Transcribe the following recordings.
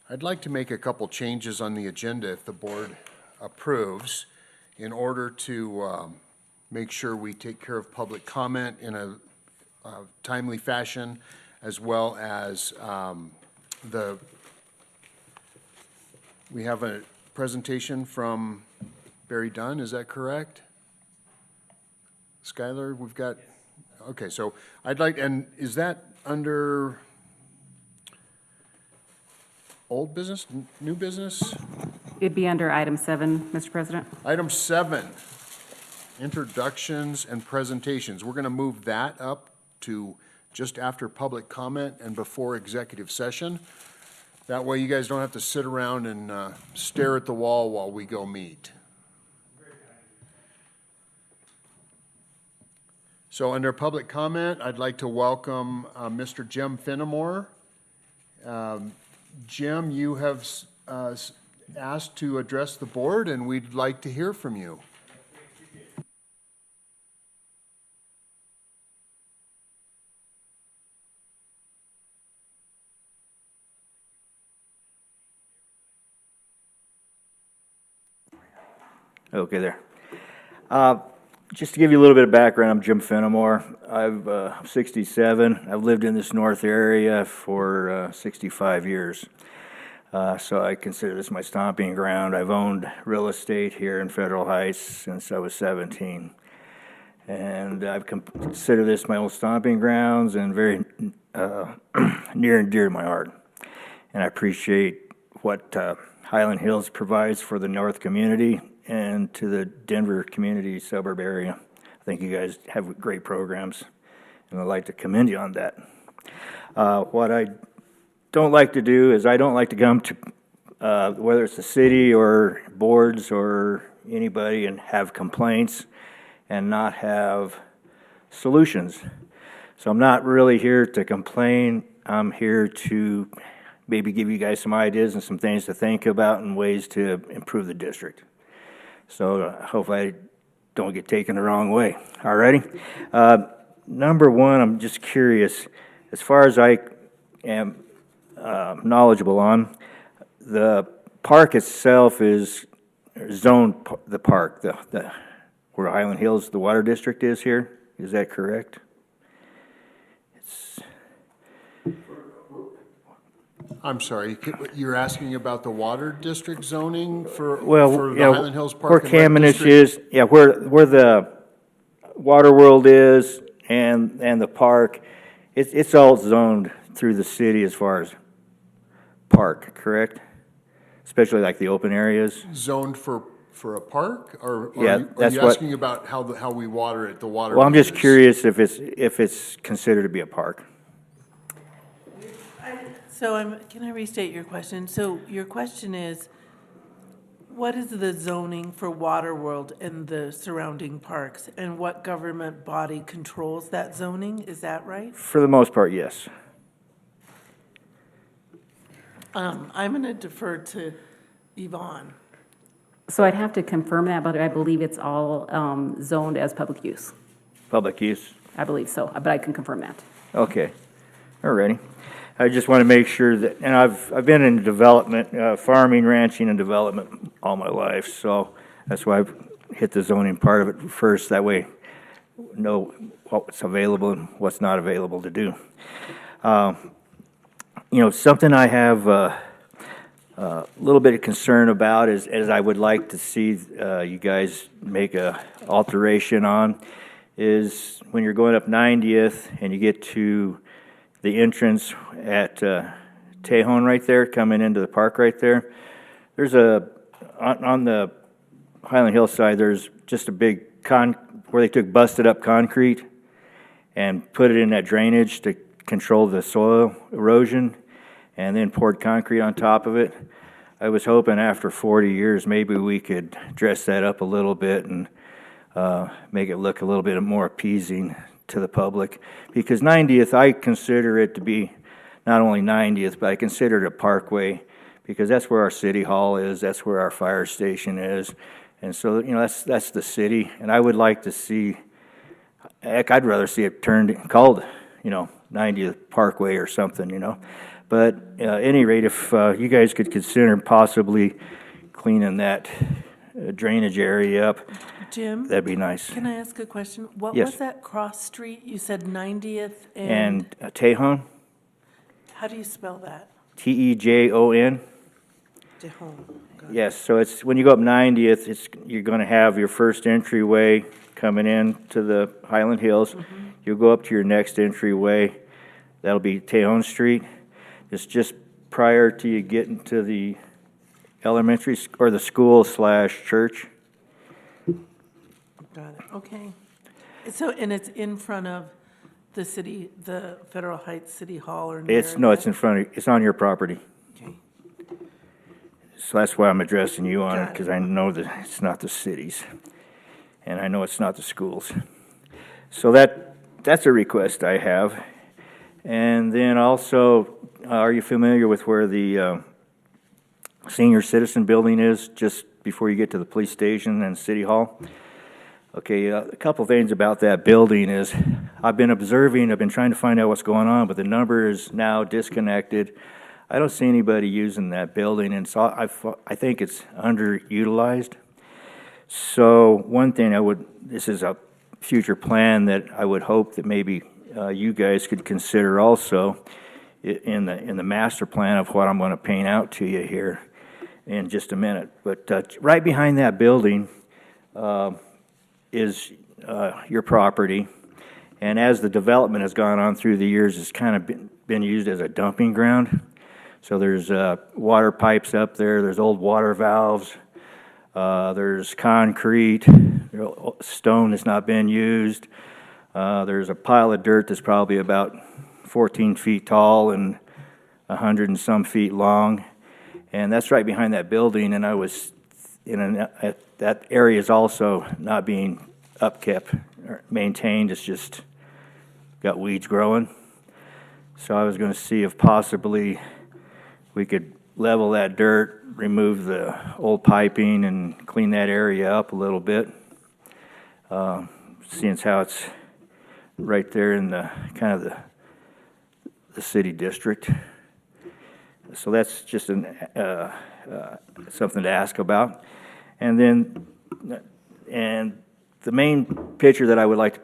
I'd like to make a couple changes on the agenda if the board approves in order to make sure we take care of public comment in a timely fashion, as well as we have a presentation from Barry Dunn, is that correct? Skylar, we've got, okay, so I'd like, and is that under old business, new business? It'd be under item 7, Mr. President. Item 7, introductions and presentations. We're going to move that up to just after public comment and before executive session. That way you guys don't have to sit around and stare at the wall while we go meet. So under public comment, I'd like to welcome Mr. Jim Finnemore. Jim, you have asked to address the board, and we'd like to hear from you. Okay, there. Just to give you a little bit of background, I'm Jim Finnemore. I'm 67. I've lived in this north area for 65 years. So I consider this my stomping ground. I've owned real estate here in Federal Heights since I was 17. And I've considered this my old stomping grounds and very near and dear to my heart. And I appreciate what Hyland Hills provides for the north community and to the Denver community suburb area. I think you guys have great programs, and I'd like to commend you on that. What I don't like to do is I don't like to come to, whether it's the city or boards or anybody, and have complaints and not have solutions. So I'm not really here to complain. I'm here to maybe give you guys some ideas and some things to think about and ways to improve the district. So I hope I don't get taken the wrong way. All righty? Number one, I'm just curious, as far as I am knowledgeable on, the park itself is zoned, the park, where Hyland Hills, the water district is here. Is that correct? I'm sorry, you're asking about the water district zoning for the yeah, Hyland Hills Park? Where Kamenish is, yeah, where the water world is and the park, it's all zoned through the city as far as park, correct? Especially like the open areas. Zoned for a park, or yeah, are you asking about how we water it? The water. Well, I'm just curious if it's considered to be a park. So can I restate your question? So your question is, what is the zoning for Waterworld and the surrounding parks, and what government body controls that zoning? Is that right? For the most part, yes. I'm going to defer to Yvonne. So I'd have to confirm that, but I believe it's all zoned as public use. Public use? I believe so, but I can confirm that. Okay. Alrighty. I just want to make sure that, and I've been in development, farming, ranching, and development all my life, so that's why I've hit the zoning part of it first. That way, know what's available and what's not available to do. Something I have a little bit of concern about is I would like to see you guys make a alteration on is when you're going up 90th and you get to the entrance at Tejon right there, coming into the park right there. There's on the Hyland Hill side, there's just a big where they took busted up concrete and put it in that drainage to control the soil erosion and then poured concrete on top of it. I was hoping after 40 years maybe we could dress that up a little bit and make it look a little bit more appeasing to the public, because 90th, I consider it to be not only 90th, but I consider it a parkway, because that's where our city hall is, that's where our fire station is, and so that's the city. And I would like to see, heck, I'd rather see it called 90th Parkway or something, But at any rate, if you guys could consider possibly cleaning that drainage area up, Jim, that'd be nice. can I ask a question? What Yes. was that cross street? You said 90th And Tejon, how do you spell that? Tejon. Tejon. Got it. Yes, so it's, when you go up 90th, you're going to have your first entryway coming in to the Highland Hills. You'll go up to your next entryway. That'll be Tejon Street. It's just prior to you getting to the elementary, or the school/church. Got it, okay. So, and it's in front of the city, the Federal Heights City Hall or near No, it's in front of, it's on your property. Okay. So that's why I'm addressing you on it, Got it. because I know that it's not the cities, and I know it's not the schools. So that's a request I have. And then also, are you familiar with where the senior citizen building is, just before you get to the police station and City Hall? Okay, a couple things about that building is, I've been trying to find out what's going on, but the number is now disconnected. I don't see anybody using that building, and so I think it's underutilized. So one thing this is a future plan that I would hope that maybe you guys could consider also in the master plan of what I'm going to paint out to you here in just a minute. But right behind that building is your property, and as the development has gone on through the years, it's kind of been used as a dumping ground. So there's water pipes up there, there's old water valves, there's concrete, stone that's not been used, there's a pile of dirt that's probably about 14 feet tall and 100 and some feet long, and that's right behind that building. And I was that area is also not being upkept or maintained. It's just got weeds growing. So I was going to see if possibly we could level that dirt, remove the old piping, and clean that area up a little bit. Seeing as how it's right there in the kind of the city district. So that's just something to ask about. And then, and the main picture that I would like to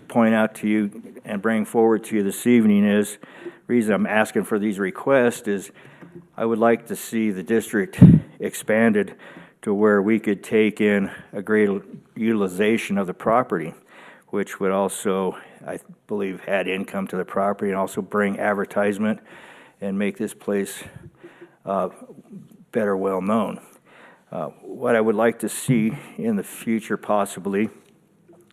point out to you and bring forward to you this evening is, the reason I'm asking for these requests is I would like to see the district expanded to where we could take in a greater utilization of the property, which would also, I believe, add income to the property and also bring advertisement and make this place better well known. What I would like to see in the future possibly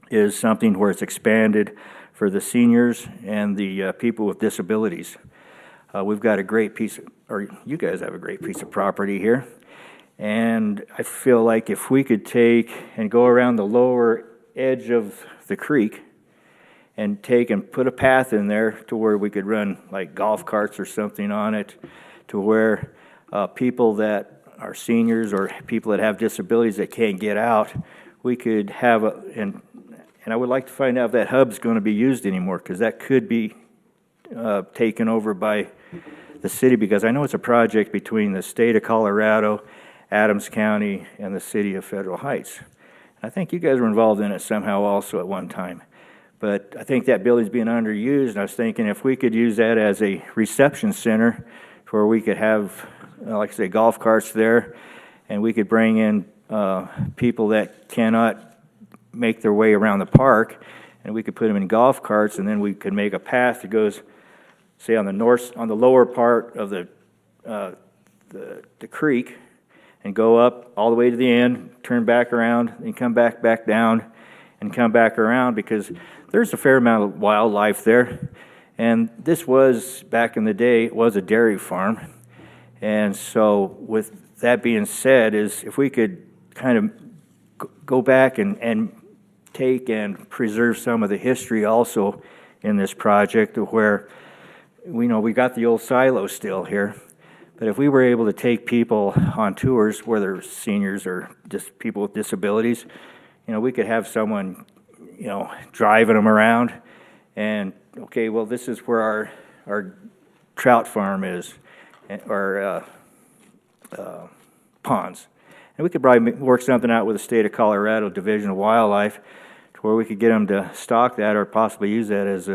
is something where it's expanded for the seniors and the people with disabilities. We've got a great piece, or you guys have a great piece of property here, and I feel like if we could take and go around the lower edge of the creek and take and put a path in there to where we could run like golf carts or something on it, to where people that are seniors or people that have disabilities that can't get out, we could have and I would like to find out if that hub's going to be used anymore, because that could be taken over by the city, because I know it's a project between the state of Colorado, Adams County, and the city of Federal Heights. I think you guys were involved in it somehow also at one time. But I think that building's being underused, and I was thinking if we could use that as a reception center where we could have, like I say, golf carts there, and we could bring in people that cannot make their way around the park, and we could put them in golf carts, and then we could make a path that goes, say, on the lower part of the creek, and go up all the way to the end, turn back around, and come back down, and come back around, because there's a fair amount of wildlife there. And this was, back in the day, it was a dairy farm. And so with that being said, is if we could kind of go back and take and preserve some of the history also in this project, of where we know we got the old silo still here. But if we were able to take people on tours, whether seniors or just people with disabilities, we could have someone, driving them around, and okay, well, this is where our trout farm is, or ponds. And we could probably work something out with the state of Colorado Division of Wildlife to where we could get them to stock that or possibly use that as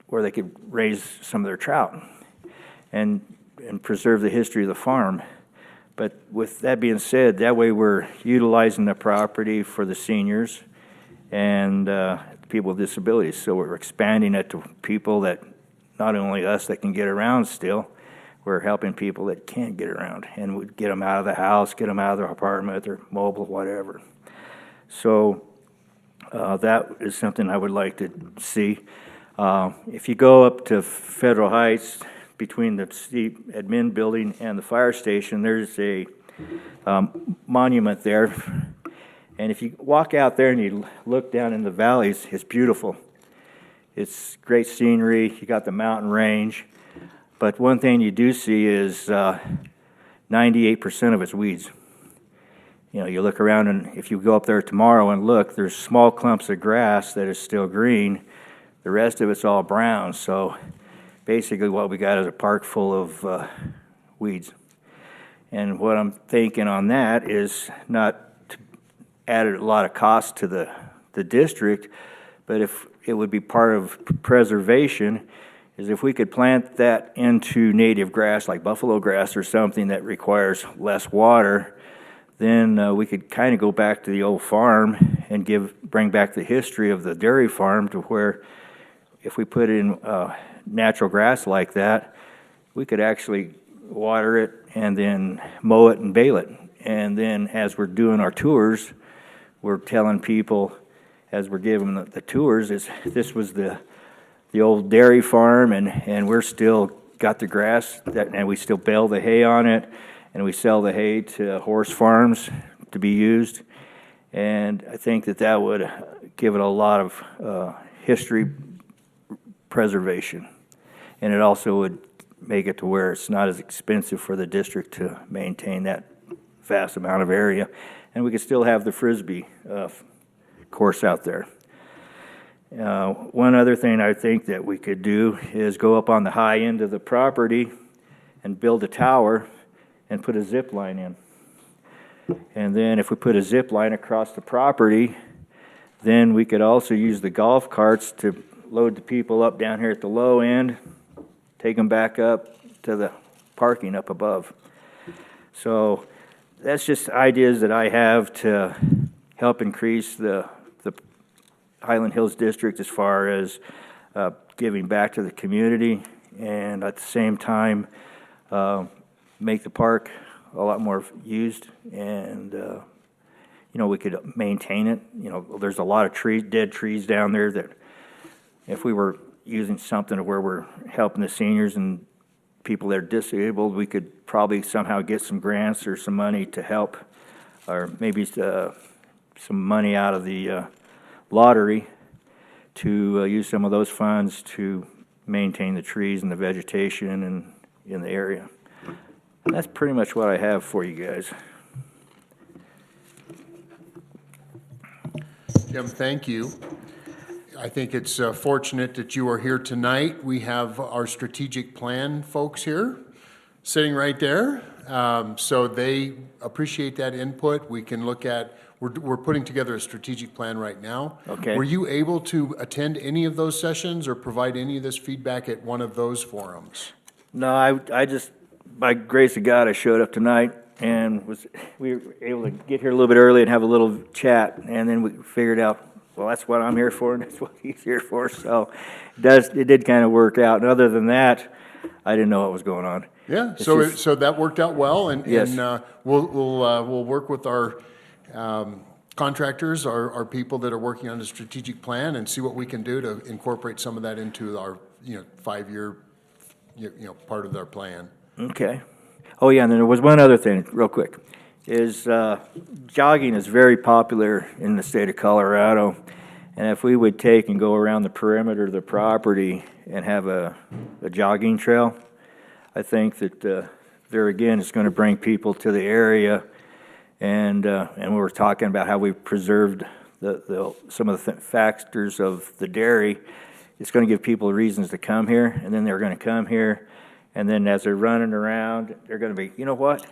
where they could raise some of their trout and preserve the history of the farm. But with that being said, that way we're utilizing the property for the seniors and people with disabilities. So we're expanding it to people that, not only us that can get around still, we're helping people that can't get around, and we get them out of the house, get them out of their apartment, their mobile, whatever. So that is something I would like to see. If you go up to Federal Heights, between the admin building and the fire station, there's a monument there. And if you walk out there and you look down in the valleys, it's beautiful. It's great scenery. You got the mountain range. But one thing you do see is 98% of it's weeds. You know, you look around, and if you go up there tomorrow and look, there's small clumps of grass that is still green. The rest of it's all brown. So basically what we got is a park full of weeds. And what I'm thinking on that is not to add a lot of cost to the district, but if it would be part of preservation, is if we could plant that into native grass like buffalo grass or something that requires less water, then we could kind of go back to the old farm and bring back the history of the dairy farm to where if we put in natural grass like that, we could actually water it and then mow it and bale it. And then as we're doing our tours, we're telling people, as we're giving the tours, is this was the old dairy farm, and we're still got the grass, and we still bale the hay on it, and we sell the hay to horse farms to be used. And I think that would give it a lot of history preservation. And it also would make it to where it's not as expensive for the district to maintain that vast amount of area. And we could still have the Frisbee course out there. One other thing I think that we could do is go up on the high end of the property and build a tower and put a zip line in. And then if we put a zip line across the property, then we could also use the golf carts to load the people up down here at the low end, take them back up to the parking up above. So that's just ideas that I have to help increase the Highland Hills District as far as giving back to the community, and at the same time make the park a lot more used, and we could maintain it. There's a lot of dead trees down there that if we were using something where we're helping the seniors and people that are disabled, we could probably somehow get some grants or some money to help, or maybe some money out of the lottery to use some of those funds to maintain the trees and the vegetation in the area. And that's pretty much what I have for you guys. Jim, thank you. I think it's fortunate that you are here tonight. We have our strategic plan folks here, sitting right there. So they appreciate that input. We can look at, we're putting together a strategic plan right now. Okay. Were you able to attend any of those sessions or provide any of this feedback at one of those forums? No, I just, by grace of God, I showed up tonight and we were able to get here a little bit early and have a little chat, and then we figured out, well, that's what I'm here for, and that's what he's here for. So it did kind of work out. And other than that, I didn't know what was going on. Yeah, so that worked out well, and Yes. we'll work with our contractors, our people that are working on the strategic plan, and see what we can do to incorporate some of that into our 5-year part of our plan. Okay. Oh, yeah, and then there was one other thing, real quick, is jogging is very popular in the state of Colorado, and if we would take and go around the perimeter of the property and have a jogging trail, I think that there again is going to bring people to the area, and we were talking about how we preserved some of the factors of the dairy. it's gonna give people reasons to come here, and then they're gonna come here, and then as they're running around, they're gonna be, you know what?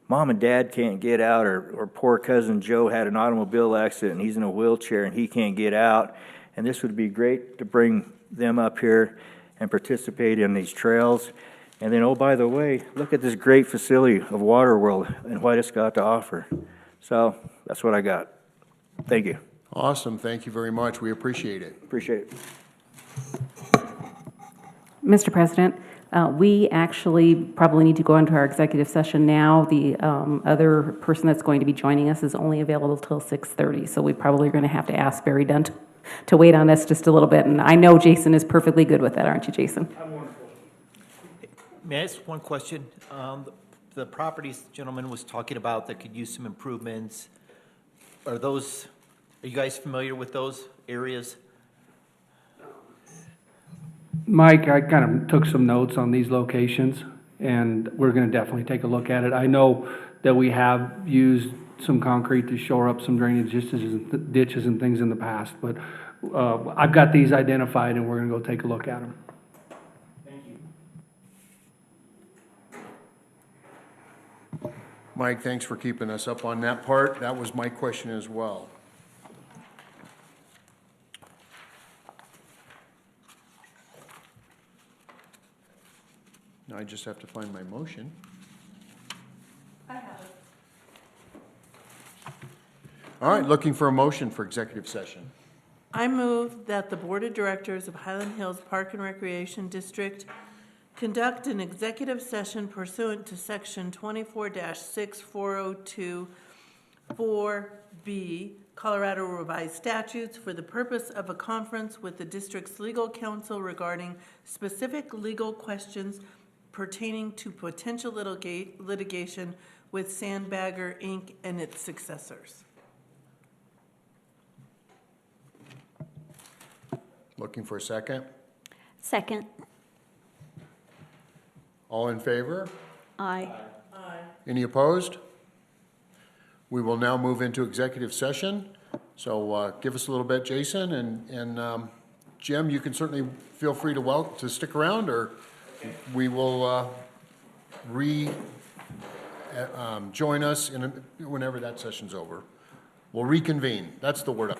Mom and Dad can't get out, or poor cousin Joe had an automobile accident, and he's in a wheelchair, and he can't get out. And this would be great to bring them up here and participate in these trails. And then, oh, by the way, look at this great facility of Waterworld and what it's got to offer. So that's what I got. Thank you. Awesome, thank you very much, we appreciate it. Appreciate it. Mr. President, we actually probably need to go into our executive session now. The other person that's going to be joining us is only available till 6:30, so we probably are going to have to ask Barry Dunn to wait on us just a little bit. And I know Jason is perfectly good with that, aren't you, Jason? May I ask one question? The properties the gentleman was talking about that could use some improvements, are you guys familiar with those areas? Mike, I kind of took some notes on these locations, and we're going to definitely take a look at it. I know that we have used some concrete to shore up some drainage ditches and things in the past, but I've got these identified, and we're going to go take a look at them. Mike, thanks for keeping us up on that part. That was my question as well. Now I just have to find my motion. I have it. All right, looking for a motion for executive session. I move that the Board of Directors of Highland Hills Park and Recreation District conduct an executive session pursuant to Section 24-6402-4B Colorado Revised Statutes for the purpose of a conference with the district's legal counsel regarding specific legal questions pertaining to potential litigation with Sandbagger, Inc. and its successors. Looking for a second. Second. All in favor? Aye. Any opposed? We will now move into executive session. So give us a little bit, Jason, and Jim, you can certainly feel free to stick around, or we will join us whenever that session's over. We'll reconvene. That's the word.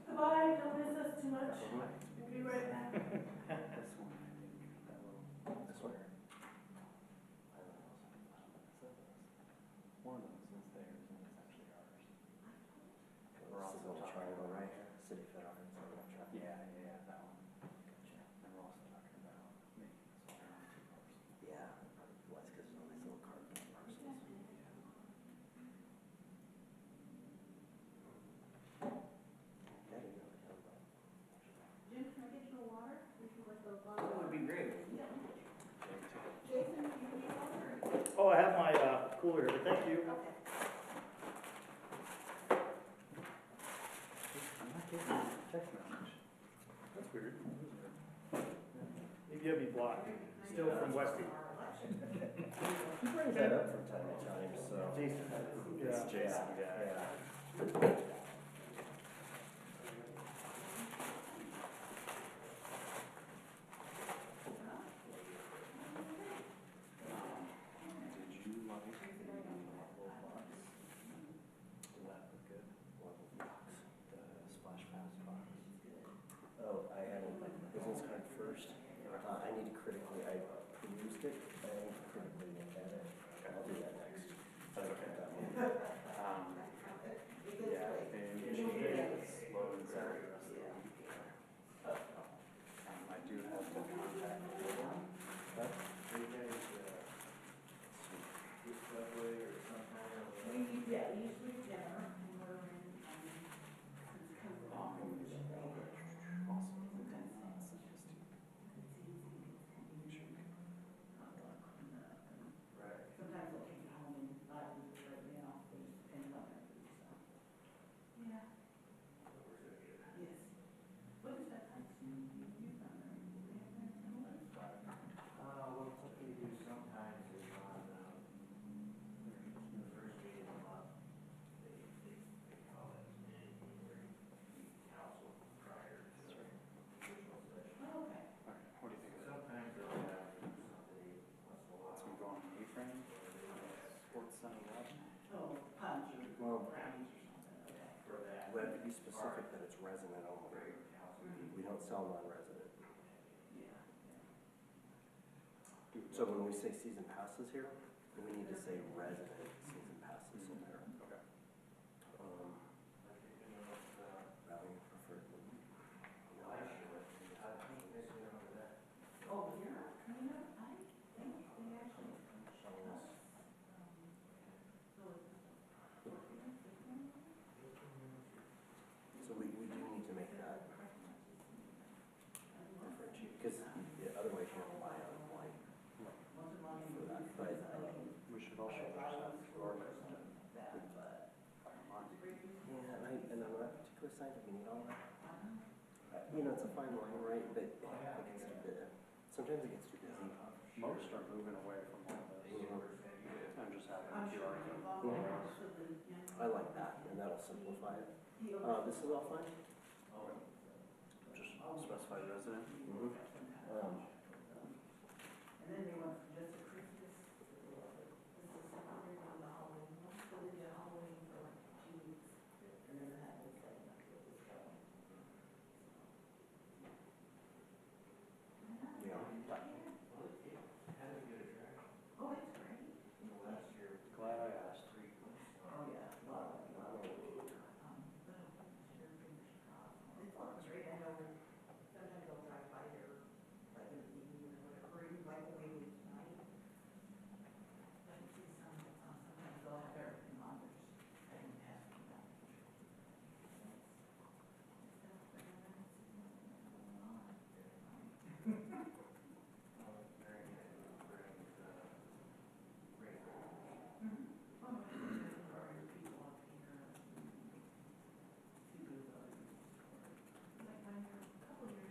Goodbye, don't miss us too much. Be right back. Oh, I have my cooler here, but thank you. I'm not getting a text message. That's weird. Maybe you have me blocked. Still from Westy. He brings that up from time to time, so. Jason. It's Yeah. Jason, yeah. Oh, I haven't, business card first. I need to critically, I perused it, I need to critically look at it. I'll do that next. Okay. Yeah, and loads are, I do have to contact So when we say season passes here, we need to say resident season passes in there. Okay. Routing preferred. So we do need to make that differentiate, because otherwise you have to buy out of line for that, but, We should also understand the ordinance. yeah, and on that particular side, do we need all that? You know, it's a fine line, right, but it gets too busy. Sometimes it gets too busy. Most are moving away from all this and just having a QR code. I like that, and that'll simplify it. This is all fine? Just specify resident. Um, yeah. Glad I asked.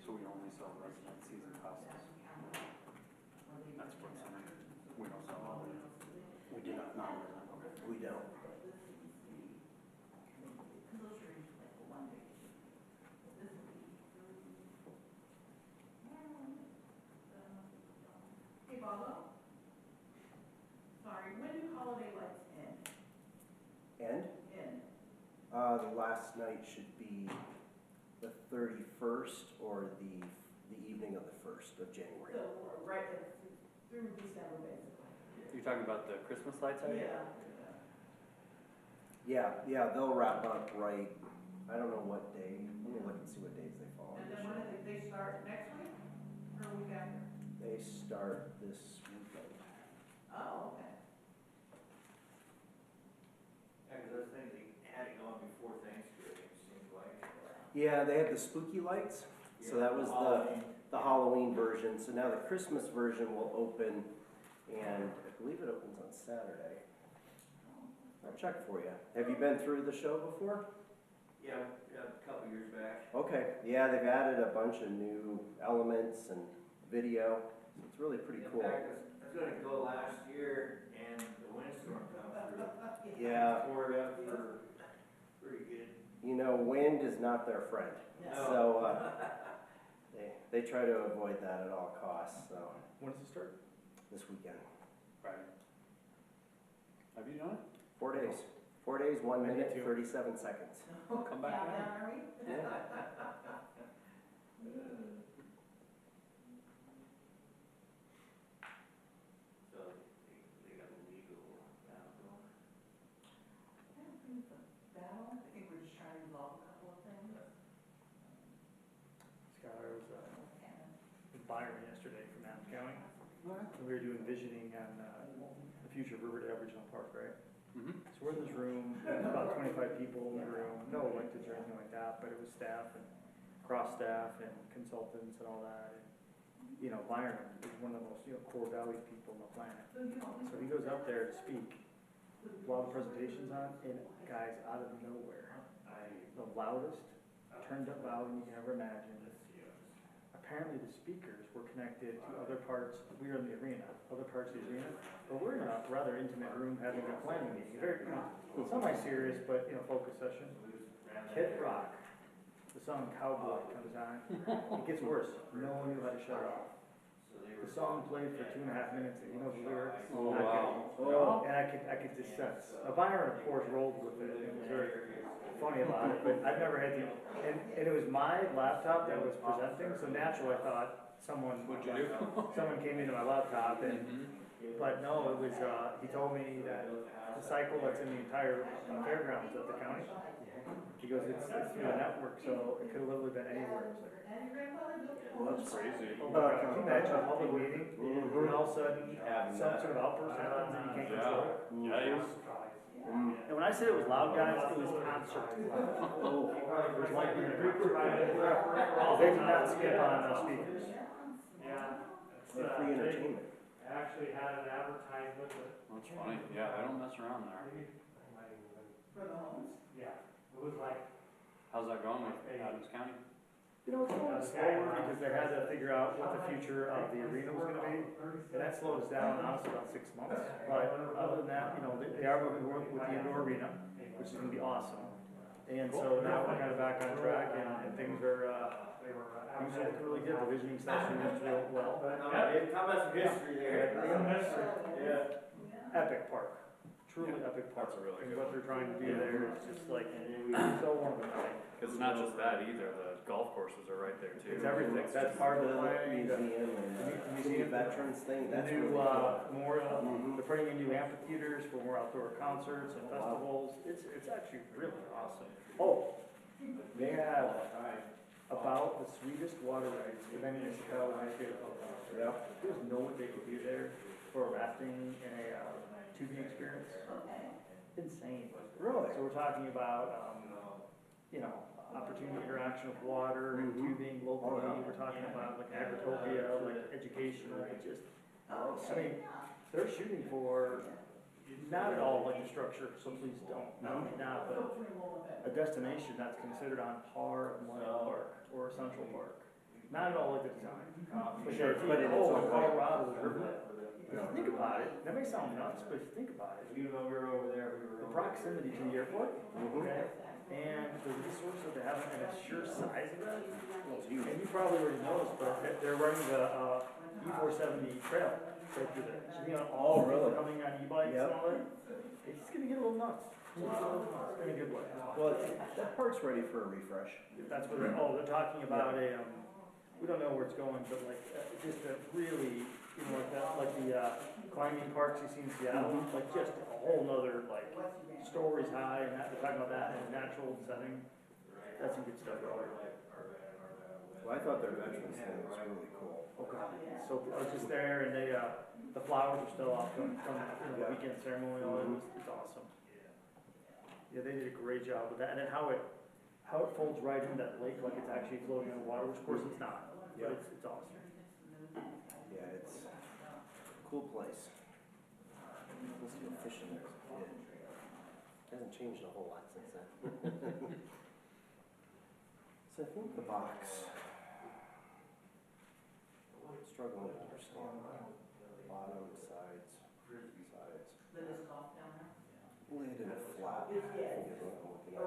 So we only sell resident season passes. That's what's in it. We don't sell all of it. We do not, non-resident, okay. We don't. Hey, Bobo? Sorry, when do holiday lights end? And, End. the last night should be the 31st or the evening of the 1st of January. So, right, through December, basically. You're talking about the Christmas lights, are you? Yeah. Yeah, they'll wrap up right, I don't know what day, let me look and see what days they fall on. And then when do they start, next week or a week after? They start this weekend. Oh, okay. Yeah, because I think they had it going before Thanksgiving, it seems like. Yeah, they had the spooky lights, so that was the Halloween version. So now the Christmas version will open, and I believe it opens on Saturday. I'll check for you. Have you been through the show before? Yeah, a couple years back. Okay, yeah, they've added a bunch of new elements and video. So it's really pretty In cool. fact, I was gonna go last year and the windstorm come through. Yeah, Tore it up for pretty good. you know, wind is not their friend. No. So they try to avoid that at all costs, so When does it start? this weekend. Friday. Have you done it? 4 days. 4 days, 1 I need minute, to. 37 seconds. Come back down. Countdown, are we? Yeah. So they got legal now. I don't think it's a battle. I think we're just trying to resolve a couple of things. Scott, I was in Byron yesterday from Adams County. And we were doing visioning on the future of Riverdale Regional Park, right? Mm-hmm. So we're in this room, about 25 people in the room, no electeds or anything like that, but it was staff and cross-staff and consultants and all that. And, you know, Byron is one of the most, core valued people on the planet. So he goes up there to speak while the presentation's on, and guys, out of nowhere, the loudest, turned up volume you can ever imagine. Apparently the speakers were connected to other parts, we were in the arena, other parts of the arena, but we're in a rather intimate room having a planning meeting, very, semi-serious, but, focus session. Kid Rock, the song Cowboy comes on, it gets worse, no one knew how to shut it off. The song played for 2.5 minutes, and you know the lyrics? Oh, Not wow. good. And I could just sense. Byron, of course, rolled with it, it was very, funny about it, but I've never had to, and it was my laptop that was presenting, so naturally I thought someone came into my laptop and, but no, it was, he told me that the cycle that's in the entire fairgrounds at the county. He goes, it's through the network, so it could have literally been anywhere. Well, that's crazy. Oh, my God. Can you imagine a public meeting, and all of a sudden, some sort of outburst happens and you can't control it? Yikes. And when I said it was loud, guys, it was concert. It was like you're in a concert. They did not skip on speakers. Free entertainment. Actually had an advertisement that. That's funny. Yeah, I don't mess around there. Yeah, it was like. How's that going with Adams County? You know, it's going slower because they had to figure out what the future of the arena was gonna be. And that slowed us down honestly about 6 months. But other than that, you know, they are moving forward with the indoor arena, which is gonna be awesome. And so now we're kind of back on track and things are looking really good. The visioning session is real well. Tell us some history there. Epic park. Truly epic park. That's really And good. what they're trying to do there is just like so wonderful. Because it's not just that either, the golf courses are right there too. It's everything. That's part of the planning. Museum and The museum. veterans thing, The that's new, really cool. memorial, they're putting in new amphitheaters for more outdoor concerts and festivals. It's actually really awesome. Oh, they have about the sweetest water rides of any municipality in the state of Colorado. Yep. There's no way they could be there for rafting and a tubing experience. Insane. Really? So we're talking about, you know, opportunity interaction with water and tubing locally. We're talking about like agritopia, like educational, just, I mean, they're shooting for not at all like a structure, so please don't, not, but a destination that's considered on par of Millennium Park or Central Park. Not at all like the design. But Sure, they're, but in its own way. Colorado is river. If you think about it, that may sound nuts, but if you think about it, the proximity to the airport, okay, and the resource that they have and the sheer size of it, and you probably already noticed, but they're running the E470 trail right through there. So, you know, all really coming on e-bikes and all that. It's just gonna get a little nuts. In a good way. Well, that park's ready for a refresh. That's what they're talking about we don't know where it's going, but like, just a really, you know, like the climbing parks you see in Seattle, like just a whole nother, like, stories high, and that, they're talking about that in a natural setting. That's some good stuff. Well, I thought their veterans thing was really cool. Okay. So I was just there, and they, the flowers are still off from the weekend ceremony, it's awesome. Yeah, they did a great job with that, and then how it folds right into that lake, like it's actually floating in the water, which of course it's not, but it's awesome. Yeah, it's a cool place. I used to go fishing there as a kid. Hasn't changed a whole lot since then. So I think the box, I'm struggling to understand bottom, sides. Lid and flat. I think is what I'm looking at.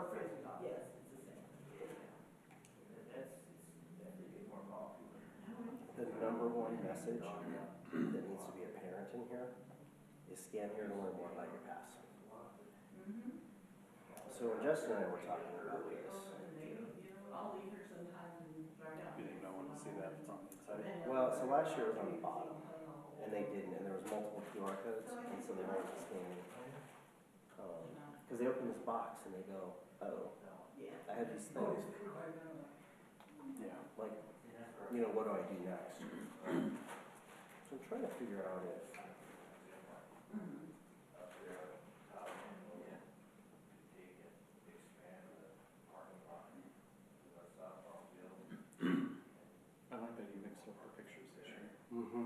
The number one message that needs to be apparent in here is scan here to learn more about your past. So when Justin and I were talking about this, You think no one will see that if it's on the inside? well, so last year it was on the bottom, and they didn't, and there was multiple QR codes, and so they weren't scanning. Because they open this box and they go, oh, I had these things. Yeah. Like, you know, what do I do next? So I'm trying to figure out if. I like that you mixed up the pictures this year. Mm-hmm.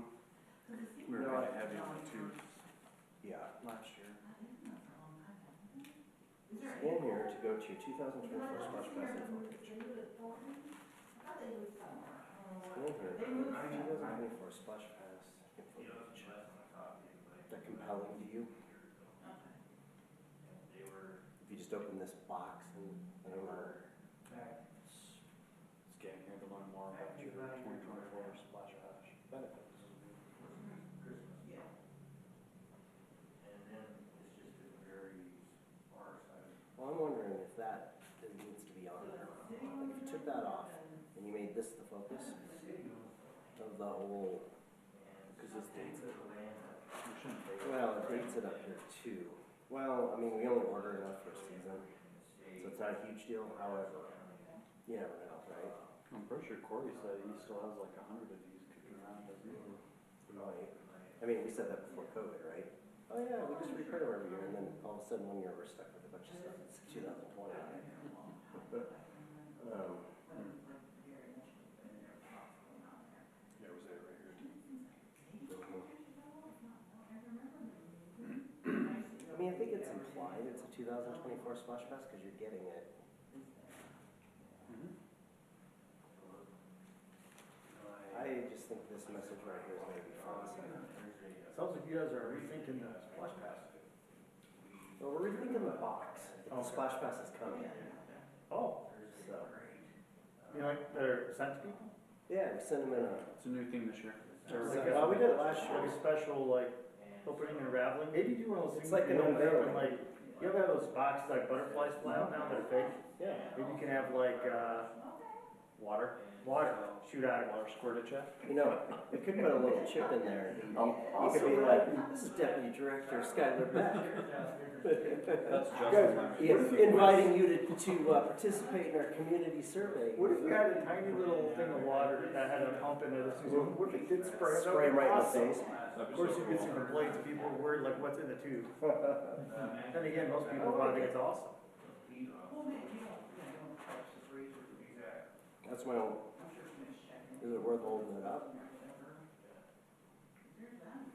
We were kind of heavy on the two Yeah. last year. Scan here to go to 2024 Splash Pass info page. Scan here to 2024 Splash Pass info page. Is that compelling to you? If you just open this box and Scan here to learn more about your 2024 Splash Pass benefits. well, I'm wondering if that that off and you made this the focus of the whole, Cause this dates it. We shouldn't date it. well, it dates it up here too. Well, I mean, we only order enough for a season, so it's not a huge deal, however, you never know, right? I'm pretty sure Corey said he still has like 100 of these kicking around, doesn't he? You might. I mean, we said that before COVID, right? Oh yeah, we just reprint them every year, and then all of a sudden 1 year we're stuck with a bunch of stuff. It's 2020. Yeah, it was there right here. I mean, I think it's implied it's a 2024 splash pass because you're getting it. I just think this message right here is going to be fun. Sounds like you guys are rethinking the splash pass. Well, we're rethinking the box. The splash pass is coming. Oh, So, you know, like they're sent to people? yeah, we send them in a. It's a new thing this year. We did it last year. Like a special, like, opening and unraveling? Maybe do one of those It's things. like where an you open up and, unveiling. like, you ever have those boxes like butterflies fly out now that are fake? Yeah. Maybe you can have like, Water. water shoot out of it. Water squirt at you. You know, we could put a little chip in there. You could be like, this is Deputy Director Skylar Beck. That's Justin. Inviting you to participate in our community survey. What if you had a tiny little thing of water that had a pump in it? What if it did spray? That would Spray 'em be right in the awesome. face. Of course, you get some complaints, people are worried like, what's in the tube? Then again, most people probably think it's awesome. That's my own. Is it worth holding it up?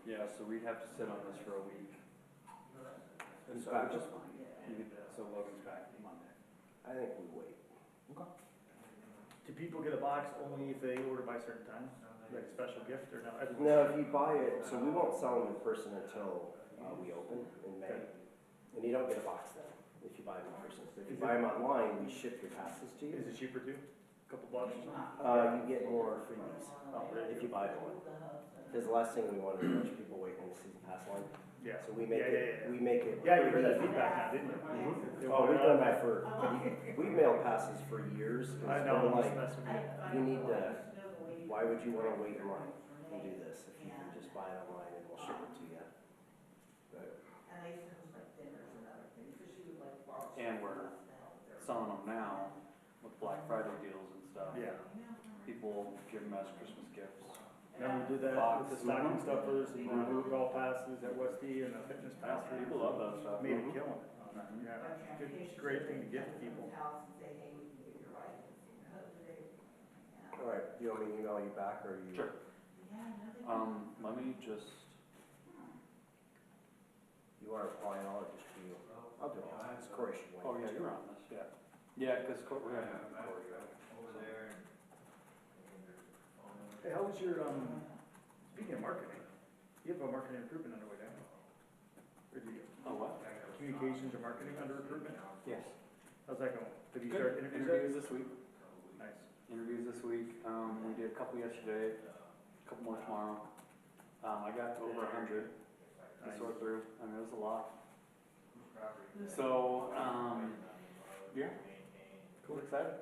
Yeah, so we'd have to sit on this for a week. Who's So back? which is fine. So Logan's back Monday. I think we wait. Do people get a box only if they order by a certain time? Like a special gift or no? No, if you buy it, so we won't sell them in person until we open in May. And you don't get a box then, if you buy them in person. If you buy them online, we ship your passes to Is you. it cheaper too? A couple bucks or something? You get more freebies if you buy one. Because the last thing we want is a bunch of people waiting in the season pass line. Yeah. So we make Yeah, it, yeah, yeah. we make it. Yeah, you heard that feedback now, didn't you? Mhm. Oh, we've done that for, we've mailed passes for years. 'Cause I know, we're I'm just like, messing with you. you need to, why would you wanna wait in line and do this if you can just buy it online and we'll ship it to you? But And we're selling them now with Black Friday deals and stuff. Yeah. People give them as Christmas gifts. Then we did that with the stocking stuffers and the golf passes at Westie and the fitness passes. People love that stuff. Made a killing on that. Yeah, good, great thing to give to people. all right, do you want me to email you back or you? Sure. Let me just, You are applying, I'll just do, I'll do all this. Corey should wait. oh yeah, you're on this, yeah. Yeah, because we're gonna have Corey, right? Hey, how was your, speaking of marketing, you have a marketing improvement underway, don't you? Or do you? Oh, what? Communications or marketing under recruitment? Yes. How's that going? Have you Good. started interviews? Interviews this week. Nice. Interviews this week. We did a couple yesterday, a couple more tomorrow. I got over 100 to sort through. I mean, it was a lot. So, yeah, cool, excited.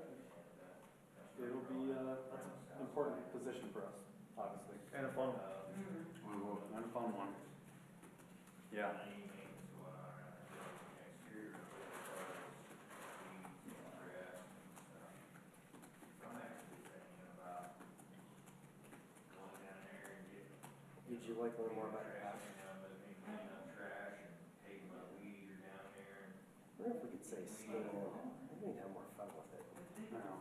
It'll be, that's an important position for us, obviously. And a fun one. And a fun one. Yeah. Did you like learn more about your house? I wonder if we could say scan, I think we'd have more fun with it. I know.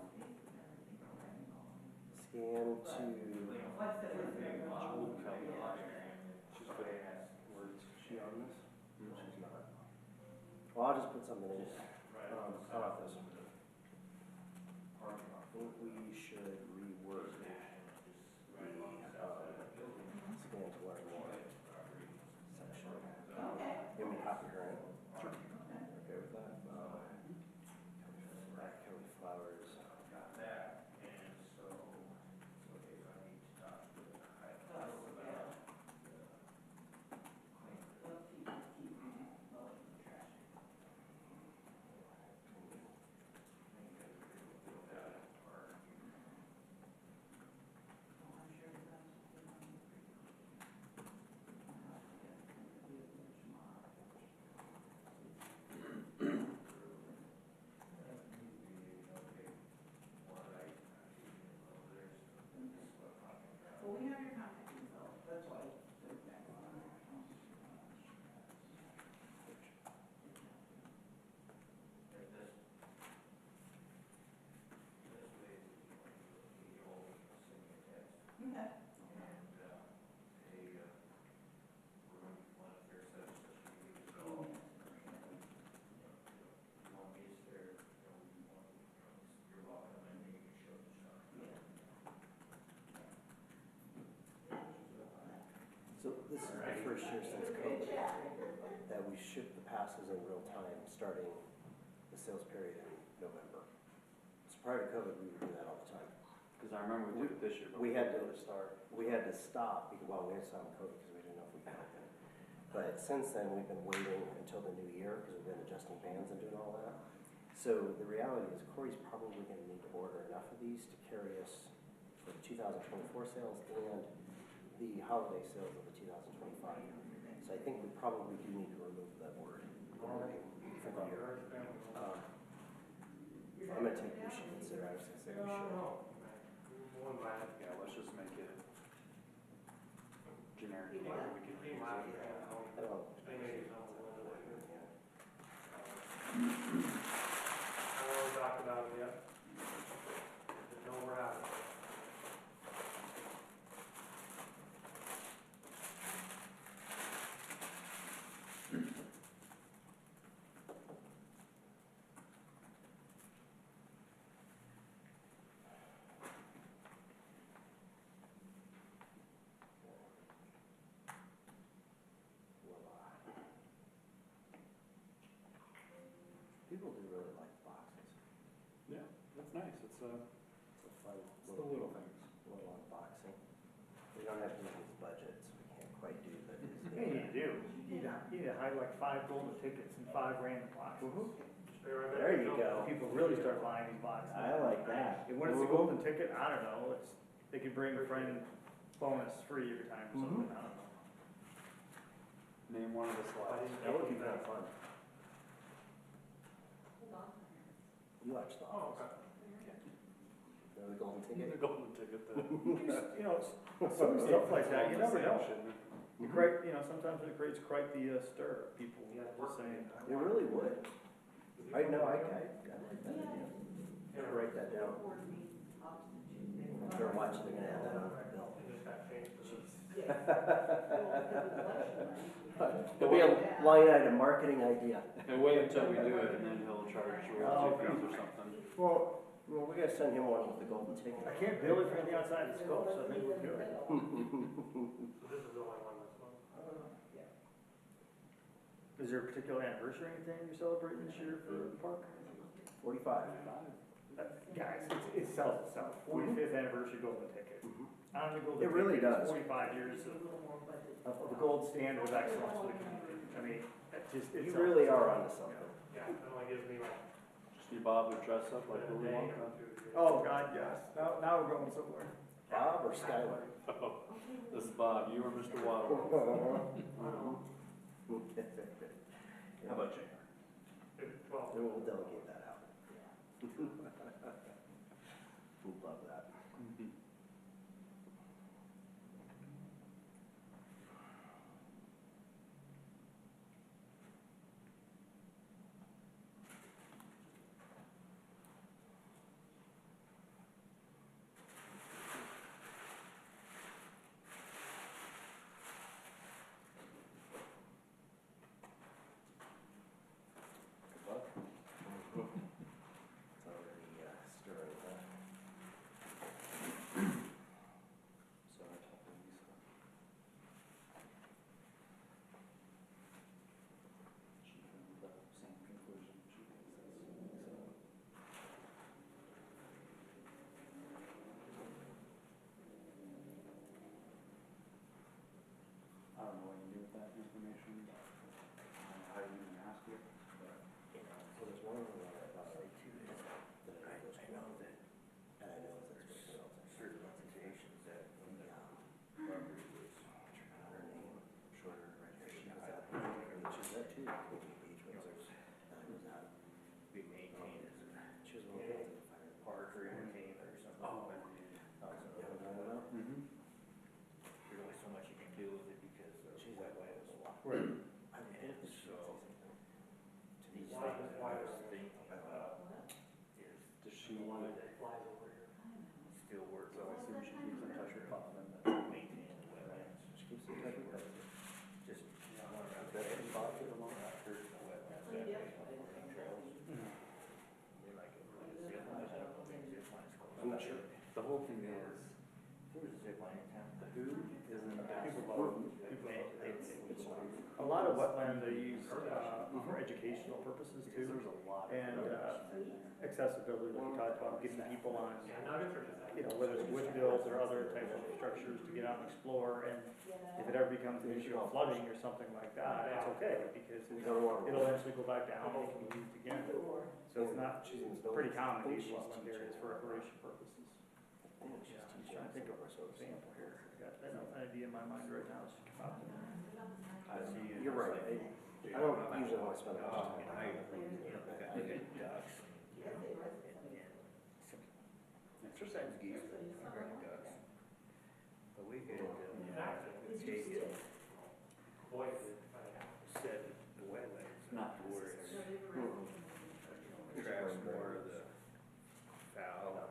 Scan to, Jewel Kelly. She's good at words. she on this? She's not. Well, I'll just put something in. How about this? I think we should reword scan to learn more section. Let me copy her in. Sure. Okay with that? Kelly Flowers. this is the first year since COVID that we ship the passes in real time, starting the sales period in November. So prior to COVID, we would do that all the time. Because I remember we did it this year, but We had to start. We had to stop, well, we had to stop in COVID because we didn't know if we could open. But since then, we've been waiting until the new year because we've been adjusting bands and doing all that. So the reality is Corey's probably going to need to order enough of these to carry us for the 2024 sales and the holiday sales of the 2025. So I think we probably do need to remove that word for the year. I'm going to take, we should consider, I was going to say we should. Yeah, let's just make it generic. We can use it. I don't. Talked about it yet. No, we're out. People do really like boxes. Yeah, that's nice. It's a. It's a fun It's the little things. little unboxing. We don't have to use these budgets. We can't quite do the Hey, Disney. you do. You need to hide like 5 golden tickets and 5 random boxes. There you go. People really start buying these boxes. I like that. And when it's a golden ticket, I don't know, it's, they could bring a friend bonus free every time or something, I don't know. Name one of the slides. That would be kind of fun. You watch the Office. The golden The ticket. golden ticket then. You know, some stuff like that, you never know. You create, you know, sometimes it creates quite the stir of people, just saying. It really would. I know, I like that idea. I'll write that down. If they're watching, they're gonna add that on the bill. It'll be a line item marketing idea. And wait until we do it and then he'll charge royalty fees or something. Well, we gotta send him one with the golden ticket. I can't bill it from the outside the scope, so I think we're good. Is there a particular anniversary or anything you're celebrating this year for the park? 45. Guys, it sells itself. 45th anniversary golden ticket. On the golden It really ticket, it's does. 45 years of the gold standard of excellence for the community. I mean, it just, You it's. really are onto something. Just need Bob to dress up like Willy Wonka. Oh, God, yes. Now we're going somewhere. Bob or Skylar? This is Bob, you or Mr. Waddle. How about you? Then we'll delegate that out. We'll love that. Good luck. It's already stirring, huh? So I talked to Lisa. She came to the same conclusion. She thinks that's so. I don't know what you do with that information. I don't know how you even ask it, but. So there's one other one I thought of too, is that I know that, and I know that there's certain situations that the, Barbara was trying to her name, shorter, right here, she was out, and she's at two community beach, was out, be maintained as, she was one of the fire park or entertain or something. Oh. Yeah, no. There's only so much you can do with it because She's wetlands. Right. I mean, And it's so- to These these things that I was thinking about is Does she want to, still work, so I assume she keeps in touch with Bob and maintain the wetlands. She keeps in touch with us. Just one around That there. is Bob, get along. After the wetlands, that way, running trails. They like it, zip lines, I don't know if zip lines close. I'm not sure. the whole thing is, There was a zip line in town. the who isn't as People important people lot of wetlands are used, for educational purposes too. And, accessibility, like we talked about, getting people on, you know, whether it's wood bills or other types of structures to get out and explore. And if it ever becomes an issue of flooding or something like that, it's okay, because it'll eventually go back down and it can be used again. So it's not, it's pretty common to use wetland areas for recreation purposes. Yeah, I'm just trying to think of an example here. I got that idea in my mind right now, it's just come out. You're right. I don't usually want to spend much time. Exercise geese, ducks. But we had, set the wetlands not to where it's, traps more of the fowl.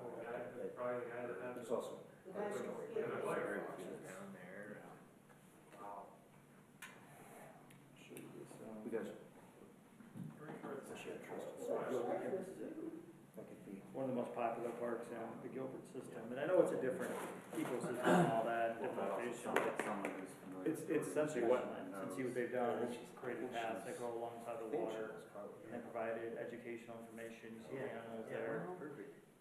It's also a story. Down there. We guys. One of the most popular parks in the Gilbert system, and I know it's a different ecosystem and all that, and different fish. It's essentially wetlands, and see what they've done, is created paths that go alongside the water, and provided educational information, you see the animals there.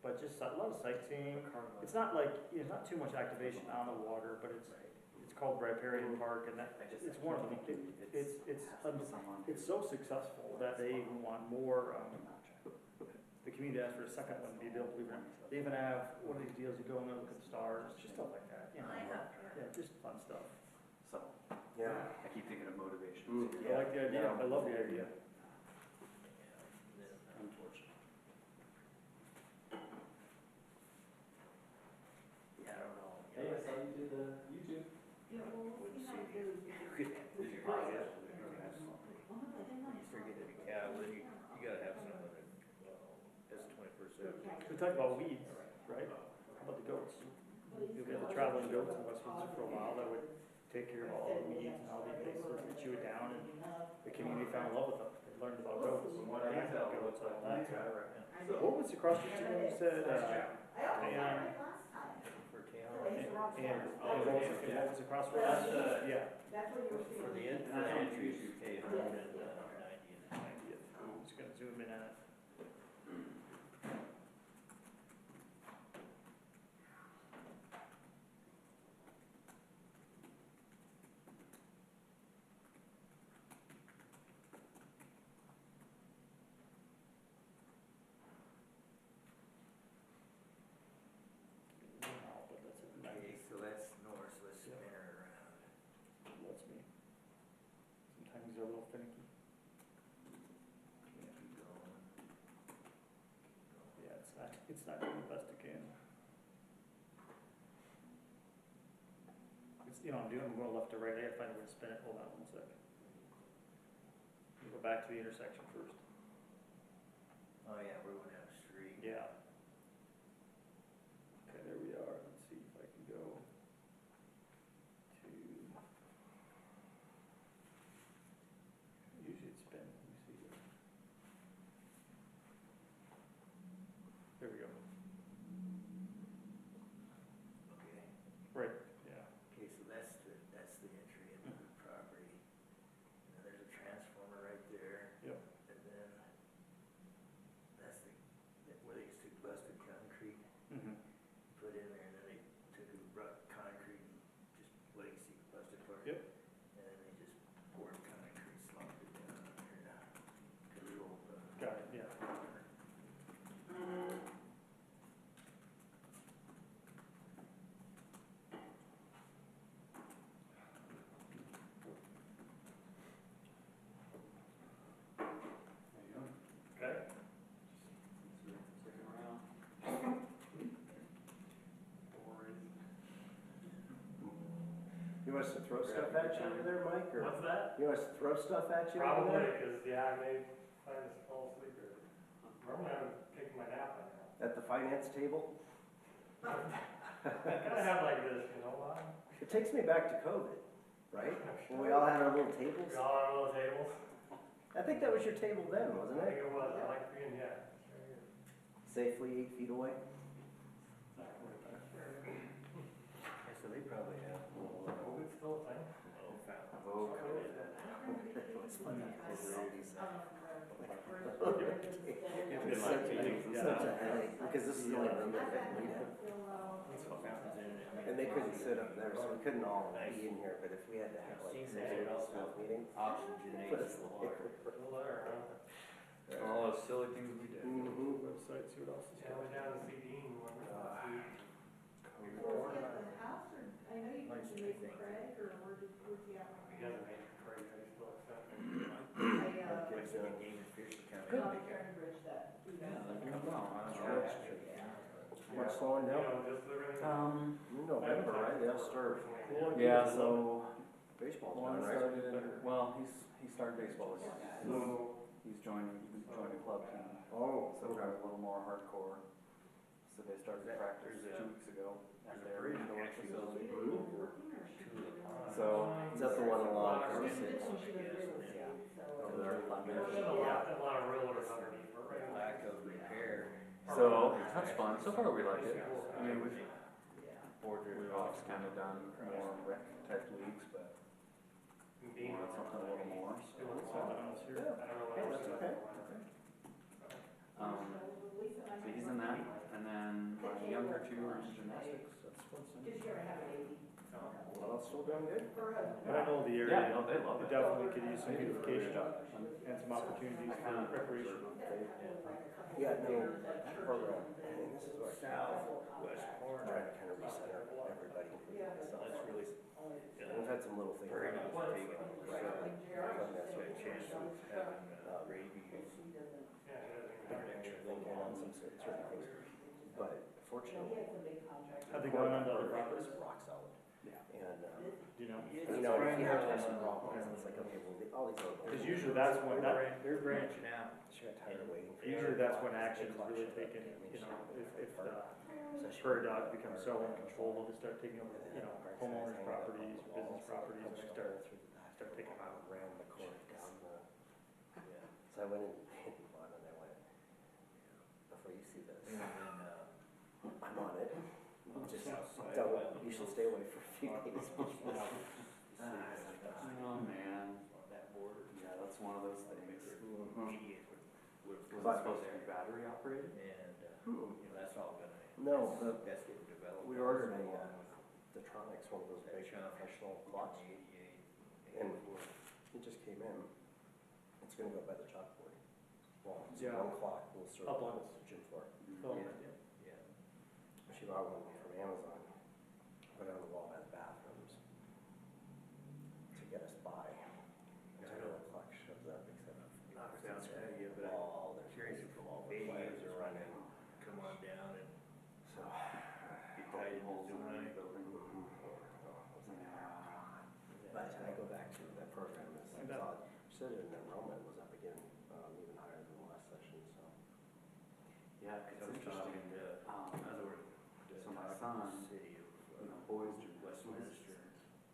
But just a lot of sightseeing, it's not like, it's not too much activation on the water, but it's called Riparian Park, and that, it's one of the, it's so successful that they even want more, the community asked for a second one to be built, believe it or not. They even have one of these deals, you go in there, look at the stars, just stuff like that, you know. Yeah, just fun stuff. So, Yeah. I keep thinking of motivation. I like the idea, I love the idea. Unfortunately. Yeah, I don't know. Hey, I saw you did the YouTube. When you start getting a cow, then you gotta have someone that, that's 24/7. We talked about weeds, right? How about the goats? You'll get the traveling goats in West Windsor for a while that would take care of all the weeds and all the invasives and chew it down, and the community fell in love with them. They learned about goats, and what goats, all that. What was across the street, you said, and what was across from us? Yeah. For the entries, you pay 190 and 90th. I'm just gonna zoom in on it. But that's at 90th. Okay, so that's north, so let's spin her around. Lets me. Sometimes they're a little finicky. Can't be going. Yeah, it's not doing the best it can. It's, you know, I'm going left to right, I gotta find a way to spin it, hold on one sec. We'll go back to the intersection first. Oh, yeah, we're going down the street. Yeah. Okay, there we are, let's see if I can go to, usually it's spin, let me see here. There we go. Okay. Right, yeah. Okay, so that's the entry into the property. And then there's a transformer right there. Yep. And then that's where they used to busted concrete, Mm-hmm. put in there, and then they took and brought concrete and just legacy busted part. Yep. And then they just poured concrete, slopped it down there now. Controlled the. Got it, yeah. Okay. Sticking around. You want us to throw stuff at you over there, Mike, or? What's that? You want us to throw stuff at you over Probably, there? because, yeah, I may find us fall asleep or, normally I'm taking my nap by now. At the finance table? Gotta have like this, you know, It takes me back to COVID, right? When we all had our little tables. we all have little tables. I think that was your table then, wasn't I think it? it was, I like being, yeah. Safely 8 feet away. Yeah, so they probably have. COVID's still a thing. Oh, fountain. Oh, COVID. it's funny because it's such a headache, because this is the only room that they needed. And they couldn't sit up there, so we couldn't all be in here, but if we had to have like some sort of staff meeting. Put us there. All those silly things we did. Website, see what else is going on. What's slowing down? November, right? They'll start. Yeah, so Baseball's one done, right? started, well, he started baseball again. He's joined a club team. Oh, So we're a little more hardcore. So they started practice 2 weeks ago at their indoor facility. So. is that the one along 46? Over there, Lack of repair. so that's fun. So far we like it. I mean, we've always kind of done more rec type leagues, but we wanted something a little more. Hey, that's okay. So he's in that, and then my younger two are in gymnastics. Well, that's still doing good. But I know the area. Yeah, no, they love it. Definitely could use some beautification and some opportunities for recreation. Yeah, no, that program, and this is what Southwest corner, trying to kind of recenter everybody. So that's really, we've had some little things. Right. That's what chance of having rabies. Extra thing going on some certain things, but fortunately. Have they gone on to other properties? Rock solid. Yeah. And, Do you know? if you have to have some problems, it's like, okay, well, all these other. Because usually that's when, they're branching out. She got tired of waiting. Usually that's when action is really taken, you know, if the prairie dog becomes so uncontrollable, they start taking over, you know, homeowners' properties, business properties, and they start taking them out. Ran the court down the, so I went in and bought it, and I went, before you see this, I'm on it. Just don't, you should stay away for a few days. Oh, man. Yeah, that's one of those things. Was it supposed to be battery operated? No, we ordered a, Detronics, one of those big professional clocks. And it just came in. It's gonna go by the chalkboard. Well, it's Yeah. one clock, we'll sort Up of on put the gym floor. Oh. She bought one from Amazon, put it on the wall by the bathrooms to get us by. Until the clock shows up, except Knocks down at you, but all there's curious if all the babies flags are are running. come on down and So. be tied Holes into in the the building. But I go back to that program, it's odd. She said an enrollment was up again, even higher than the last session, so. Yeah, it's I was talking interesting. to, in other words, So my son, city of you know, boys do Westminster.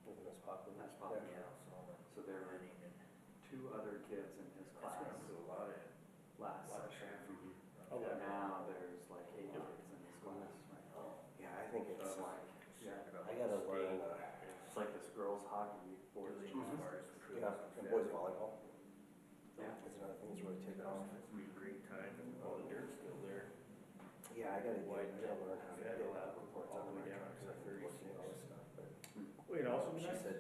Wasn't as popular. That's popular. Yeah. So there were Running and two other kids in his that's class gonna do a lot of, last lot of session. traffic. Oh, wow. Now there's like 8 kids in his class. Yeah, I think it's So like, yeah, I gotta learn, it's like this girls hockey, boys Really, gym. as far as yeah, and boys volleyball. Yeah. It's another thing that's really taken off. It's gonna be a great time and all the dirt's still there. Yeah, I gotta learn how to Fed get allowed reports all on the my way down trucks, to like 36. working all this stuff, but Well, you know, also be she nice. said,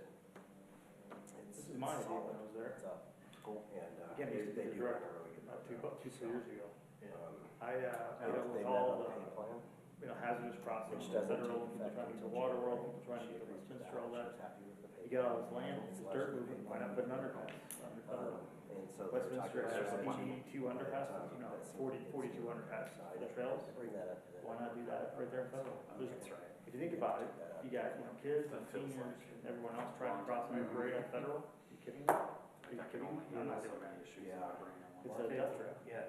This is my idea when I was there. It's up. Cool. And, Again, I used to be the do director, have a really good about program. 2 years ago. Um, I they dealt with met all on the, a pay plan, you know, hazardous crossings, which doesn't federal, take people effect trying to get until the water world, January. people trying to She get the agreed to Westminster, that. all She that. was happy with the pay You get all plan. this land, it's dirt moving, why not put an underpass under federal? And so they were Westminster talking has about 82 underpasses, you know, 42 underpasses for the trails. bring that up to them. Why not do that right there in federal? That's right. If you think about it, you got, you know, kids and seniors and everyone else trying to cross the grade on federal. You kidding me? Are you I can kidding only me? I'm handle not so doing many that. issues Yeah. that I bring in It's one. a death trap. Yeah,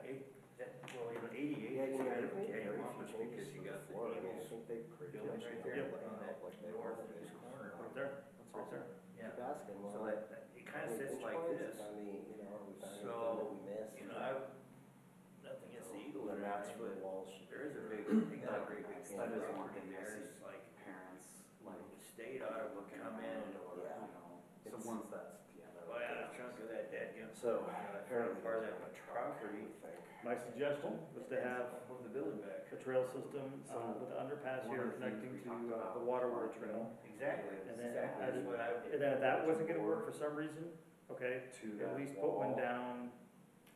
well, even 88 Yeah, is you know, kind of if carry them you off just change because you got the floor, I mean, I Eagles think they building right there, Yep. in that northeast corner. Right there, that's right there. Keep asking, So well, that, it kind of sits like this. I mean, you know, we found anything that So, we missed. you know, nothing against the Eagles or Then that's anything, for the but walls. there is a big, they got a great big That is thing one thing in I there, see it's like, parents, like, the state ought to looking come in around and, or, Yeah. you know, so It's- once that's, yeah, that well, yeah, a chunk of that dead So apparently there's not much property. My suggestion was to have a trail system with the underpass here connecting to the Waterworld Trail. Exactly. And then, and then if that wasn't gonna work for some reason, okay, at least put one down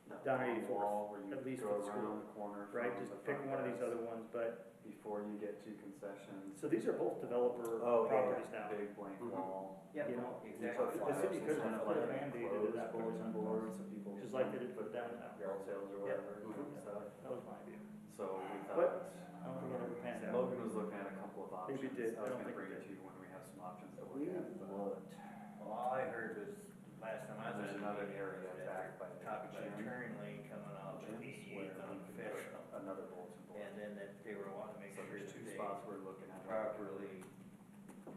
84th, at least for the school, right? Just pick one of these other ones, but, Before you get to concessions, so these are both developer Oh, yeah. properties now. big blank wall. You know, Exactly. the city could Kind have of put a like Band-Aid into closed that bulletin boards, so people. just like they did put down now. Yard sales or whatever and Yeah. stuff. That was my idea. So we But, thought, I don't think it ever panned out. Logan was looking at a couple of options. Maybe it did. I I was don't gonna think bring it it to you when we have some options to We look at. but- looked. All I heard was, last time I And was there's in another meeting, area was back by the talking about a gym. turn lane coming off of Gyms the where on we could Fish. put another bulletin board. And then that they were wanting to make So sure there's that two they spots we're looking at. properly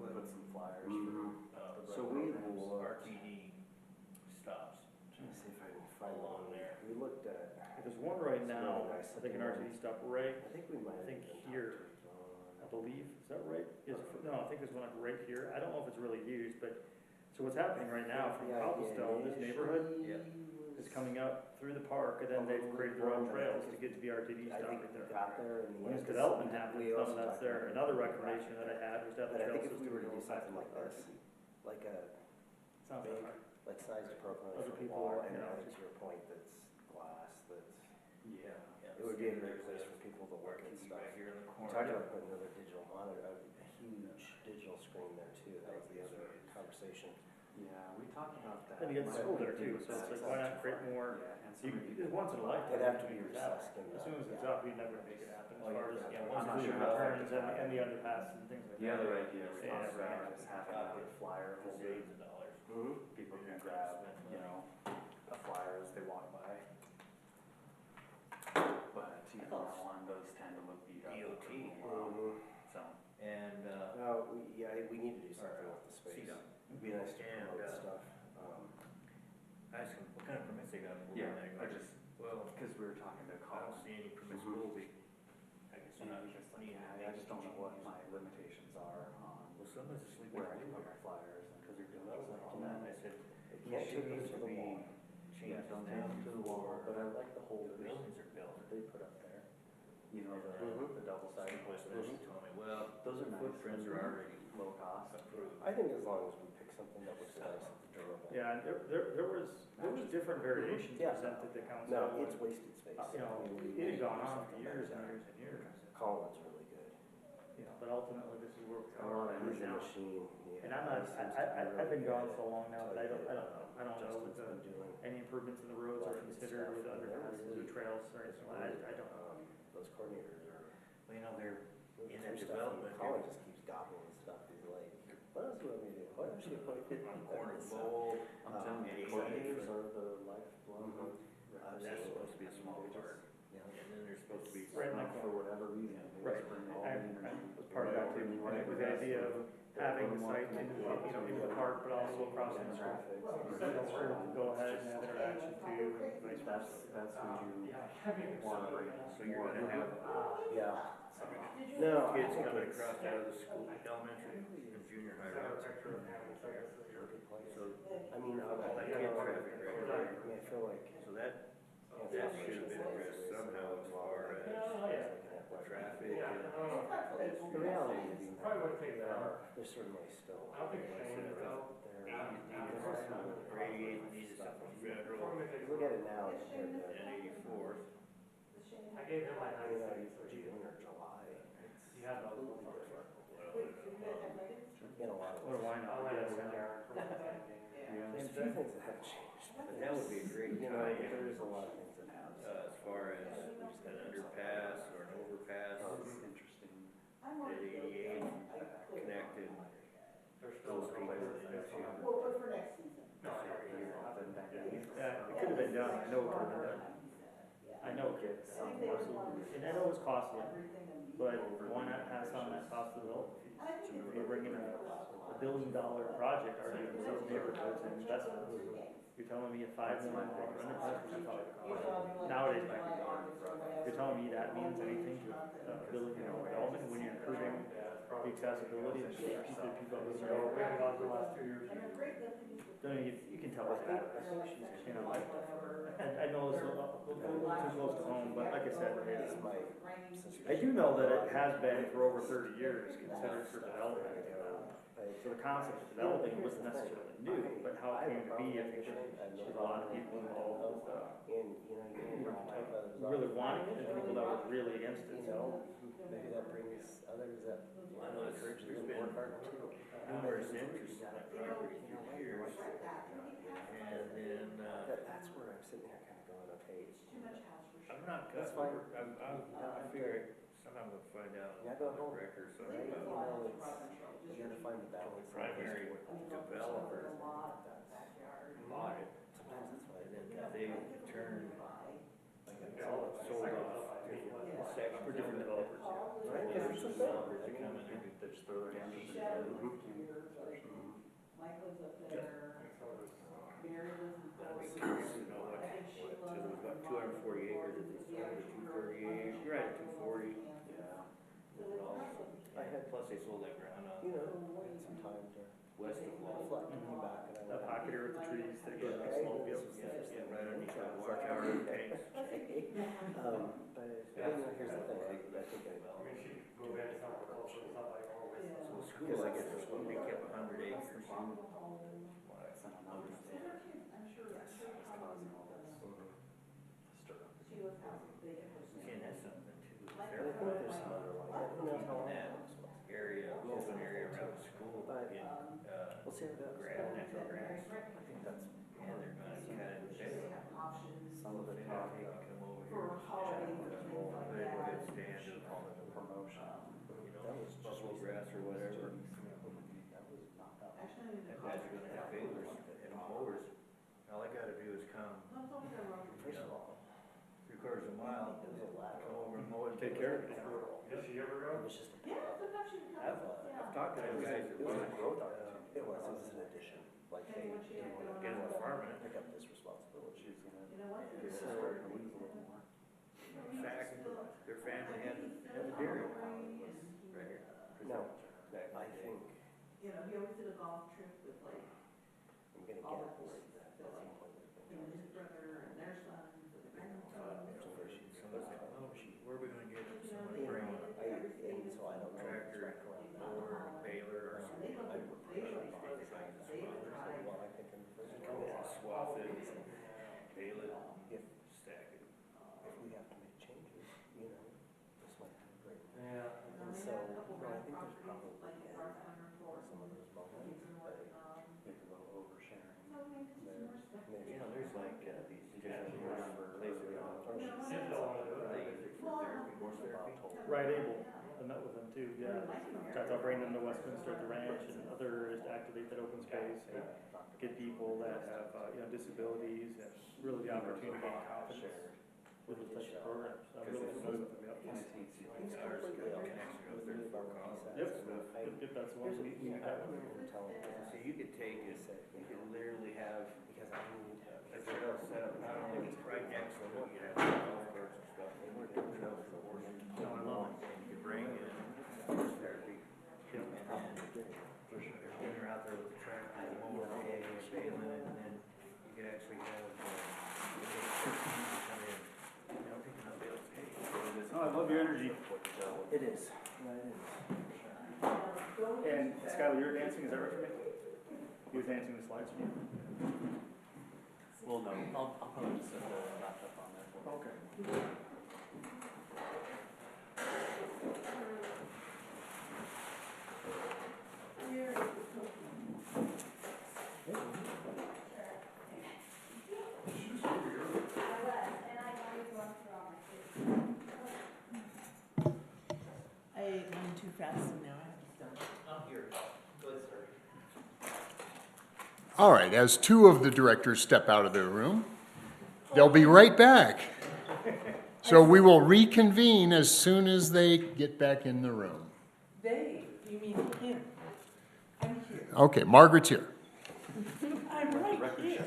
Put some flyers Mhm. for. So we looked. RTD stops Trying to see if I can find along one. there. We looked at, There's one right It's now, really nice I think an looking RTD stop right, I think we might have. I think even here. talked to John. I believe, is that right? No, I think there's one like right here. I don't know if it's really used, but, so what's happening right now from The idea Cobblestone, this neighborhood initially is was- coming up through the park, and then they've created their own trails to get to the RTD I stop think right we there. got there in the When end. this development We happened, none also of that's talked there. about Another the recommendation that I had was to have But the I trail think if we system were to go do back something to like the this, like a Sounds big, like, like sized appropriate Other for the people wall, are, and you know, like to your point, that's glass, that's, Yeah. it would be a great place for people to work and RTD stuff. right here in the We corner. talked about putting another digital monitor, a huge digital screen there too, that was the other conversation. Yeah, we talked about that. and you get the school there too, so it's like, why not create more, Yeah, and you, some of it's once in a lifetime. It'd have to be you can make it happen. recessed in As the- soon as it's up, you'd never make it happen, as Oh, far as, yeah, yeah, I'm once not it's sure the how turns that- and the underpass and things like that. The other idea we Yeah, talked right. about is having a flyer holder. Millions of dollars. Mm-hmm. People can grab, you know, a flyer as they walk by. But, you know, that one does tend to look beat up. DOT. So, And, No, we need to do something with the space. CDOT. It'd be nice to And, promote stuff. ask them, what kind of permits they got? for yeah, that? I just, Well, because we were talking to I don't Colin. see any permits moving. I guess And not, he was just like, need to yeah, I make just don't know what changes. my limitations are on Well, someone's asleep where I in can the put my flyers and. because they're developing all that, and I said, It it can't should take need us to to the be wall. Yeah, changed don't take down them to to the wall, but I like the the holders buildings are built. that they put up there. You know, Mhm. the double sided West posters. Michigan told me, well, Those are nice. footprints are already Low cost. approved. I think as long as we pick something that looks nice and durable. Yeah, and there was different variations Yeah. presented to council. No, it's wasted space. You know, I mean, we it need had to gone do on for something years and better. years and years, Colin's really good. you know, but ultimately, this is where we're Colin going is a right now. machine. And I'm not, I've been gone so long now that I don't know. I don't know what Justin's been doing. any improvements in the roads are considered with underpasses or trails or anything like that. I don't know. Those coordinators are. Well, you know, they're moving in that through stuff, and development. Colin just keeps gobbling stuff. He's like, what else do you want me to do? What else do you want me to do? on the corner of Bowl. I'm telling you, and coordinators 80. are the lifeblood of. That's supposed to be a small part. Yeah. And then there's supposed to be. Right, Not for whatever reason. they Right, just bring all I the energy. was part of that too, and it was the idea of having the site in, you know, in the park, but also across the street. Traffic. Go ahead and have interaction too, and vice versa. That's who you want to bring. So you're gonna have Yeah. No, I kids think coming it's across out of the school, elementary and junior high routes. a good place. So, I mean, all that kid traffic right there. I mean, I feel like. So that should have been addressed somehow as far as traffic and. The reality is, there's certainly still. Radiate needs something federal Look at it now compared to, and 84th. I gave him my June or July. It's You have those. completely different. In a lot of What do ways. I know? Yes, and There's a few things that have changed. But that would be a great You know, tie-in. there's a lot of things that have. As far as an underpass or an overpass Interesting. at 88 connected those people into. Yeah, it could have been done, I know it could have been done. I know it could, absolutely, and I know it's costly, but why not pass on that cost to the developer? If you're bringing a $1 billion project, already in those neighborhoods and investments, you're telling me a $5 million underpass, which I thought it cost. Nowadays, might be gone. You're telling me that means anything to $1 billion development when you're improving the accessibility and people with the road. You can tell how bad it is. You know, I know it's a little too close to home, but like I said, I do know that it has been for over 30 years considered for development. So the concept of developing wasn't necessarily new, but how it came to be, I think there's a lot of people involved with really wanting it and people that were really against it. So Maybe that brings others that encourage them to work hard too. Numerous interests in that property through the years. And then, That's where I'm sitting there kind of going, okay, I'm not, That's fine. I figure somehow we'll find out Yeah, on go the home. record, so right? You know, you gotta find the balance. primary developer bought it, Sometimes that's why. and then they turned, sold off sections for different developers. Right, because it's to the same. developers to come in and they just throw their hands in it. Mike lives up there, Mary lives in I'd be curious to know what, it was about 240 acres, if they sold it to 238, you're right at 240. I had, Plus they sold that ground on you know, some time to west of Wall. reflect and come back and I That went, pocket here with the trees that go to the slope, yep. Yeah, right underneath that water tower tanks. but you know, here's the thing, I think So school, I guess, was supposed to be kept 100 acres. And that's something too. They're there's some underlying, who knows how long that it works. area, open area around the school in, We'll see how it goes. grass, natural grass. I think that's And they're gonna cut it down. some of the They talk can about come over here, put in a good stand of, promotion. you That know, was just buffalo grass or whatever. That was not that. And guys are gonna have balers and mowers. All I gotta do is come, First of all, 3/4 of a mile, come over and mow it. Take care of it. it was just a I've talked to those guys that It was want a growth opportunity. It was an addition. Like, hey, you want to get more farming. pick up this responsibility. So, in fact, their family had a dairy farm right here. No, Back in I the day. think You know, he always did a golf trip with like I'm gonna get it where that at some point. him and his brother and their sons and their grandsons. So where she's. Somebody said, oh, where are we gonna get someone to bring And so I don't know. tractor or baler or something? I would push it on. Well, I think I'm first. Come in, swath it, bale it, If, stack it. if we have to make changes, you know, this might be great. Yeah. And so, I think there's probably some of those moments, but maybe a little oversharing. You know, there's like these different places around. They use it for therapy, horse therapy. Right, Abel, I met with him too, yeah. Tried to bring them to Westminster at the ranch and other areas to activate that open space and get people that have, disabilities and really the opportunity to gain confidence with this type of program. So I'm really familiar with them, yep. Ours got a connection over there to Fort Collins. Yep, if that's the one we have. So you could take it, you could literally have Because I need. a trail set up, not only right next to it, you could have golf carts and stuff, and we're doing trails for horses. No, I love it. And you could bring in horse therapy, and then when you're out there with the tractor, the mower, hay, and baling it, and then you could actually have, come in, you know, picking up bales of hay. No, I love your energy. It is. Yeah, it is. And Skylar, you're dancing, is that right for me? He was dancing the slides for you? Well, no, I'll probably just set the laptop on there for Okay. I ate mine too fast and now I have to stop. Here, go ahead, sir. All right, as two of the directors step out of their room, they'll be right back. So we will reconvene as soon as they get back in the room. They, you mean him? I'm here. Okay, Margaret's here. I'm right here.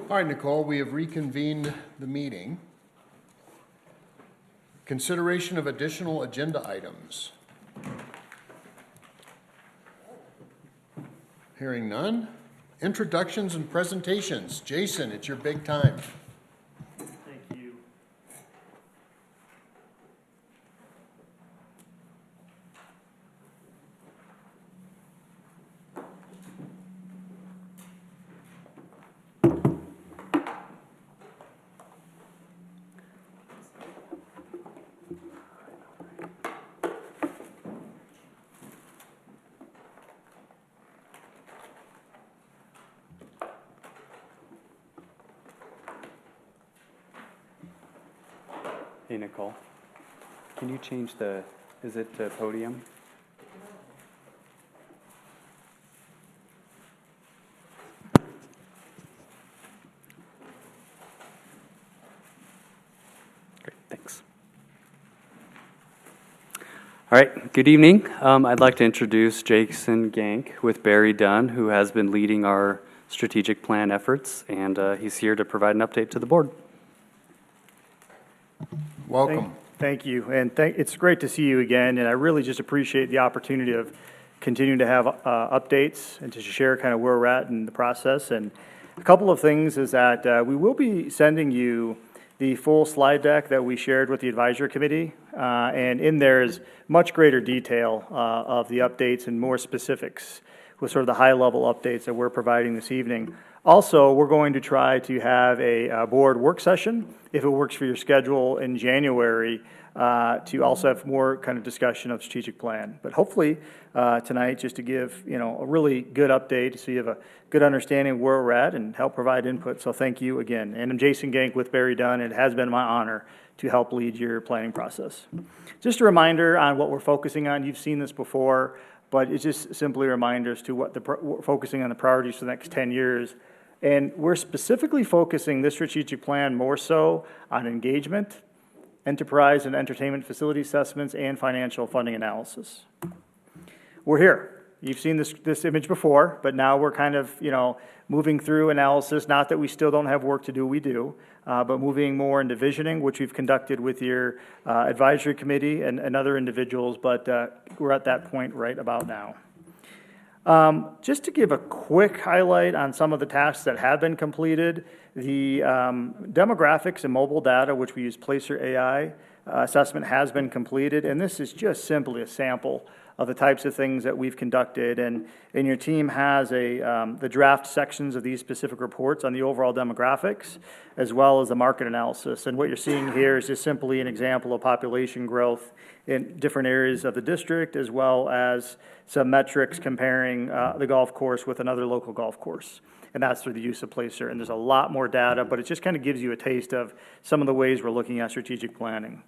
All right, Nicole, we have reconvened the meeting. Consideration of additional agenda items. Hearing none. Introductions and presentations. Jason, it's your big time. Thank you. Hey, Nicole, can you change is it to podium? Great, thanks. All right, good evening. I'd like to introduce Jason Gank with Barry Dunn, who has been leading our strategic plan efforts, and he's here to provide an update to the board. Welcome. Thank you, and it's great to see you again, and I really just appreciate the opportunity of continuing to have updates and to share kind of where we're at in the process. And a couple of things is that we will be sending you the full slide deck that we shared with the advisory committee, and in there is much greater detail of the updates and more specifics with sort of the high-level updates that we're providing this evening. Also, we're going to try to have a board work session, if it works for your schedule, in January, to also have more kind of discussion of strategic plan. But hopefully, tonight, just to give, a really good update, so you have a good understanding of where we're at and help provide input. So thank you again. And I'm Jason Gank with Barry Dunn. It has been my honor to help lead your planning process. Just a reminder on what we're focusing on. You've seen this before, but it's just simply a reminder as to what we're focusing on the priorities for the next 10 years. And we're specifically focusing this strategic plan more so on engagement, enterprise and entertainment facility assessments, and financial funding analysis. We're here. You've seen this image before, but now we're kind of, moving through analysis, not that we still don't have work to do, we do, but moving more into visioning, which we've conducted with your advisory committee and other individuals, but we're at that point right about now. Just to give a quick highlight on some of the tasks that have been completed, the demographics and mobile data, which we use Placer AI assessment, has been completed, and this is just simply a sample of the types of things that we've conducted, and your team has the draft sections of these specific reports on the overall demographics, as well as the market analysis. And what you're seeing here is just simply an example of population growth in different areas of the district, as well as some metrics comparing the golf course with another local golf course. And that's through the use of Placer. And there's a lot more data, but it just kind of gives you a taste of some of the ways we're looking at strategic planning.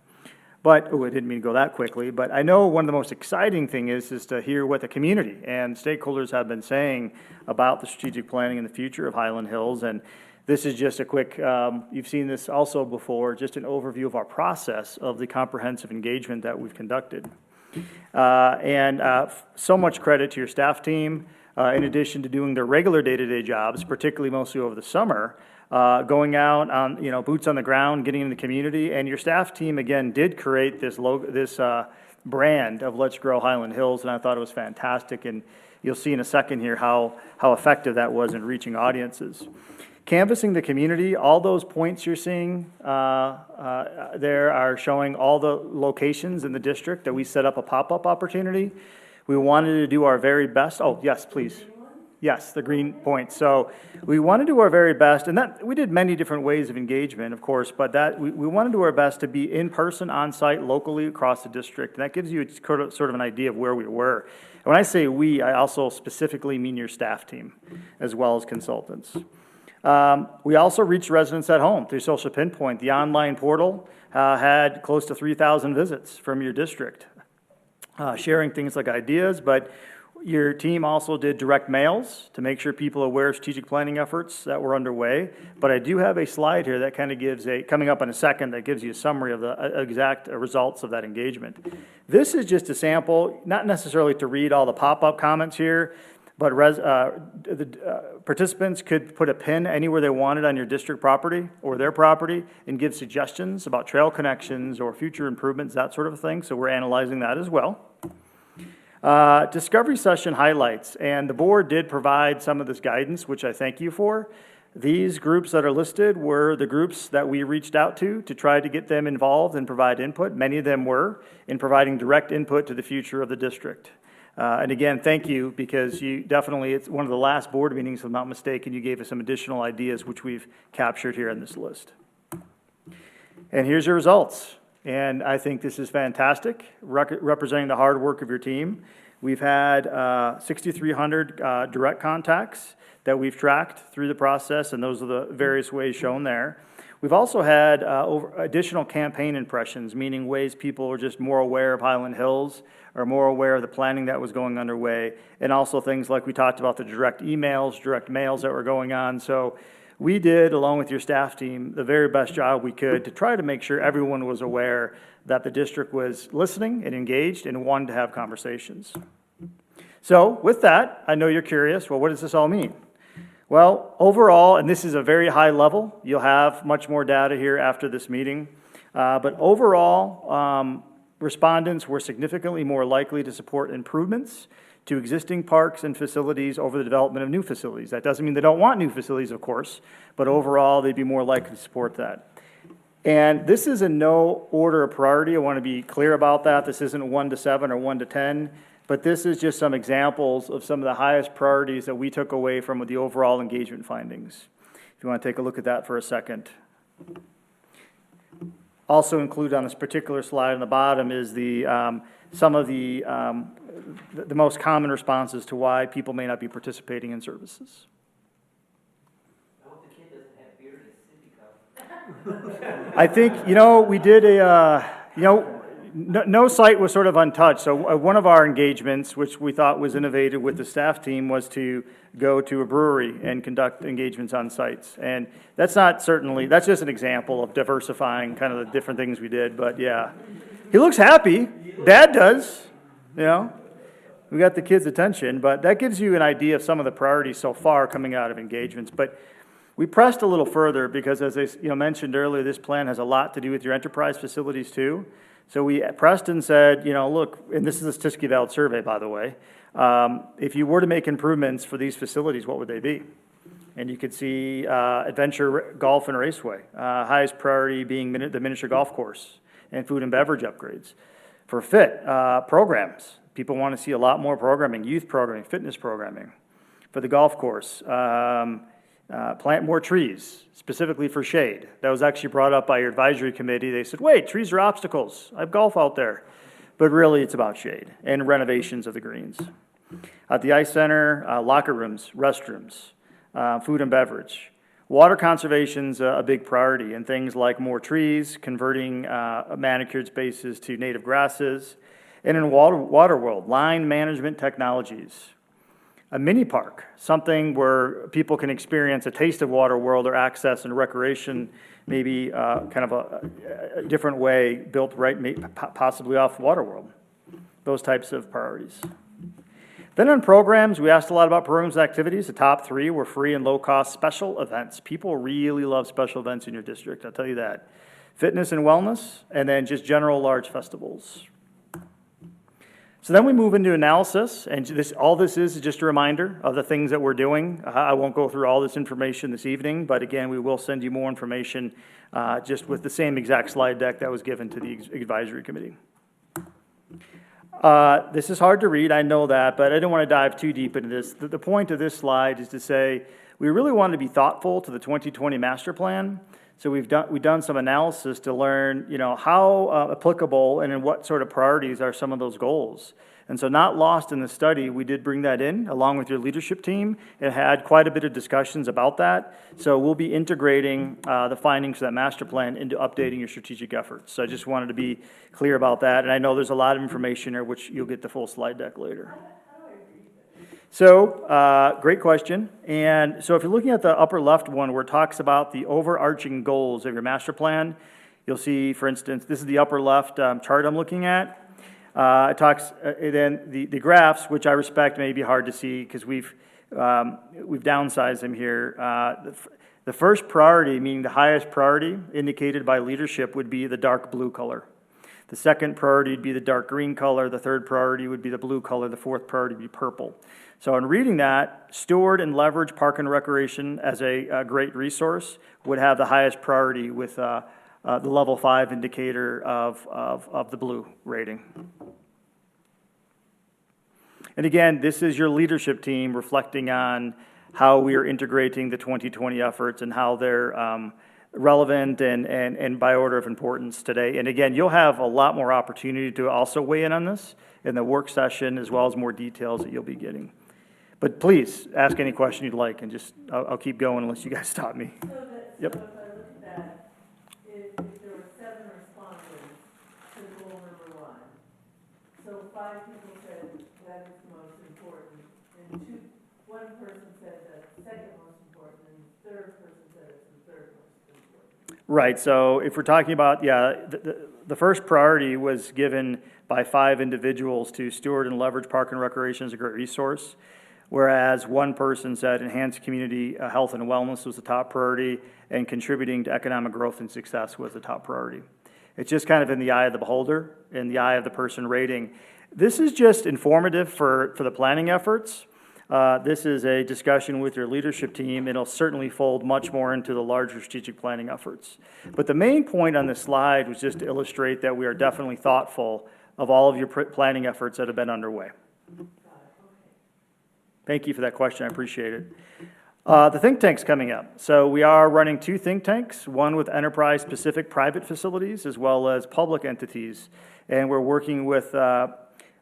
But, I didn't mean to go that quickly, but I know one of the most exciting things is to hear what the community and stakeholders have been saying about the strategic planning in the future of Highland Hills. And this is just a quick, you've seen this also before, just an overview of our process of the comprehensive engagement that we've conducted. So much credit to your staff team, in addition to doing their regular day-to-day jobs, particularly mostly over the summer, going out on, boots on the ground, getting in the community, and your staff team, again, did create this brand of Let's Grow Highland Hills, and I thought it was fantastic, and you'll see in a second here how effective that was in reaching audiences. Canvassing the community, all those points you're seeing there are showing all the locations in the district that we set up a pop-up opportunity. We wanted to do our very best. Oh, yes, please. Yes, the green points. So we want to do our very best, and that we did many different ways of engagement, of course, but that we want to do our best to be in person, on site, locally across the district, and that gives you sort of an idea of where we were. And when I say we, I also specifically mean your staff team, as well as consultants. We also reached residents at home through Social Pinpoint. The online portal had close to 3,000 visits from your district, sharing things like ideas, but your team also did direct mails to make sure people are aware of strategic planning efforts that were underway. But I do have a slide here that kind of gives coming up in a second, that gives you a summary of the exact results of that engagement. This is just a sample, not necessarily to read all the pop-up comments here, but participants could put a pin anywhere they wanted on your district property or their property and give suggestions about trail connections or future improvements, that sort of thing. So we're analyzing that as well. Discovery session highlights, and the board did provide some of this guidance, which I thank you for. These groups that are listed were the groups that we reached out to try to get them involved and provide input. Many of them were in providing direct input to the future of the district. And again, thank you, because you definitely, it's one of the last board meetings, if I'm not mistaken, you gave us some additional ideas, which we've captured here in this list. And here's your results. And I think this is fantastic, representing the hard work of your team. We've had 6,300 direct contacts that we've tracked through the process, and those are the various ways shown there. We've also had additional campaign impressions, meaning ways people are just more aware of Highland Hills, or more aware of the planning that was going underway, and also things like we talked about the direct emails, direct mails that were going on. So we did, along with your staff team, the very best job we could to try to make sure everyone was aware that the district was listening and engaged and wanted to have conversations. So with that, I know you're curious, well, what does this all mean? Well, overall, and this is a very high level, you'll have much more data here after this meeting, but overall, respondents were significantly more likely to support improvements to existing parks and facilities over the development of new facilities. That doesn't mean they don't want new facilities, of course, but overall, they'd be more likely to support that. And this is in no order of priority. I want to be clear about that. This isn't 1 to 7 or 1 to 10. But this is just some examples of some of the highest priorities that we took away from the overall engagement findings. If you want to take a look at that for a second. Also included on this particular slide on the bottom is some of the most common responses to why people may not be participating in services. I hope the kid doesn't have beer in his sippy cup. I think, we did no site was sort of untouched. So one of our engagements, which we thought was innovative with the staff team, was to go to a brewery and conduct engagements on sites. And that's just an example of diversifying kind of the different things we did. But yeah, he looks happy. Dad does, We got the kids' attention, but that gives you an idea of some of the priorities so far coming out of engagements. But we pressed a little further because, as I mentioned earlier, this plan has a lot to do with your enterprise facilities too. So we pressed and said, look, and this is a statistically valid survey, by the way, if you were to make improvements for these facilities, what would they be? And you could see adventure golf and raceway, highest priority being the miniature golf course and food and beverage upgrades. For fit programs, people want to see a lot more programming, youth programming, fitness programming. For the golf course, plant more trees, specifically for shade. That was actually brought up by your advisory committee. They said, wait, trees are obstacles. I have golf out there. But really, it's about shade and renovations of the greens. At the ice center, locker rooms, restrooms, food and beverage. Water conservation's a big priority, and things like more trees, converting manicured spaces to native grasses, and in water world, line management technologies. A mini park, something where people can experience a taste of water world or access and recreation, maybe kind of a different way, built right, possibly off water world. Those types of priorities. Then on programs, we asked a lot about programs and activities. The top 3 were free and low-cost special events. People really love special events in your district, I'll tell you that. Fitness and wellness, and then just general large festivals. So then we move into analysis, and all this is just a reminder of the things that we're doing. I won't go through all this information this evening, but again, we will send you more information just with the same exact slide deck that was given to the advisory committee. This is hard to read, I know that, but I don't want to dive too deep into this. The point of this slide is to say we really want to be thoughtful to the 2020 master plan. So we've done some analysis to learn, how applicable and in what sort of priorities are some of those goals. And so not lost in the study, we did bring that in along with your leadership team and had quite a bit of discussions about that. So we'll be integrating the findings of that master plan into updating your strategic efforts. So I just wanted to be clear about that. And I know there's a lot of information there, which you'll get the full slide deck later. So, great question. And so if you're looking at the upper left one where it talks about the overarching goals of your master plan, you'll see, for instance, this is the upper left chart I'm looking at. It talks, then the graphs, which I respect may be hard to see because we've downsized them here. The first priority, meaning the highest priority indicated by leadership, would be the dark blue color. The second priority would be the dark green color. The third priority would be the blue color. The fourth priority would be purple. So in reading that, steward and leverage park and recreation as a great resource would have the highest priority with the level 5 indicator of the blue rating. And again, this is your leadership team reflecting on how we are integrating the 2020 efforts and how they're relevant and by order of importance today. And again, you'll have a lot more opportunity to also weigh in on this in the work session, as well as more details that you'll be getting. But please, ask any question you'd like, and just, I'll keep going unless you guys stop me. Yep. So if I look at that, if there were 7 respondents to goal number 1, so 5 people said that is the most important, and one person said that second most important, and the third person said it's the third most important. Right, so if we're talking about, the first priority was given by 5 individuals to steward and leverage park and recreation as a great resource, whereas one person said enhanced community health and wellness was the top priority, and contributing to economic growth and success was the top priority. It's just kind of in the eye of the beholder, in the eye of the person rating. This is just informative for the planning efforts. This is a discussion with your leadership team. It'll certainly fold much more into the larger strategic planning efforts. But the main point on this slide was just to illustrate that we are definitely thoughtful of all of your planning efforts that have been underway. Thank you for that question. I appreciate it. The think tank's coming up. So we are running 2 think tanks, one with enterprise-specific private facilities as well as public entities. And we're working with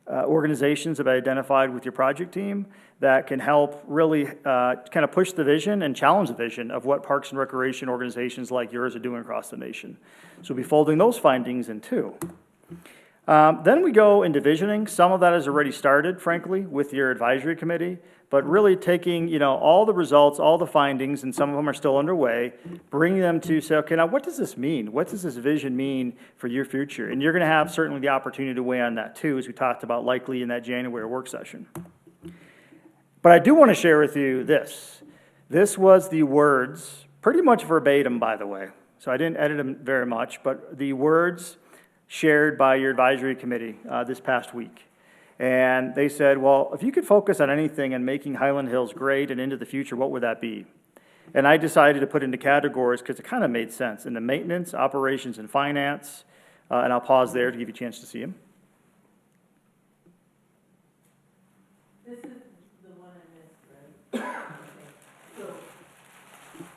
organizations that have identified with your project team that can help really kind of push the vision and challenge the vision of what parks and recreation organizations like yours are doing across the nation. So we'll be folding those findings in too. Then we go into visioning. Some of that has already started, frankly, with your advisory committee, but really taking, all the results, all the findings, and some of them are still underway, bringing them to say, okay, now what does this mean? What does this vision mean for your future? And you're going to have certainly the opportunity to weigh on that too, as we talked about likely in that January work session. But I do want to share with you this. This was the words, pretty much verbatim, by the way. So I didn't edit them very much, but the words shared by your advisory committee this past week. And they said, well, if you could focus on anything and making Highland Hills great and into the future, what would that be? And I decided to put into categories because it kind of made sense. In the maintenance, operations, and finance. And I'll pause there to give you a chance to see them. This is the one I missed, right? Okay. So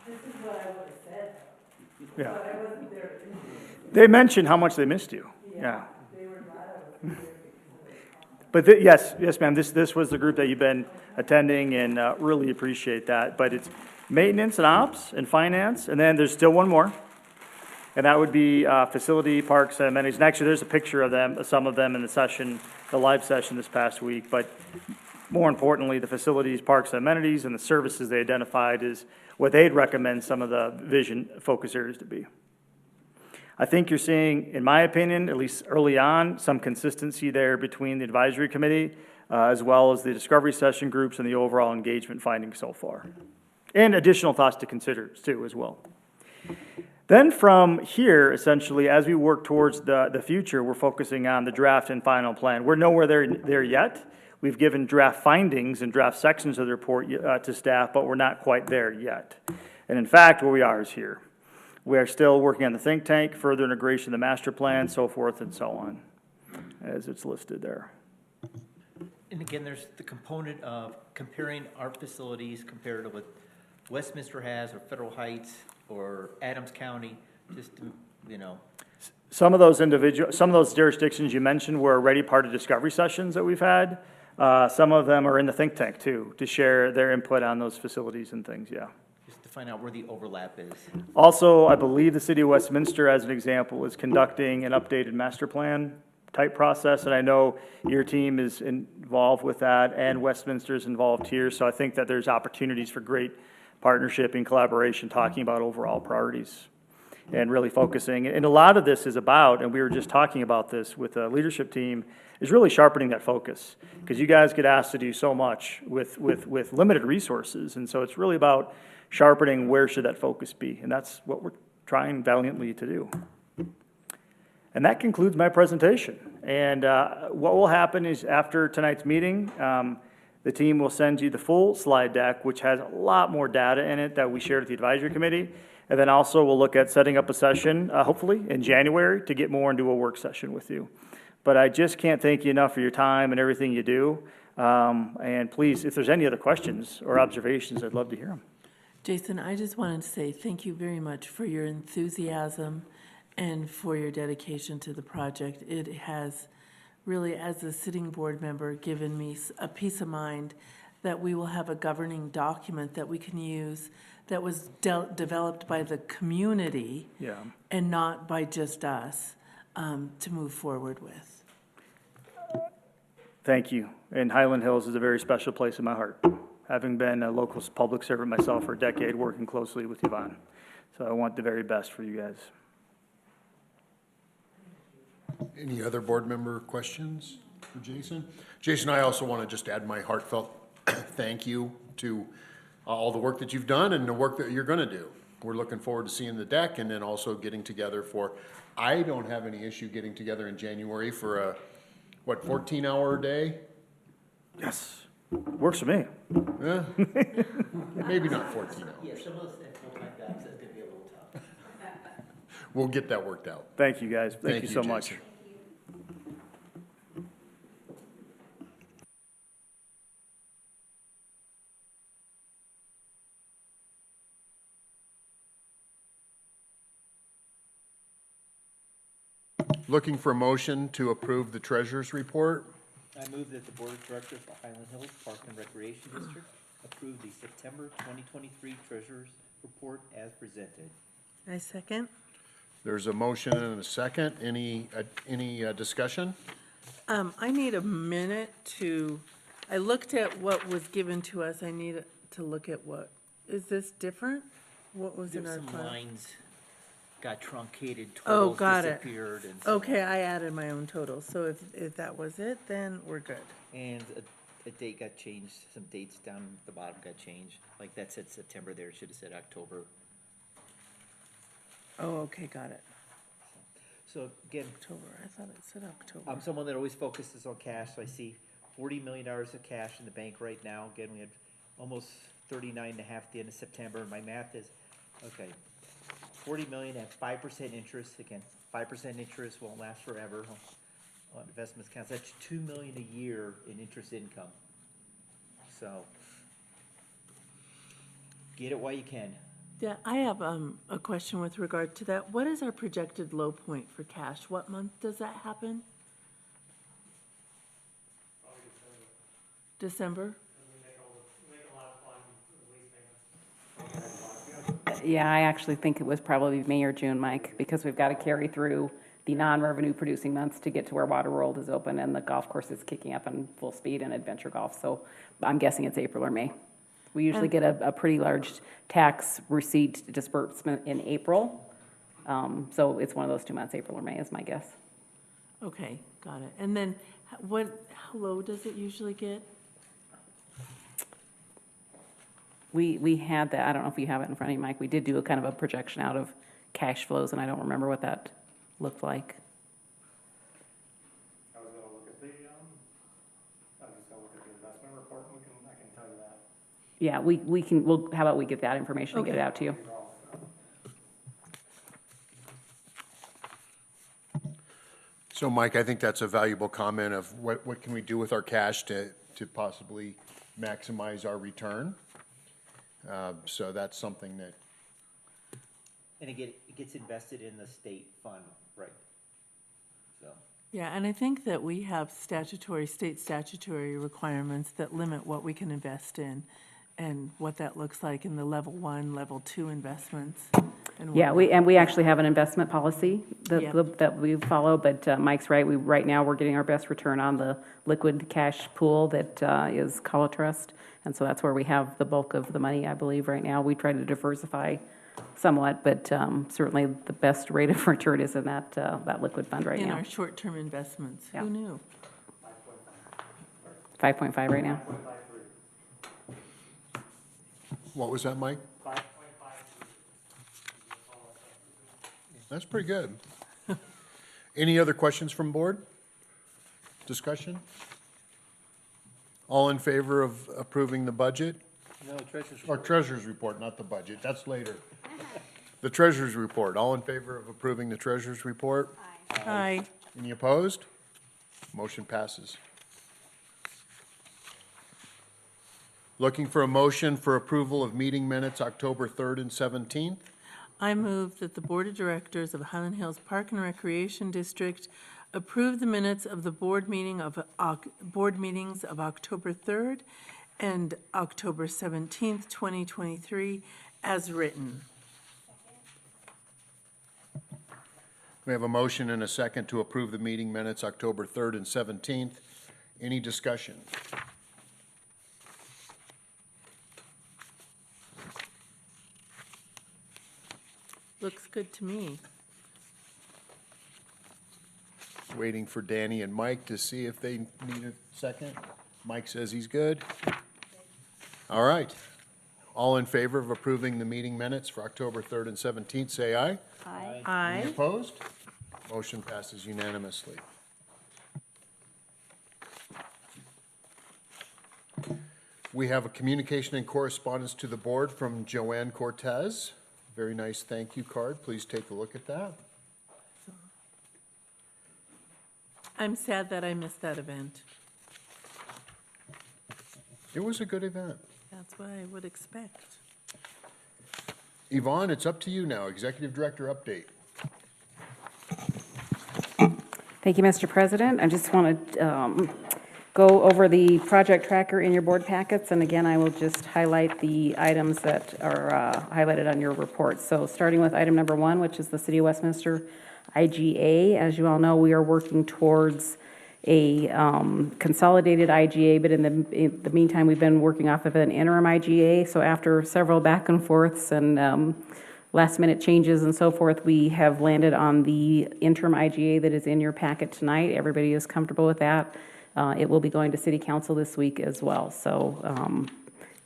this is what I would have said, Yeah. but I wasn't there. They mentioned how much they missed you. Yeah. They were glad I was there. But yes, ma'am, this was the group that you've been attending, and really appreciate that. But it's maintenance and ops and finance, and then there's still one more, and that would be facility, parks, and amenities. And actually, there's a picture of them, some of them in the session, the live session this past week. But more importantly, the facilities, parks, and amenities, and the services they identified is what they'd recommend some of the vision focus areas to be. I think you're seeing, in my opinion, at least early on, some consistency there between the advisory committee as well as the discovery session groups and the overall engagement findings so far. And additional thoughts to consider too as well. Then from here, essentially, as we work towards the future, we're focusing on the draft and final plan. We're nowhere there yet. We've given draft findings and draft sections of the report to staff, but we're not quite there yet. And in fact, where we are is here. We are still working on the think tank, further integration of the master plan, so forth and so on, as it's listed there. And again, there's the component of comparing our facilities compared to what Westminster has, or Federal Heights, or Adams County, just to, Some of those jurisdictions you mentioned were already part of discovery sessions that we've had. Some of them are in the think tank too, to share their input on those facilities and things, yeah. Just to find out where the overlap is. Also, I believe the city of Westminster, as an example, is conducting an updated master plan type process, and I know your team is involved with that, and Westminster is involved here, so I think that there's opportunities for great partnership and collaboration talking about overall priorities. and really focusing. And a lot of this is about, and we were just talking about this with the leadership team, is really sharpening that focus. Because you guys get asked to do so much with limited resources. And so it's really about sharpening where should that focus be. And that's what we're trying valiantly to do. And that concludes my presentation. And what will happen is after tonight's meeting, the team will send you the full slide deck, which has a lot more data in it that we shared with the advisory committee. And then also we'll look at setting up a session, hopefully in January, to get more into a work session with you. But I just can't thank you enough for your time and everything you do. And please, if there's any other questions or observations, I'd love to hear them. Jason, I just wanted to say thank you very much for your enthusiasm and for your dedication to the project. It has really, as a sitting board member, given me a peace of mind that we will have a governing document that we can use that was developed by the community and not by just us to move forward with. Thank you. And Highland Hills is a very special place in my heart, having been a local public servant myself for a decade, working closely with Yvonne. So I want the very best for you guys. Any other board member questions for Jason? Jason, I also want to just add my heartfelt thank you to all the work that you've done and the work that you're going to do. We're looking forward to seeing the deck and then also getting together for, I don't have any issue getting together in January for a, 14-hour day? Yes, works for me. Yeah. Maybe not 14 hours. Yeah, some of those full-time jobs, that's gonna be a little tough. We'll get that worked out. Thank you, guys. Thank you so much. Jason. Looking for a motion to approve the treasurer's report. I move that the Board of Directors for Highland Hills Park and Recreation District approve the September 2023 Treasurer's Report as presented. I second. There's a motion and a second. Any discussion? I need a minute to, I looked at what was given to us. I need to look at what, is this different? What was in There's our some file? lines got truncated, Oh, totals got it. disappeared, and so. Okay, I added my own total, so if that was it, then we're good. And a date got changed, some dates down at the bottom got changed, like that said September there, it should have said October. Oh, okay, got it. So again, October, I thought it said October. I'm someone that always focuses on cash, so I see $40 million of cash in the bank right now. Again, we had almost 39.5 at the end of September. My math is, okay, 40 million at 5% interest. Again, 5% interest won't last forever on investment accounts. That's $2 million a year in interest income. So get it while you can. Yeah, I have a question with regard to that. What is our projected low point for cash? What month does that happen? December? Yeah, I actually think it was probably May or June, Mike, because we've got to carry through the non-revenue producing months to get to where Water World is open and the golf course is kicking up in full speed and adventure golf. So I'm guessing it's April or May. We usually get a pretty large tax receipt disbursement in April. So it's one of those 2 months, April or May is my guess. Okay, got it. And then how low does it usually get? We had that, I don't know if you have it in front of you, Mike, we did do a kind of a projection out of cash flows, and I don't remember what that looked like. I was gonna look at the investment report, and I can tell you that. Yeah, how about we get that information and get it out to you? So Mike, I think that's a valuable comment of what can we do with our cash to possibly maximize our return. So that's something that. And again, it gets invested in the state fund, right? So. Yeah, and I think that we have state statutory requirements that limit what we can invest in and what that looks like in the level 1, level 2 investments. Yeah, we actually have an investment policy Yeah. that we follow, but Mike's right. Right now, we're getting our best return on the liquid cash pool that is Trust, and so that's where we have the bulk of the money, I believe, right now. We try to diversify somewhat, but certainly the best rate of return is in that liquid fund right In now. our short-term investments. Yeah. Who knew? 5.5 right now. What was that, Mike? That's pretty good. Any other questions from board? Discussion? All in favor of approving the budget? No, treasurer's Or treasurer's report, not the budget, that's later. The treasurer's report, all in favor of approving the treasurer's report? Aye. Any opposed? Motion passes. Looking for a motion for approval of meeting minutes October 3rd and 17th. I move that the Board of Directors of Highland Hills Park and Recreation District approve the minutes of the board meetings of October 3rd and October 17th, 2023, as written. We have a motion and a second to approve the meeting minutes October 3rd and 17th. Any discussion? Looks good to me. Waiting for Danny and Mike to see if they need a second. Mike says he's good. All right. All in favor of approving the meeting minutes for October 3rd and 17th, say aye. Aye. Any Aye. opposed? Motion passes unanimously. We have a communication and correspondence to the board from Joanne Cortez. Very nice thank you card. Please take a look at that. I'm sad that I missed that event. It was a good event. That's what I would expect. Yvonne, it's up to you now. Executive Director update. Thank you, Mr. President. I just want to go over the project tracker in your board packets, and again, I will just highlight the items that are highlighted on your report. So starting with item number 1, which is the City of Westminster IGA. As you all know, we are working towards a consolidated IGA, but in the meantime, we've been working off of an interim IGA. So after several back and forths and last-minute changes and so forth, we have landed on the interim IGA that is in your packet tonight. Everybody is comfortable with that. It will be going to City Council this week as well. So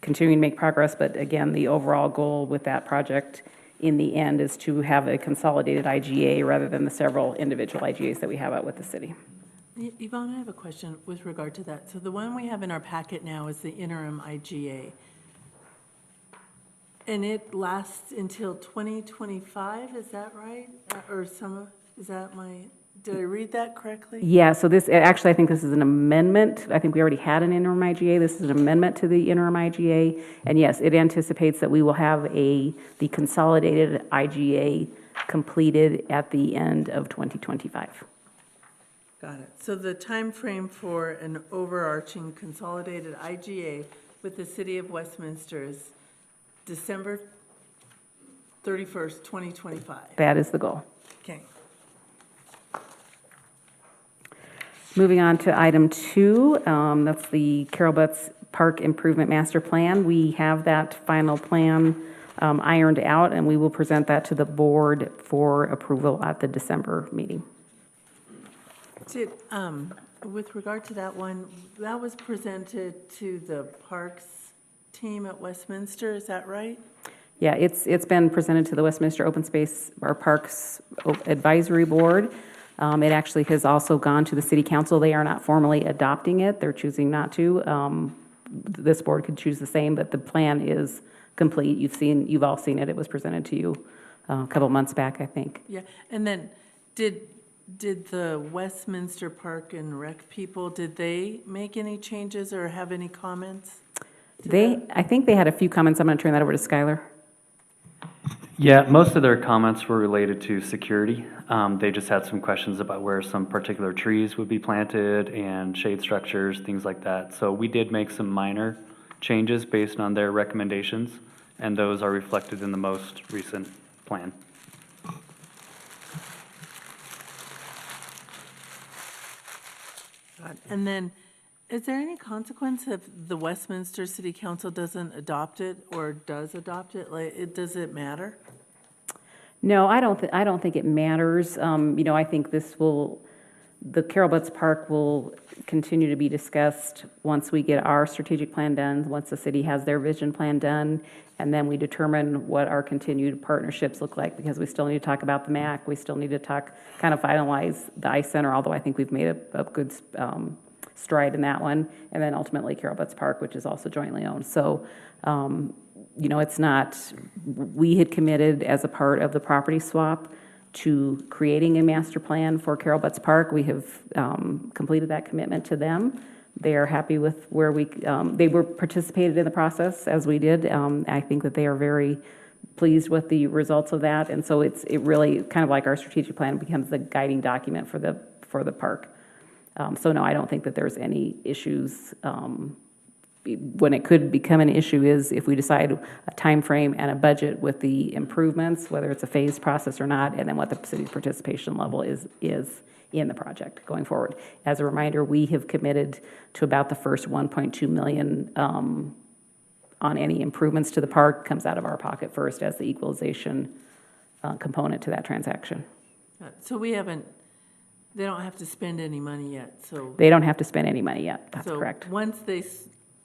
continuing to make progress, but again, the overall goal with that project in the end is to have a consolidated IGA rather than the several individual IGAs that we have out with the city. Yvonne, I have a question with regard to that. So the one we have in our packet now is the interim IGA. And it lasts until 2025, is that right? Did I read that correctly? Yeah, so this, actually, I think this is an amendment. I think we already had an interim IGA. This is an amendment to the interim IGA. And yes, it anticipates that we will have the consolidated IGA completed at the end of 2025. Got it. So the time frame for an overarching consolidated IGA with the City of Westminster is December 31st, 2025. That is the goal. Okay. Moving on to item 2, that's the Carol Butts Park Improvement Master Plan. We have that final plan ironed out, and we will present that to the board for approval at the December meeting. With regard to that one, that was presented to the Parks team at Westminster, is that right? Yeah, it's been presented to the Westminster Open Space or Parks Advisory Board. It actually has also gone to the City Council. They are not formally adopting it. They're choosing not to. This board could choose the same, but the plan is complete. You've all seen it. It was presented to you a couple months back, I think. Yeah, and then did the Westminster Park and Rec people, did they make any changes or have any comments? I think they had a few comments. I'm going to turn that over to Skylar. Yeah, most of their comments were related to security. They just had some questions about where some particular trees would be planted and shade structures, things like that. So we did make some minor changes based on their recommendations, and those are reflected in the most recent plan. And then, is there any consequence if the Westminster City Council doesn't adopt it or does adopt it? Does it matter? No, I don't think it matters. I think the Carol Butts Park will continue to be discussed once we get our strategic plan done, once the city has their vision plan done, and then we determine what our continued partnerships look like, because we still need to talk about the MAC, we still need to kind of finalize the ice center, although I think we've made a good stride in that one, and then ultimately Carol Butts Park, which is also jointly owned. So, it's not, we had committed as a part of the property swap to creating a master plan for Carol Butts Park. We have completed that commitment to them. They are happy with where they were participated in the process as we did. I think that they are very pleased with the results of that. And so it really, kind of like our strategic plan, becomes the guiding document for the park. So no, I don't think that there's any issues. When it could become an issue is if we decide a time frame and a budget with the improvements, whether it's a phased process or not, and then what the city's participation level is in the project going forward. As a reminder, we have committed to about the first 1.2 million on any improvements to the park comes out of our pocket first as the equalization component to that transaction. So they don't have to spend any money yet, so. They don't have to spend any money yet, that's So correct.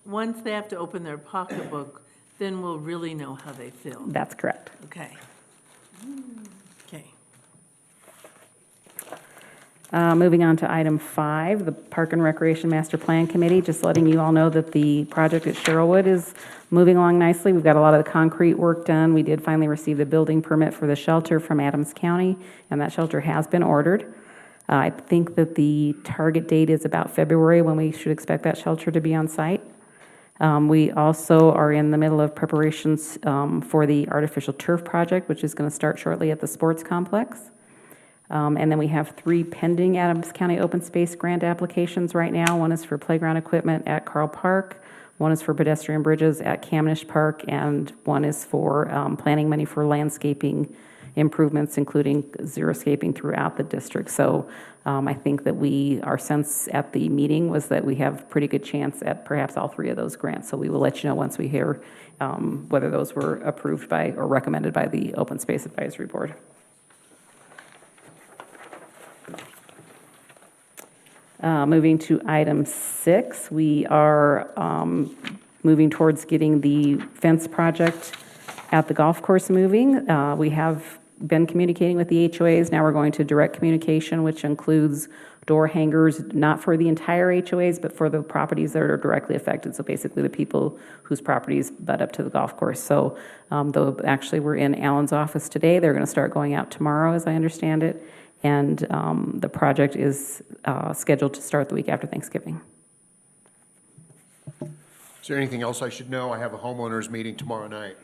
once they have to open their pocketbook, then we'll really know how they feel. That's correct. Okay. Okay. Moving on to item 5, the Park and Recreation Master Plan Committee, just letting you all know that the project at Sherrillwood is moving along nicely. We've got a lot of the concrete work done. We did finally receive the building permit for the shelter from Adams County, and that shelter has been ordered. I think that the target date is about February when we should expect that shelter to be on site. We also are in the middle of preparations for the artificial turf project, which is going to start shortly at the sports complex. And then we have 3 pending Adams County open space grant applications right now. One is for playground equipment at Carl Park, one is for pedestrian bridges at Kamnish Park, and one is for planning money for landscaping improvements, including xeriscaping throughout the district. So I think that our sense at the meeting was that we have pretty good chance at perhaps all 3 of those grants. So we will let you know once we hear whether those were approved by or recommended by the Open Space Advisory Board. Moving to item 6, we are moving towards getting the fence project at the golf course moving. We have been communicating with the HOAs. Now we're going to direct communication, which includes door hangers, not for the entire HOAs, but for the properties that are directly affected. So basically the people whose properties butt up to the golf course. So though actually we're in Alan's office today, they're going to start going out tomorrow, as I understand it. And the project is scheduled to start the week after Thanksgiving. Is there anything else I should know? I have a homeowners meeting tomorrow night.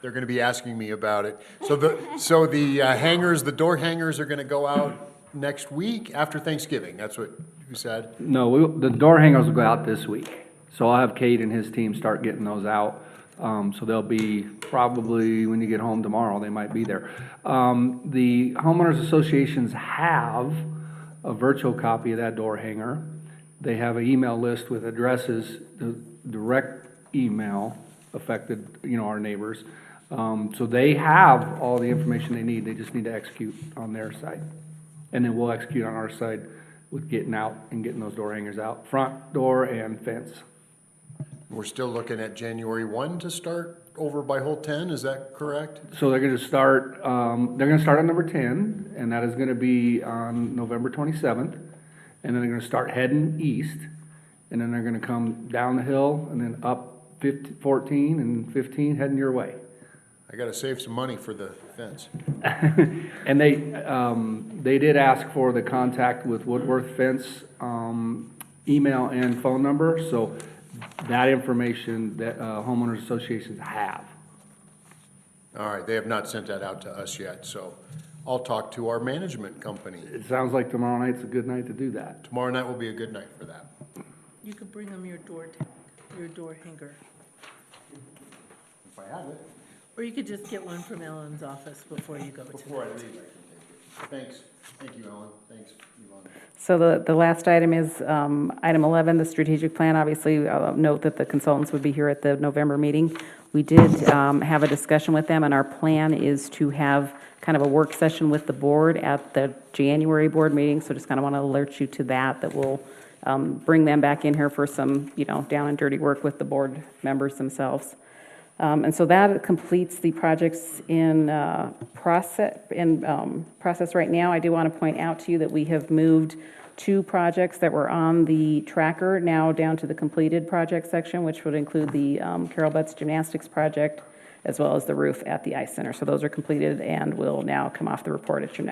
They're going to be asking me about it. So the hangers, the door hangers are going to go out next week after Thanksgiving. That's what you said? No, the door hangers will go out this week. So I'll have Kate and his team start getting those out. So they'll be probably, when you get home tomorrow, they might be there. The homeowners associations have a virtual copy of that door hanger. They have an email list with addresses, the direct email affected, our neighbors. So they have all the information they need. They just need to execute on their side. And then we'll execute on our side with getting out and getting those door hangers out, front door and fence. We're still looking at January 1 to start over by hole 10, is that correct? So they're going to start on number 10, and that is going to be on November 27th. And then they're going to start heading east, and then they're going to come down the hill and then up 14 and 15 heading your way. I got to save some money for the fence. And they did ask for the contact with Woodworth Fence, email and phone number, so that information that homeowners associations have. All right, they have not sent that out to us yet, so I'll talk to our management company. It sounds like tomorrow night's a good night to do that. Tomorrow night will be a good night for that. You could bring them your door hanger. If I have it. Or you could just get one from Ellen's office before you go to Before I leave, I can take it. Thanks. Thank you, Ellen. Thanks, Yvonne. So the last item is item 11, the strategic plan. Obviously, I'll note that the consultants would be here at the November meeting. We did have a discussion with them, and our plan is to have kind of a work session with the board at the January board meeting. So just kind of want to alert you to that, that we'll bring them back in here for some, down and dirty work with the board members themselves. And so that completes the projects in process right now. I do want to point out to you that we have moved 2 projects that were on the tracker now down to the completed project section, which would include the Carol Butts Gymnastics project, as well as the roof at the Ice Center. So those are completed and will now come off the report at your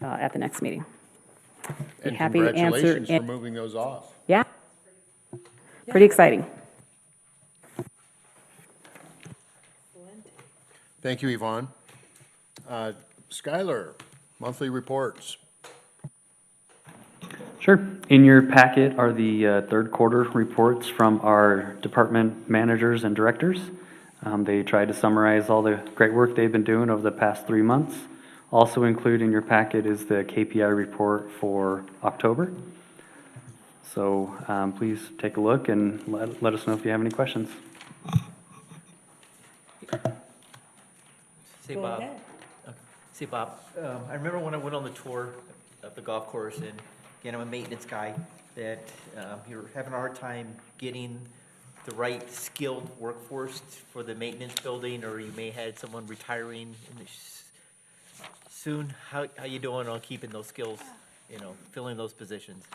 at the next meeting. And Happy to answer congratulations for moving those off. Yeah, pretty exciting. Thank you, Yvonne. Skylar, monthly reports. Sure. In your packet are the third quarter reports from our department managers and directors. They tried to summarize all the great work they've been doing over the past 3 months. Also included in your packet is the KPI report for October. So please take a look and let us know if you have any questions. Say, Bob. Okay. Say, Bob, I remember when I went on the tour of the golf course, and again, I'm a maintenance guy, that you're having a hard time getting the right skilled workforce for the maintenance building, or you may have had someone retiring soon. How you doing on keeping those skills, filling those positions?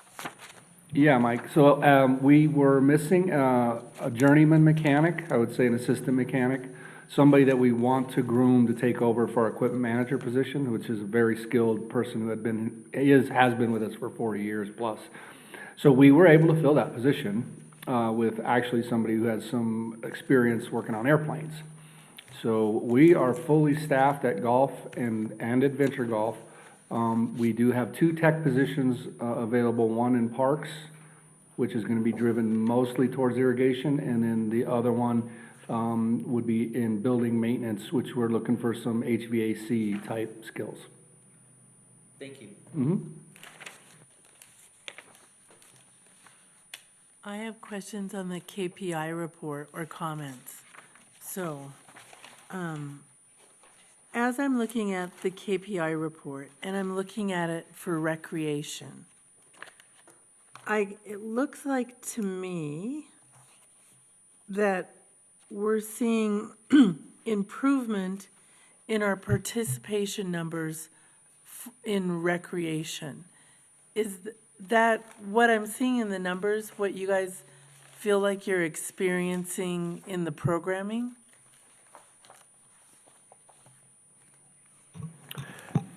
Yeah, Mike. So we were missing a journeyman mechanic, I would say an assistant mechanic, somebody that we want to groom to take over for our equipment manager position, which is a very skilled person who has been with us for 40 years plus. So we were able to fill that position with actually somebody who has some experience working on airplanes. So we are fully staffed at golf and adventure golf. We do have 2 tech positions available, one in parks, which is going to be driven mostly towards irrigation, and then the other one would be in building maintenance, which we're looking for some HVAC type skills. Thank you. Mm-hmm. I have questions on the KPI report or comments. So, as I'm looking at the KPI report, and I'm looking at it for recreation, it looks like to me that we're seeing improvement in our participation numbers in recreation. Is that what I'm seeing in the numbers, what you guys feel like you're experiencing in the programming?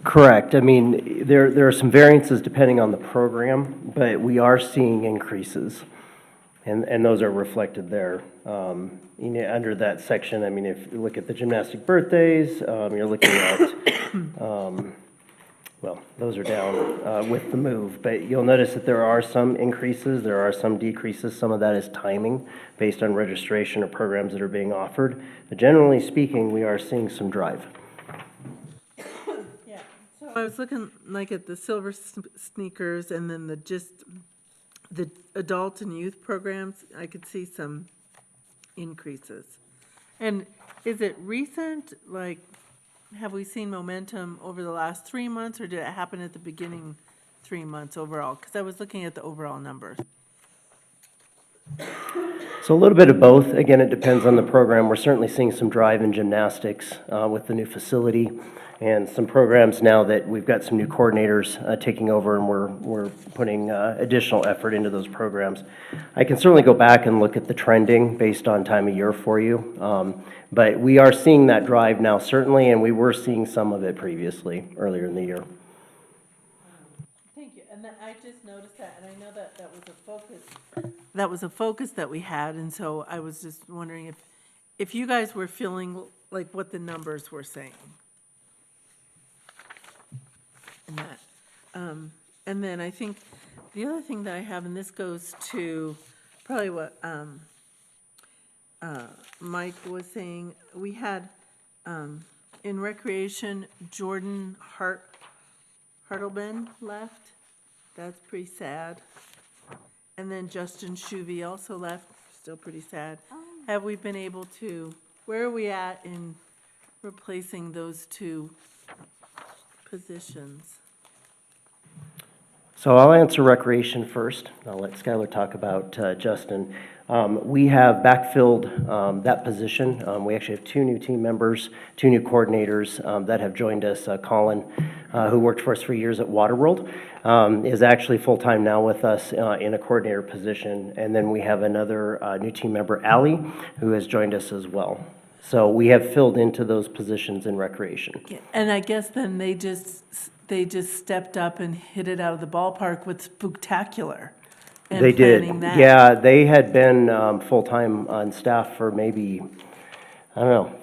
Correct. I mean, there are some variances depending on the program, but we are seeing increases, and those are reflected there. Under that section, I mean, if you look at the gymnastic birthdays, you're looking at, well, those are down with the move, but you'll notice that there are some increases, there are some decreases. Some of that is timing based on registration or programs that are being offered. But generally speaking, we are seeing some drive. I was looking like at the silver sneakers and then the adult and youth programs. I could see some increases. And is it recent? Like, have we seen momentum over the last 3 months, or did it happen at the beginning 3 months overall? Because I was looking at the overall numbers. So a little bit of both. Again, it depends on the program. We're certainly seeing some drive in gymnastics with the new facility, and some programs now that we've got some new coordinators taking over, and we're putting additional effort into those programs. I can certainly go back and look at the trending based on time of year for you, but we are seeing that drive now certainly, and we were seeing some of it previously earlier in the year. Thank you. And I just noticed that, and I know that was a focus. That was a focus that we had, and so I was just wondering if you guys were feeling like what the numbers were saying. And that, and then I think the other thing that I have, and this goes to probably what Mike was saying, we had in recreation, Jordan Hartleben left. That's pretty sad. And then Justin Shuvi also left, still pretty sad. Have we been able to, where are we at in replacing those two positions? So I'll answer recreation first. I'll let Skylar talk about Justin. We have backfilled that position. We actually have two new team members, two new coordinators that have joined us. Colin, who worked for us for years at Waterworld, is actually full-time now with us in a coordinator position. And then we have another new team member, Allie, who has joined us as well. So we have filled into those positions in recreation. And I guess then they just stepped up and hit it out of the ballpark with Spooktacular. And They did. planning that. Yeah, they had been full-time on staff for maybe, I don't know,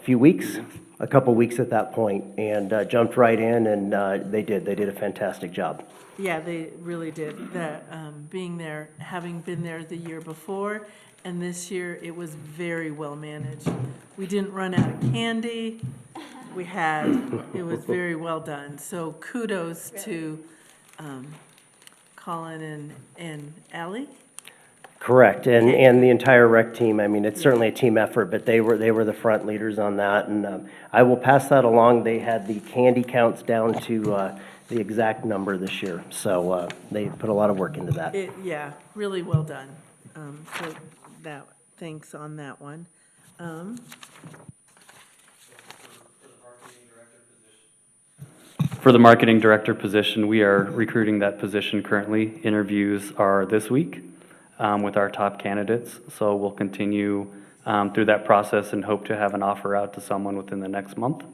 a couple weeks at that point, and jumped right in, and they did a fantastic job. Yeah, they really did. That, being there, having been there the year before, and this year, it was very well managed. We didn't run out of candy. It was very well done. So kudos to Colin and Ally. Correct, and the entire rec team. I mean, it's certainly a team effort, but they were the front leaders on that, and I will pass that along. They had the candy counts down to the exact number this year, so they put a lot of work into that. Yeah, really well done. So thanks on that one. For the marketing director position, we are recruiting that position currently. Interviews are this week with our top candidates. So we'll continue through that process and hope to have an offer out to someone within the next month.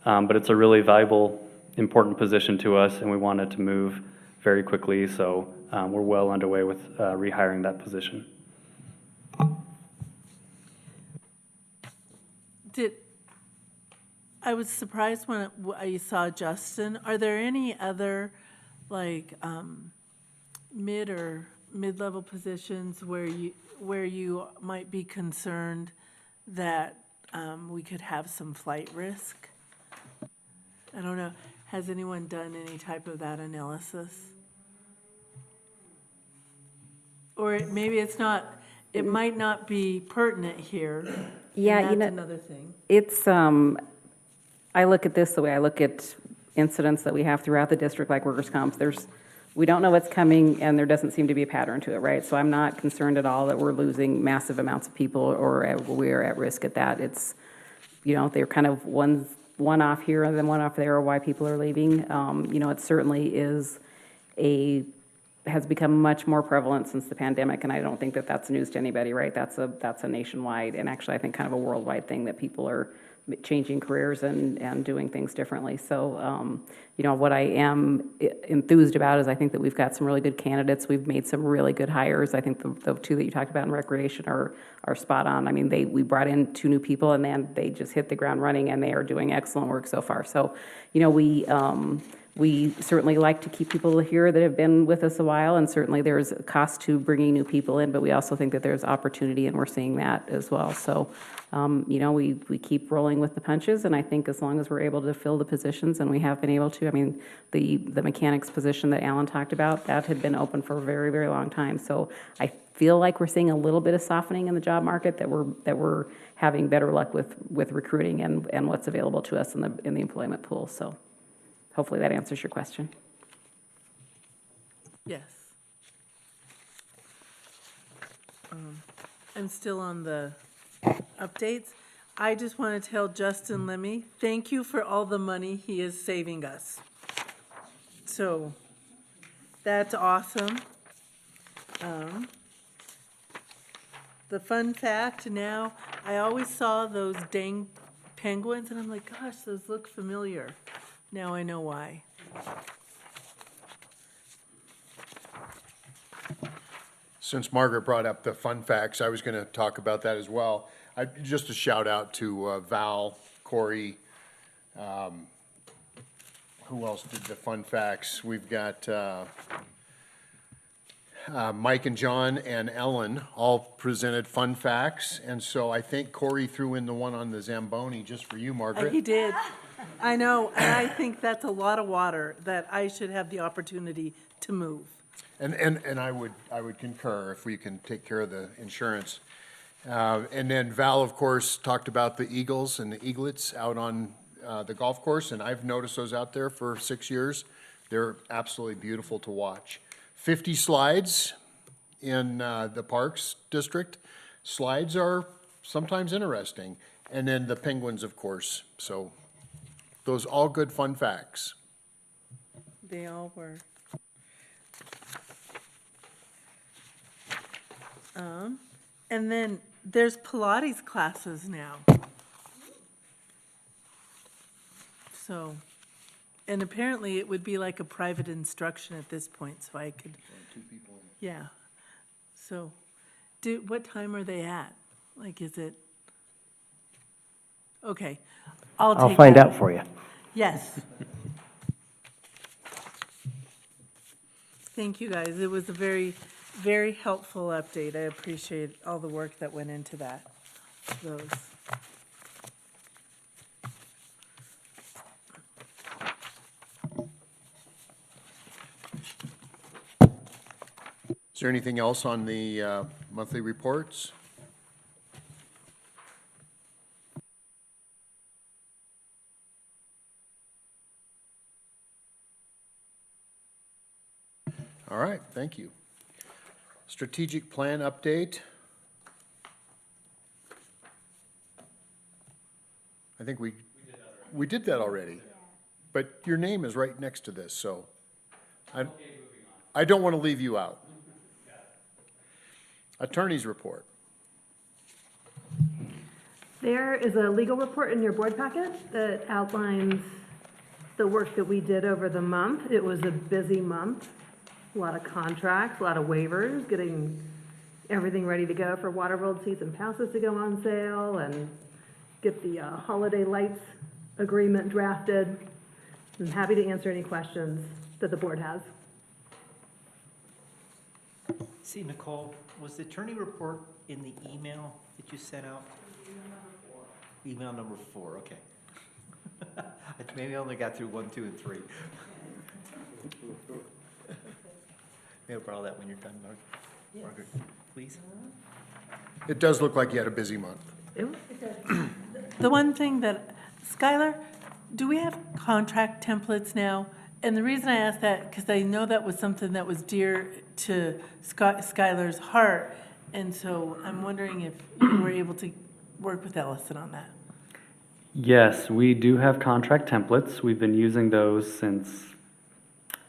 But it's a really valuable, important position to us, and we wanted to move very quickly. So we're well underway with rehiring that position. I was surprised when I saw Justin. Are there any other, like, mid-level positions where you might be concerned that we could have some flight risk? I don't know. Has anyone done any type of that analysis? Or maybe it's not. It might not be pertinent here. Yeah, and you that's know, another thing. It's, I look at this the way I look at incidents that we have throughout the district, like workers' comps. We don't know what's coming, and there doesn't seem to be a pattern to it, right? So I'm not concerned at all that we're losing massive amounts of people or we're at risk at that. It's, they're kind of one off here and then one off there, or why people are leaving. It certainly has become much more prevalent since the pandemic, and I don't think that that's news to anybody, right? That's a nationwide, and actually I think kind of a worldwide thing, that people are changing careers and doing things differently. So, what I am enthused about is I think that we've got some really good candidates. We've made some really good hires. I think the two that you talked about in recreation are spot on. I mean, we brought in two new people, and then they just hit the ground running, and they are doing excellent work so far. So, we certainly like to keep people here that have been with us a while, and certainly there's a cost to bringing new people in, but we also think that there's opportunity, and we're seeing that as well. So, we keep rolling with the punches, and I think as long as we're able to fill the positions, and we have been able to, I mean, the mechanics position that Alan talked about, that had been open for a very, very long time. So I feel like we're seeing a little bit of softening in the job market, that we're having better luck with recruiting and what's available to us in the employment pool. So hopefully that answers your question. Yes. I'm still on the updates. I just want to tell Justin Lemmy, thank you for all the money he is saving us. So that's awesome. The fun fact now, I always saw those dang penguins, and I'm like, gosh, those look familiar. Now I know why. Since Margaret brought up the fun facts, I was going to talk about that as well. Just a shout out to Val, Corey. Who else did the fun facts? We've got Mike and John and Ellen all presented fun facts. And so I think Corey threw in the one on the Zamboni just for you, Margaret. He did. I know, and I think that's a lot of water that I should have the opportunity to move. And I would concur if we can take care of the insurance. And then Val, of course, talked about the eagles and the eaglets out on the golf course, and I've noticed those out there for 6 years. They're absolutely beautiful to watch. 50 slides in the Parks District. Slides are sometimes interesting. And then the penguins, of course. So those all good fun facts. They all were. And then there's Pilates classes now. So, and apparently it would be like a private instruction at this point, so I could. 2 people. Yeah. So, what time are they at? Like, is it? Okay. I'll find out for you. Yes. Thank you, guys. It was a very, very helpful update. I appreciate all the work that went into that. Those. Is there anything else on the monthly reports? All right, thank you. Strategic plan update. I think we did that already. But your name is right next to this, so I don't want to leave you out. Attorney's report. There is a legal report in your board packet that outlines the work that we did over the month. It was a busy month, a lot of contracts, a lot of waivers, getting everything ready to go for Waterworld season passes to go on sale and get the holiday lights agreement drafted. I'm happy to answer any questions that the board has. See, Nicole, was the attorney report in the email that you sent out? Email number 4, okay. Maybe I only got through 1, 2, and 3. May I borrow that when you're done, Margaret, please? It does look like you had a busy month. The one thing that, Skylar, do we have contract templates now? And the reason I asked that, because I know that was something that was dear to Skylar's heart, and so I'm wondering if you were able to work with Ellison on that. Yes, we do have contract templates. We've been using those since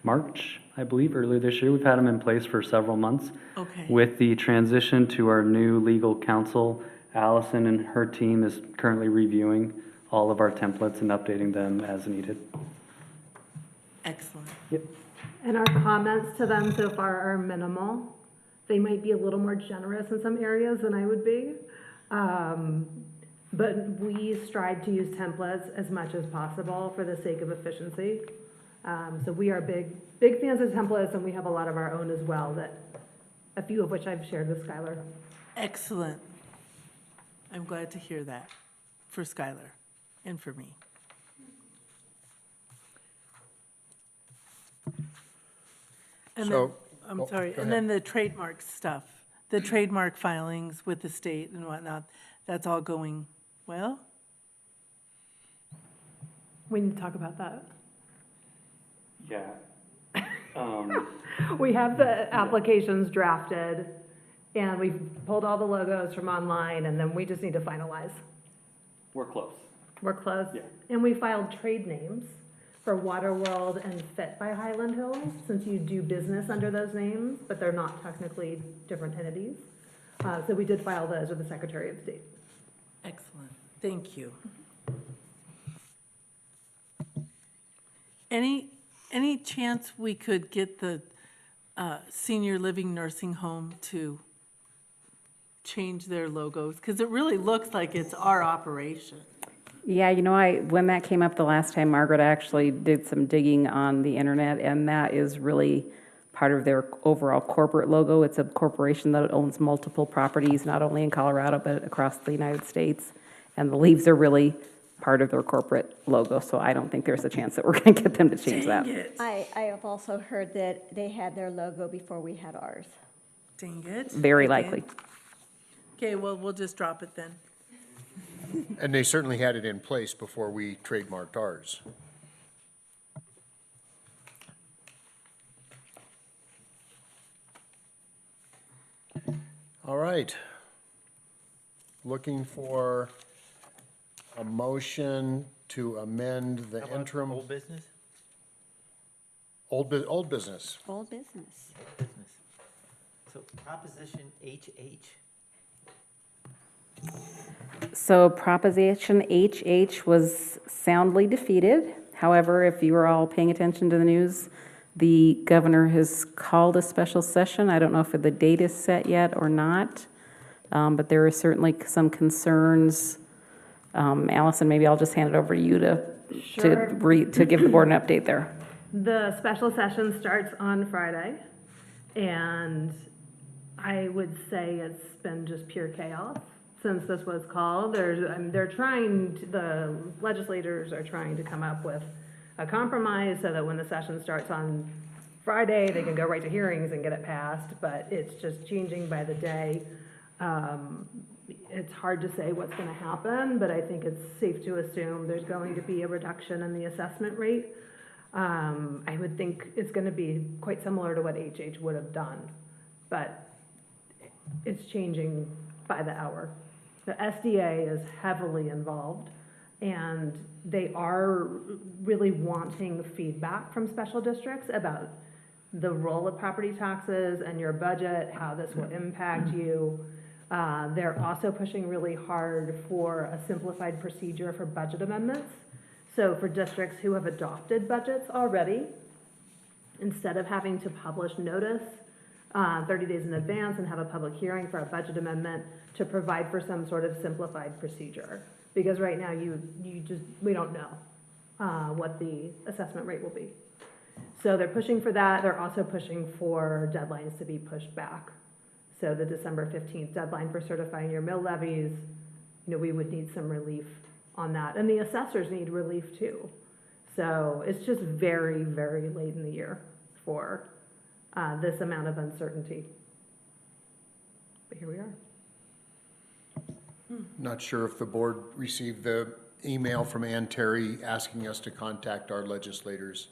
March, I believe, earlier this year. We've had them in place for several months. Okay. With the transition to our new legal counsel, Allison and her team is currently reviewing all of our templates and updating them as needed. Excellent. Yep. And our comments to them so far are minimal. They might be a little more generous in some areas than I would be. But we strive to use templates as much as possible for the sake of efficiency. So we are big fans of templates, and we have a lot of our own as well, that a few of which I've shared with Skylar. Excellent. I'm glad to hear that for Skylar and for me. And then, I'm sorry, and then the trademark stuff, the trademark filings with the state and whatnot, that's all going well? We need to talk about that. Yeah. We have the applications drafted, and we've pulled all the logos from online, and then we just need to finalize. We're close. We're close. Yeah. And we filed trade names for Waterworld and Fit by Hyland Hills, since you do business under those names, but they're not technically different entities. So we did file those with the Secretary of State. Excellent. Thank you. Any chance we could get the senior living nursing home to change their logos? Because it really looks like it's our operation. Yeah, when that came up the last time, Margaret actually did some digging on the internet, and that is really part of their overall corporate logo. It's a corporation that owns multiple properties, not only in Colorado, but across the United States. And the leaves are really part of their corporate logo, so I don't think there's a chance that we're going to get them to change that. Dang it. I have also heard that they had their logo before we had ours. Dang it. Very Okay. likely. Okay, well, we'll just drop it then. And they certainly had it in place before we trademarked ours. All right. Looking for a motion to amend the How about interim. Old business? Old business. Old business. Business. So Proposition HH. So Proposition HH was soundly defeated. However, if you are all paying attention to the news, the governor has called a special session. I don't know if the date is set yet or not, but there are certainly some concerns. Allison, maybe I'll just hand it over to you Sure. to give the board an update there. The special session starts on Friday, and I would say it's been just pure chaos since this was called. The legislators are trying to come up with a compromise so that when the session starts on Friday, they can go right to hearings and get it passed, but it's just changing by the day. It's hard to say what's going to happen, but I think it's safe to assume there's going to be a reduction in the assessment rate. I would think it's going to be quite similar to what HH would have done, but it's changing by the hour. The SDA is heavily involved, and they are really wanting feedback from special districts about the role of property taxes and your budget, how this will impact you. They're also pushing really hard for a simplified procedure for budget amendments. So for districts who have adopted budgets already, instead of having to publish notice 30 days in advance and have a public hearing for a budget amendment, to provide for some sort of simplified procedure. Because right now we don't know what the assessment rate will be. So they're pushing for that. They're also pushing for deadlines to be pushed back. So the December 15th deadline for certifying your mill levies, we would need some relief on that. And the assessors need relief too. So it's just very, very late in the year for this amount of uncertainty. But here we are. Not sure if the board received the email from Ann Terry asking us to contact our legislators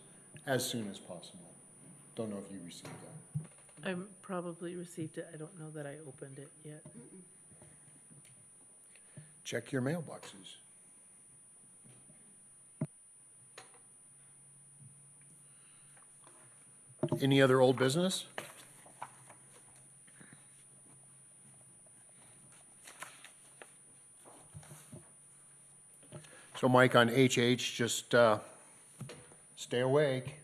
as soon as possible. Don't know if you received that. I probably received it. I don't know that I opened it yet. Check your mailboxes. Any other old business? So Mike, on HH, just stay awake.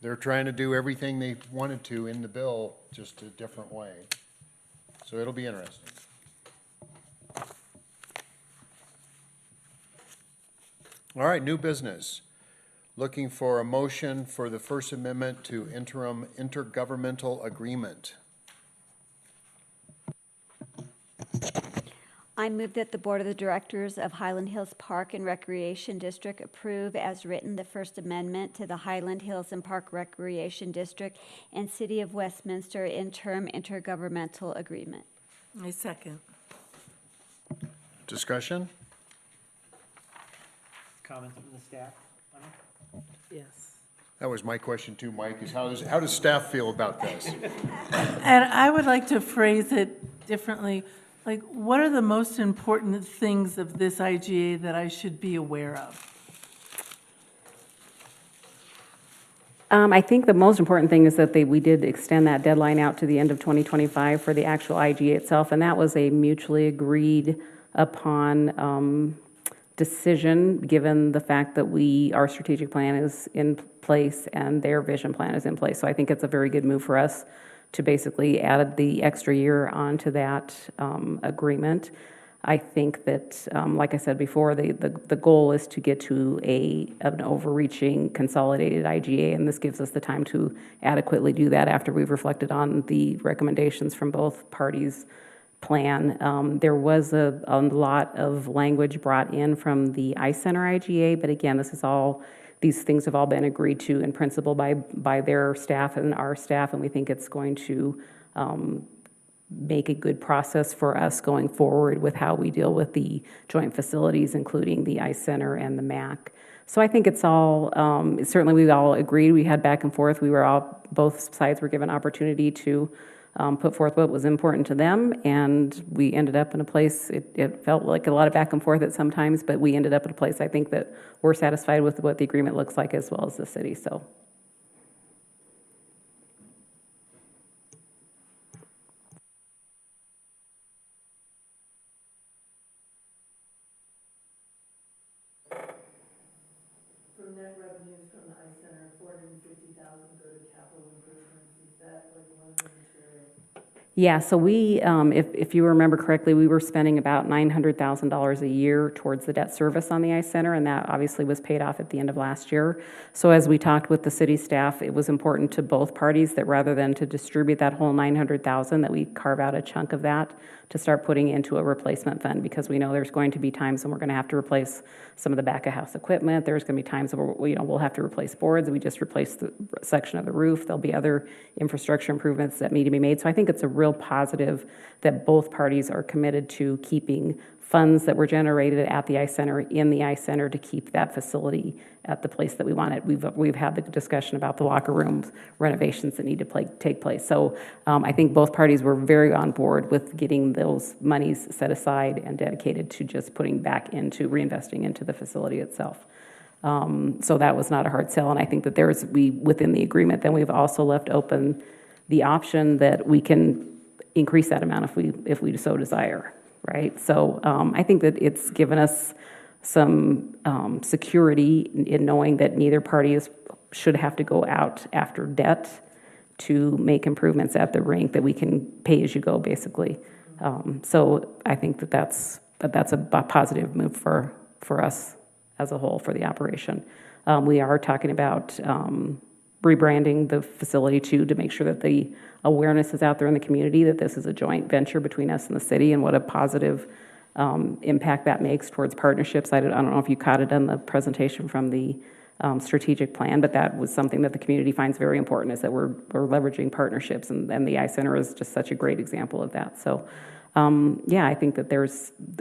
They're trying to do everything they wanted to in the bill, just a different way. So it'll be interesting. All right, new business. Looking for a motion for the First Amendment to interim intergovernmental agreement. I move that the Board of the Directors of Highland Hills Park and Recreation District approve as written the First Amendment to the Highland Hills and Park Recreation District and City of Westminster interim intergovernmental agreement. I second. Discussion? Comments from the staff on it? Yes. That was my question too, Mike, is how does staff feel about this? And I would like to phrase it differently. Like, what are the most important things of this IGA that I should be aware of? I think the most important thing is that we did extend that deadline out to the end of 2025 for the actual IGA itself, and that was a mutually agreed upon decision, given the fact that our strategic plan is in place and their vision plan is in place. So I think it's a very good move for us to basically add the extra year onto that agreement. I think that, like I said before, the goal is to get to an overreaching consolidated IGA, and this gives us the time to adequately do that after we've reflected on the recommendations from both parties plan. There was a lot of language brought in from the Ice Center IGA, but again, these things have all been agreed to in principle by their staff and our staff, and we think it's going to make a good process for us going forward with how we deal with the joint facilities, including the Ice Center and the MAC. So I think it's all, certainly we all agreed, we had back and forth, both sides were given opportunity to put forth what was important to them, and we ended up in a place, it felt like a lot of back and forth at some times, but we ended up in a place I think that we're satisfied with what the agreement looks like as well as the city, so. From net revenues from the Ice Center, 450,000 go to capital improvements, is that like one of the material? Yeah, so we, if you remember correctly, we were spending about $900,000 a year towards the debt service on the Ice Center, and that obviously was paid off at the end of last year. So as we talked with the city staff, it was important to both parties that rather than to distribute that whole $900,000, that we carve out a chunk of that to start putting into a replacement fund, because we know there's going to be times when we're going to have to replace some of the back-of-house equipment. There's going to be times where we'll have to replace boards. We just replaced the section of the roof. There'll be other infrastructure improvements that need to be made. So I think it's a real positive that both parties are committed to keeping funds that were generated at the Ice Center in the Ice Center to keep that facility at the place that we want it. We've had the discussion about the locker rooms renovations that need to take place. So I think both parties were very on board with getting those monies set aside and dedicated to just putting back into reinvesting into the facility itself. So that was not a hard sell, and I think that within the agreement, then we've also left open the option that we can increase that amount if we so desire, right? So I think that it's given us some security in knowing that neither party should have to go out after debt to make improvements at the rink, that we can pay as you go, basically. So I think that's a positive move for us as a whole for the operation. We are talking about rebranding the facility too, to make sure that the awareness is out there in the community that this is a joint venture between us and the city, and what a positive impact that makes towards partnerships. I don't know if you caught it on the presentation from the strategic plan, but that was something that the community finds very important, is that we're leveraging partnerships, and the Ice Center is just such a great example of that. So yeah, I think that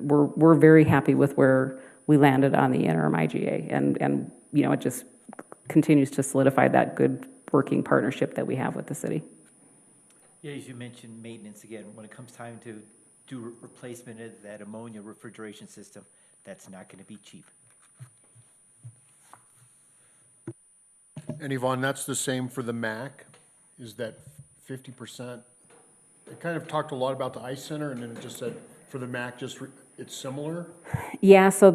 we're very happy with where we landed on the interim IGA, and it just continues to solidify that good working partnership that we have with the city. Yeah, as you mentioned, maintenance again, when it comes time to do replacement of that ammonia refrigeration system, that's not going to be cheap. And Yvonne, that's the same for the MAC? Is that 50%? It kind of talked a lot about the Ice Center, and then it just said for the MAC, it's similar? Yeah, so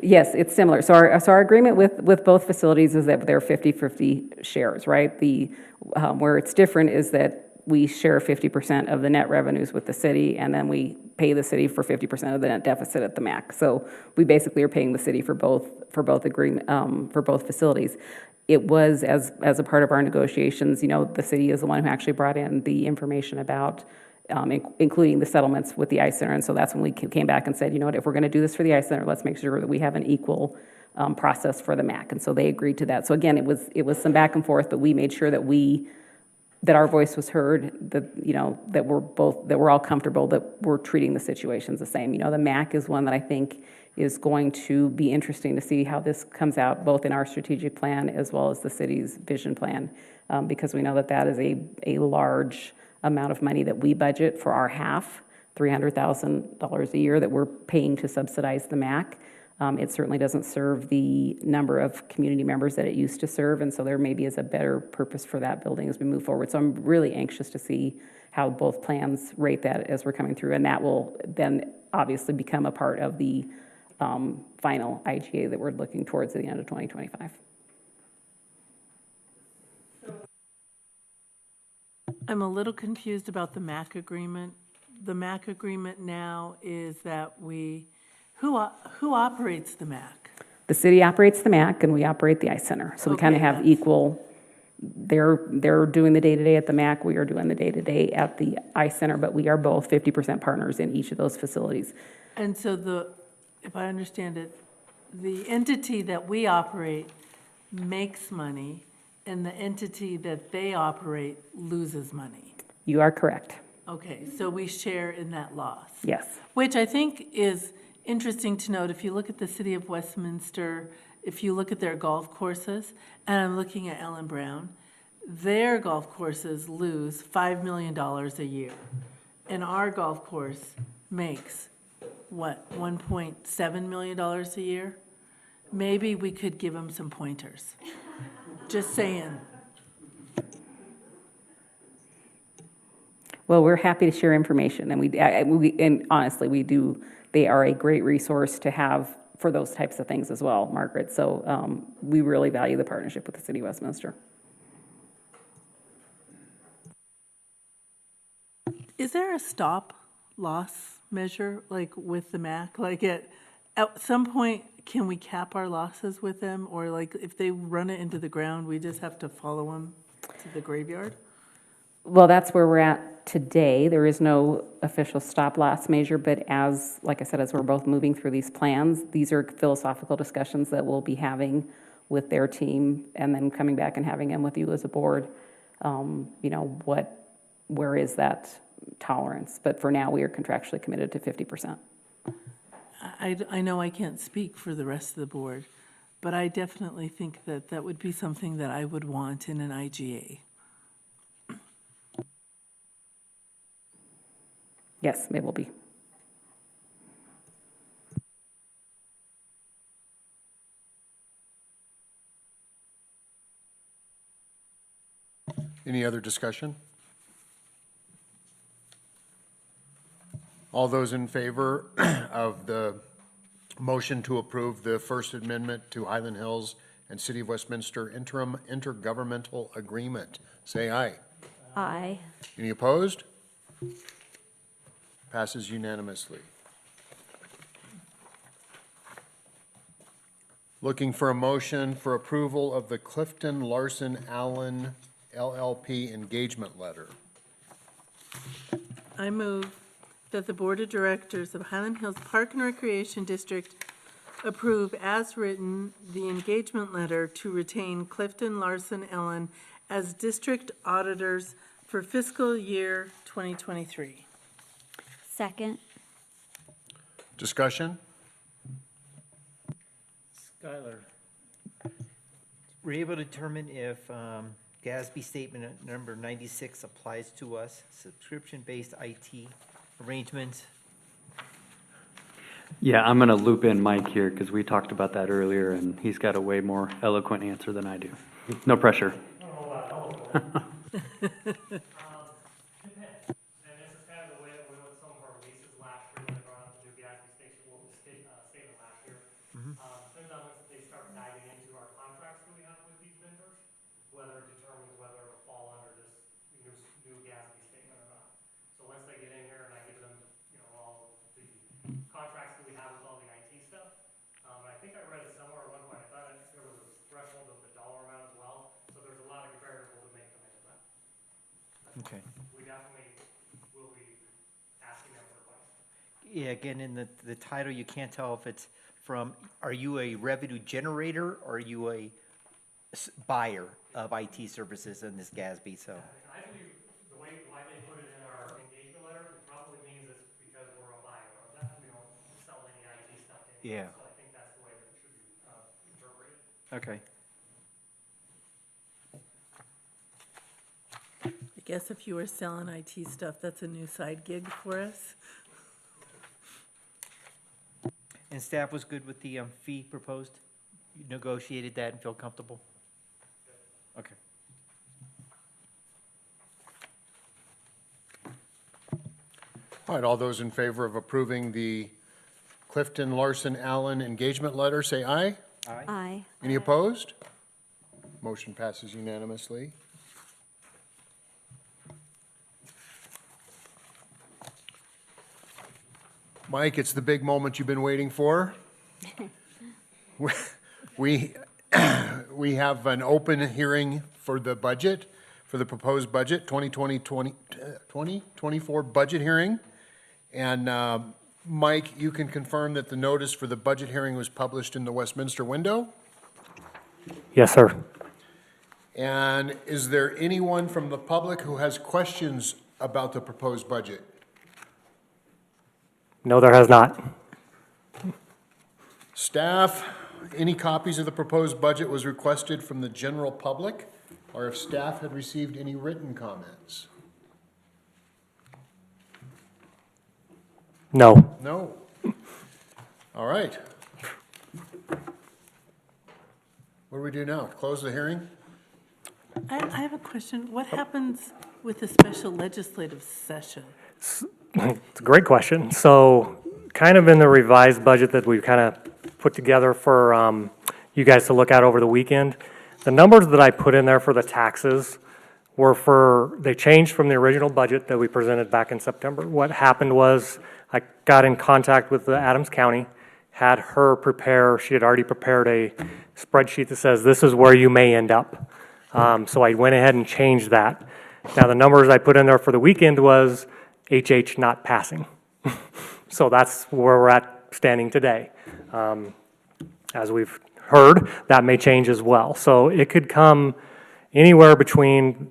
yes, it's similar. So our agreement with both facilities is that they're 50-50 shares, right? Where it's different is that we share 50% of the net revenues with the city, and then we pay the city for 50% of the net deficit at the MAC. So we basically are paying the city for both facilities. It was as a part of our negotiations. The city is the one who actually brought in the information about including the settlements with the Ice Center. And so that's when we came back and said, if we're going to do this for the Ice Center, let's make sure that we have an equal process for the MAC. And so they agreed to that. So again, it was some back and forth, but we made sure that our voice was heard, that we're all comfortable that we're treating the situations the same. The MAC is one that I think is going to be interesting to see how this comes out, both in our strategic plan as well as the city's vision plan, because we know that is a large amount of money that we budget for our half, $300,000 a year that we're paying to subsidize the MAC. It certainly doesn't serve the number of community members that it used to serve, and so there maybe is a better purpose for that building as we move forward. So I'm really anxious to see how both plans rate that as we're coming through, and that will then obviously become a part of the final IGA that we're looking towards at the end of 2025. I'm a little confused about the MAC agreement. The MAC agreement now is that who operates the MAC? The city operates the MAC, and we operate the Ice Center. So we kind of have equal They're doing the day-to-day at the MAC, we are doing the day-to-day at the Ice Center, but we are both 50% partners in each of those facilities. And so if I understand it, the entity that we operate makes money, and the entity that they operate loses money. You are correct. Okay, so we share in that loss. Yes. Which I think is interesting to note. If you look at the city of Westminster, if you look at their golf courses, and I'm looking at Ellen Brown, their golf courses lose $5 million a year. And our golf course makes, what, $1.7 million a year? Maybe we could give them some pointers. Just saying. Well, we're happy to share information, and and honestly, we do. They are a great resource to have for those types of things as well, Margaret. So we really value the partnership with the City of Westminster. Is there a stop loss measure, like with the MAC? Like at some point, can we cap our losses with them? Or like if they run it into the ground, we just have to follow them to the graveyard? Well, that's where we're at today. There is no official stop-loss measure, but like I said, as we're both moving through these plans, these are philosophical discussions that we'll be having with their team and then coming back and having them with you as a board. Where is that tolerance? But for now, we are contractually committed to 50%. I know I can't speak for the rest of the board, but I definitely think that would be something that I would want in an IGA. Yes, it will be. Any other discussion? All those in favor of the motion to approve the First Amendment to Highland Hills and City of Westminster interim intergovernmental agreement, say aye. Aye. Any opposed? Passes unanimously. Looking for a motion for approval of the Clifton Larson Allen LLP engagement letter. I move that the Board of Directors of Highland Hills Park and Recreation District approve as written the engagement letter to retain Clifton Larson Allen as district auditors for fiscal year 2023. Second. Discussion? Skylar, were you able to determine if GASB statement number 96 applies to us, subscription-based IT arrangements? Yeah, I'm going to loop in Mike here because we talked about that earlier, and he's got a way more eloquent answer than I do. No pressure. Okay. We definitely will be asking them for questions. Yeah, again, in the title, you can't tell if it's from, are you a revenue generator or are you a buyer of IT services in this GASB, so. I believe why they put it in our engagement letter, it probably means it's because we're a buyer. We don't sell any IT stuff to anyone. Yeah. So I think that's the way that it should be interpreted. Okay. I guess if you were selling IT stuff, that's a new side gig for us. And staff was good with the fee proposed? You negotiated that and feel comfortable? Okay. All right, all those in favor of approving the Clifton Larson Allen engagement letter, say aye. Aye. Aye. Any opposed? Motion passes unanimously. Mike, it's the big moment you've been waiting for. We we have an open hearing for the budget, for the proposed budget, 2024 budget hearing. And Mike, you can confirm that the notice for the budget hearing was published in the Westminster Window? Yes, sir. And is there anyone from the public who has questions about the proposed budget? No, there has not. Staff, any copies of the proposed budget was requested from the general public, or if staff had received any written comments? No. No. All right. What do we do now? Close the hearing? I have a question. What happens with the special legislative session? It's a great question. So kind of in the revised budget that we've kind of put together for you guys to look at over the weekend, the numbers that I put in there for the taxes were they changed from the original budget that we presented back in September. What happened was I got in contact with the Adams County, had her prepare, she had already prepared a spreadsheet that says this is where you may end up. So I went ahead and changed that. Now the numbers I put in there for the weekend was HH not passing. So that's where we're at standing today. As we've heard, that may change as well. So it could come anywhere between,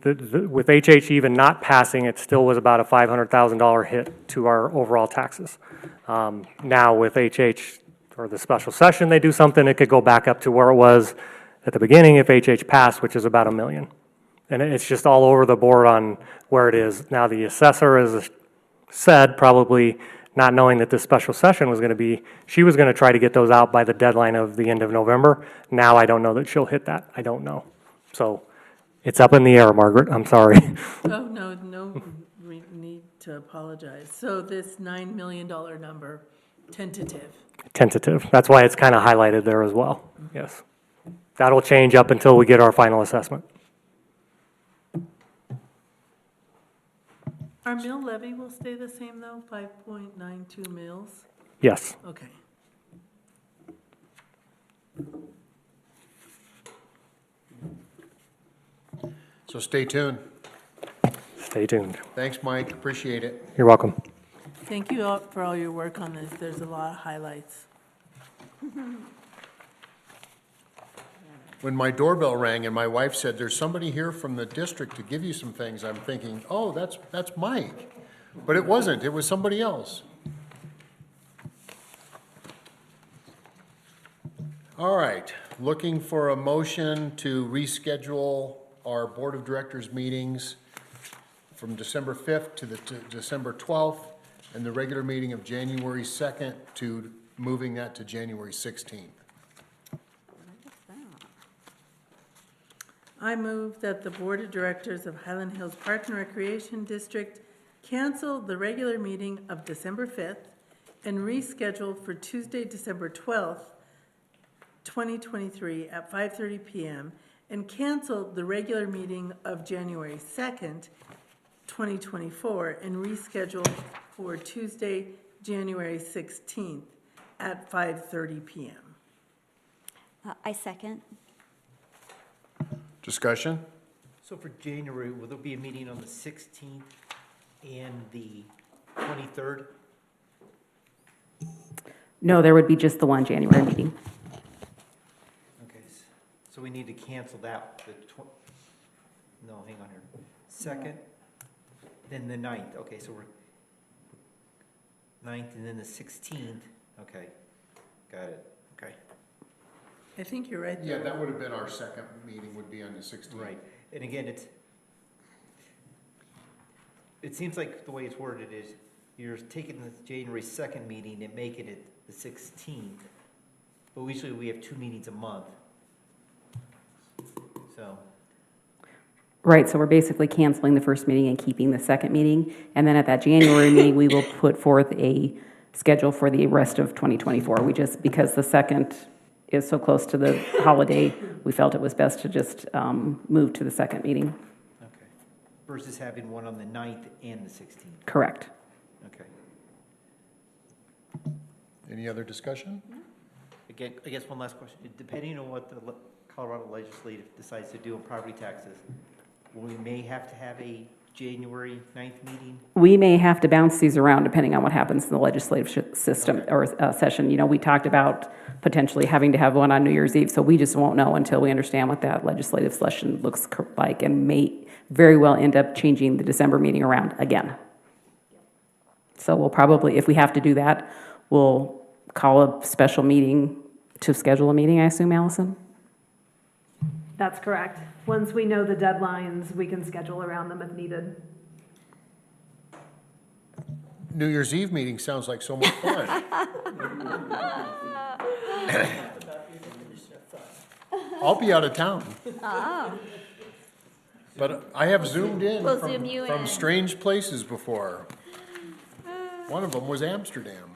with HH even not passing, it still was about a $500,000 hit to our overall taxes. Now with HH, or the special session, they do something, it could go back up to where it was at the beginning if HH passed, which is about $1 million. And it's just all over the board on where it is. Now the assessor has said, probably not knowing that this special session was going to be, she was going to try to get those out by the deadline of the end of November. Now I don't know that she'll hit that. I don't know. So it's up in the air, Margaret. I'm sorry. Oh, no need to apologize. So this $9 million number, tentative. Tentative. That's why it's kind of highlighted there as well. Yes. That'll change up until we get our final assessment. Our mill levy will stay the same though, 5.92 mills? Yes. Okay. So stay tuned. Stay tuned. Thanks, Mike. Appreciate it. You're welcome. Thank you all for all your work on this. There's a lot of highlights. When my doorbell rang and my wife said, there's somebody here from the district to give you some things, I'm thinking, oh, that's Mike. But it wasn't. It was somebody else. All right. Looking for a motion to reschedule our Board of Directors meetings from December 5th to December 12th, and the regular meeting of January 2nd to moving that to January 16th. I move that the Board of Directors of Highland Hills Park and Recreation District cancel the regular meeting of December 5th and reschedule for Tuesday, December 12th, 2023 at 5:30 p.m. and cancel the regular meeting of January 2nd, 2024 and reschedule for Tuesday, January 16th at 5:30 p.m. I second. Discussion? So for January, will there be a meeting on the 16th and the 23rd? No, there would be just the one January meeting. Okay, so we need to cancel that, no, hang on here. 2nd, then the 9th, okay, so we're 9th and then the 16th, okay, got it, okay. I think you're right Yeah, there. that would have been our second meeting, would be on the 16th. Right, and again, it seems like the way it's worded is, you're taking the January 2nd meeting and making it the 16th, but usually we have 2 meetings a month. So, Right, so we're basically canceling the first meeting and keeping the second meeting. And then at that January meeting, we will put forth a schedule for the rest of 2024. We just, because the second is so close to the holiday, we felt it was best to just move to the second meeting. okay, versus having one on the 9th and the 16th, Correct. okay. Any other discussion? Again, I guess one last question, depending on what the Colorado legislative decides to do on property taxes, we may have to have a January 9th meeting? We may have to bounce these around depending on what happens in the legislative system or session. You know, we talked about potentially having to have one on New Year's Eve, so we just won't know until we understand what that legislative session looks like, and may very well end up changing the December meeting around again. So we'll probably, if we have to do that, we'll call a special meeting to schedule a meeting, I assume, Allison? That's correct. Once we know the deadlines, we can schedule around them if needed. New Year's Eve meeting sounds like so much fun. I'll be out of town. But I have zoomed in We'll zoom you from in. strange places before. One of them was Amsterdam.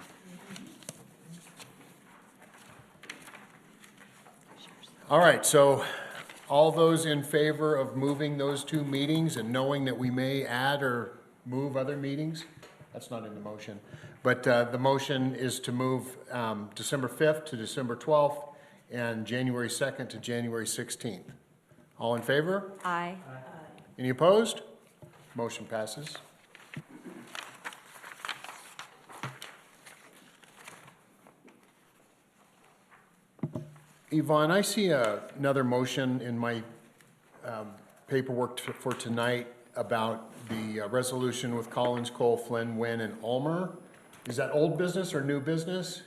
All right, so all those in favor of moving those two meetings and knowing that we may add or move other meetings? That's not in the motion. But the motion is to move December 5th to December 12th and January 2nd to January 16th. All in favor? Aye. Any opposed? Motion passes. Yvonne, I see another motion in my paperwork for tonight about the resolution with Collins, Cole, Flynn, Wynn, and Ulmer. Is that old business or new business?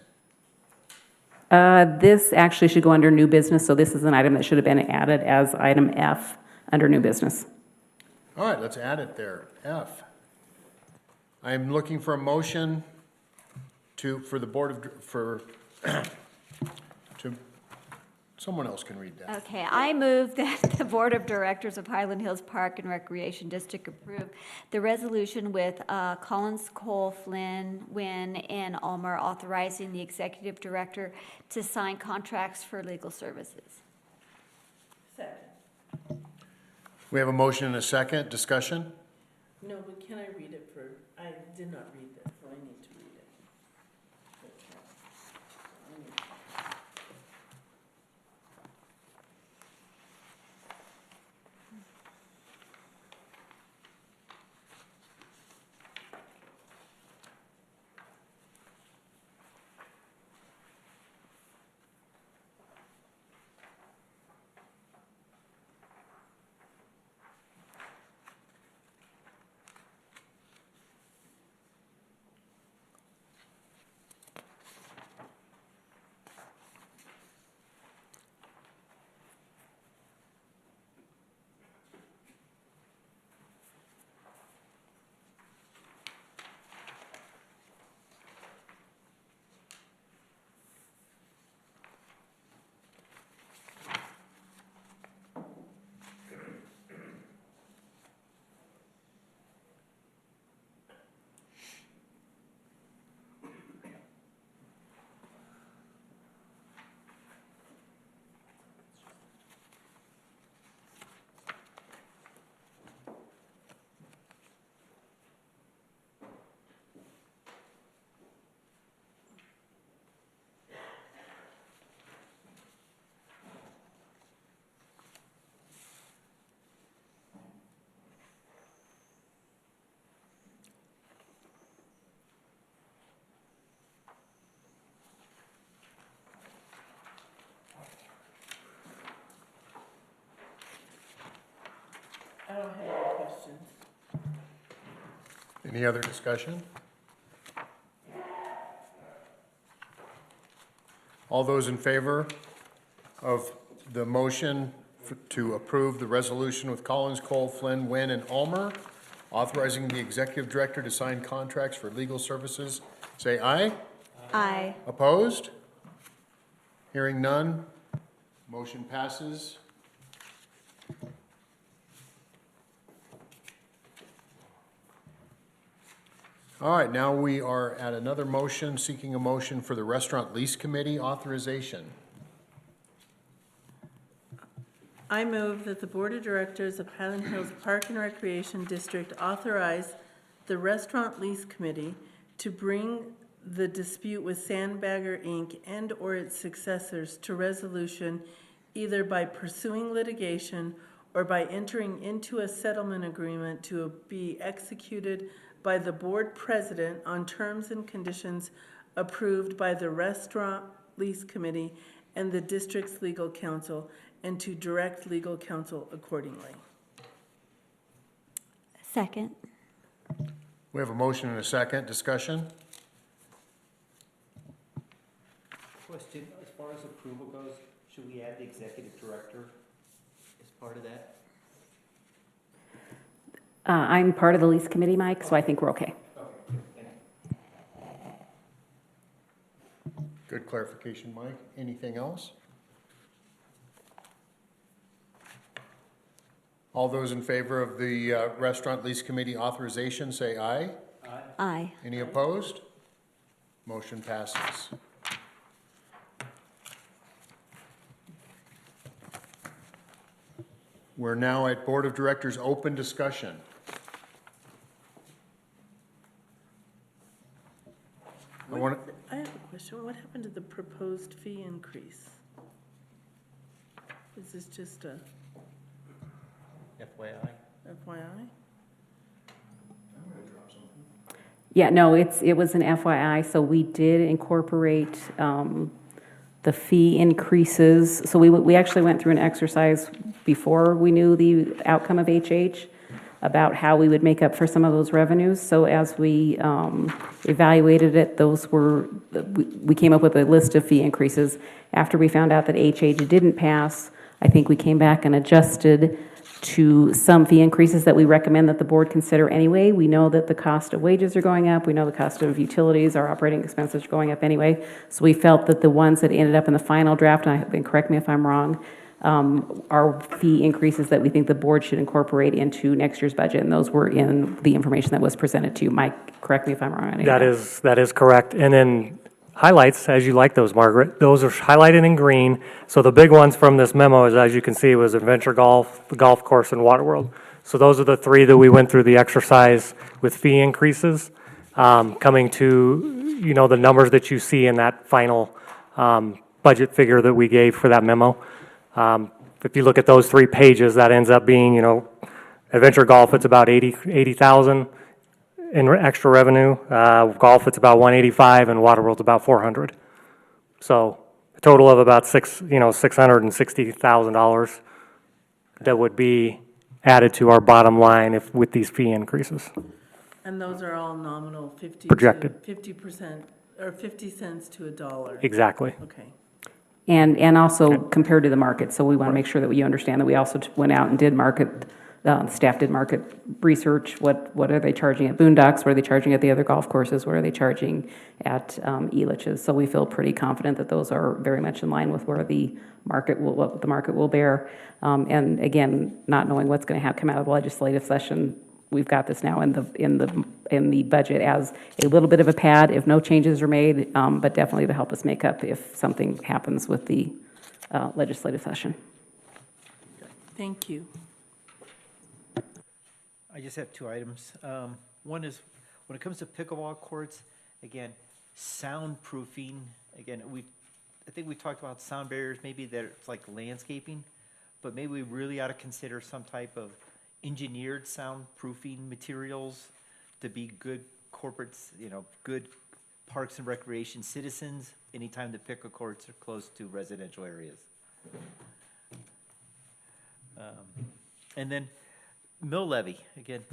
This actually should go under new business, so this is an item that should have been added as item F under new business. All right, let's add it there, F. I'm looking for a motion for the board of, someone else can read that. Okay, I move that the Board of Directors of Highland Hills Park and Recreation District approve the resolution with Collins, Cole, Flynn, Wynn, and Ulmer authorizing the Executive Director to sign contracts for legal services. Second. We have a motion and a second. Discussion? No, but can I read it for, I did not read this, so I need to read it. I don't have any questions. Any other discussion? All those in favor of the motion to approve the resolution with Collins, Cole, Flynn, Wynn, and Ulmer, authorizing the executive director to sign contracts for legal services, say aye. Aye. Opposed? Hearing none, motion passes. All right, now we are at another motion, seeking a motion for the Restaurant Lease Committee authorization. I move that the Board of Directors of Highland Hills Park and Recreation District authorize the Restaurant Lease Committee to bring the dispute with Sandbagger Inc. and/or its successors to resolution either by pursuing litigation or by entering into a settlement agreement to be executed by the board president on terms and conditions approved by the restaurant lease committee and the district's legal counsel, and to direct legal counsel accordingly. Second. We have a motion and a second. Discussion? Question, as far as approval goes, should we add the executive director as part of that? I'm part of the lease committee, Mike, so I think we're okay. Good clarification, Mike. Anything else? All those in favor of the Restaurant Lease Committee authorization, say aye. Aye. Any opposed? Motion passes. We're now at Board of Directors open discussion. I have a question. What happened to the proposed fee increase? Is this just a FYI? FYI? Yeah, no, it was an FYI, so we did incorporate the fee increases. So we actually went through an exercise before we knew the outcome of HH about how we would make up for some of those revenues. So as we evaluated it, we came up with a list of fee increases. After we found out that HH didn't pass, I think we came back and adjusted to some fee increases that we recommend that the board consider anyway. We know that the cost of wages are going up. We know the cost of utilities, our operating expenses are going up anyway. So we felt that the ones that ended up in the final draft, and correct me if I'm wrong, are fee increases that we think the board should incorporate into next year's budget, and those were in the information that was presented to you. Mike, correct me if I'm wrong on any of that. That is correct. And then highlights, as you like those, Margaret, those are highlighted in green. So the big ones from this memo is, as you can see, was Adventure Golf, the golf course, and Waterworld. So those are the three that we went through the exercise with fee increases, coming to, the numbers that you see in that final budget figure that we gave for that memo. If you look at those 3 pages, that ends up being, Adventure Golf, it's about 80,000 in extra revenue. Golf, it's about 185, and Waterworld's about 400. So a total of about $660,000 that would be added to our bottom line with these fee increases. And those are all nominal, 50 Projected. 50% or 50 cents to $1. Exactly. Okay. And also compared to the market. So we want to make sure that you understand that we also went out and did market, staff did market research. What are they charging at Boondocks? What are they charging at the other golf courses? What are they charging at Elitch's? So we feel pretty confident that those are very much in line with where the market what the market will bear. And again, not knowing what's going to come out of the legislative session, we've got this now in the budget as a little bit of a pad if no changes are made, but definitely to help us make up if something happens with the legislative session. Thank you. I just have 2 items. One is, when it comes to pickleball courts, again, soundproofing, again, I think we talked about sound barriers, maybe that it's like landscaping, but maybe we really ought to consider some type of engineered soundproofing materials to be good corporates, good parks and recreation citizens anytime the pickle courts are close to residential areas. And then mill levy, again,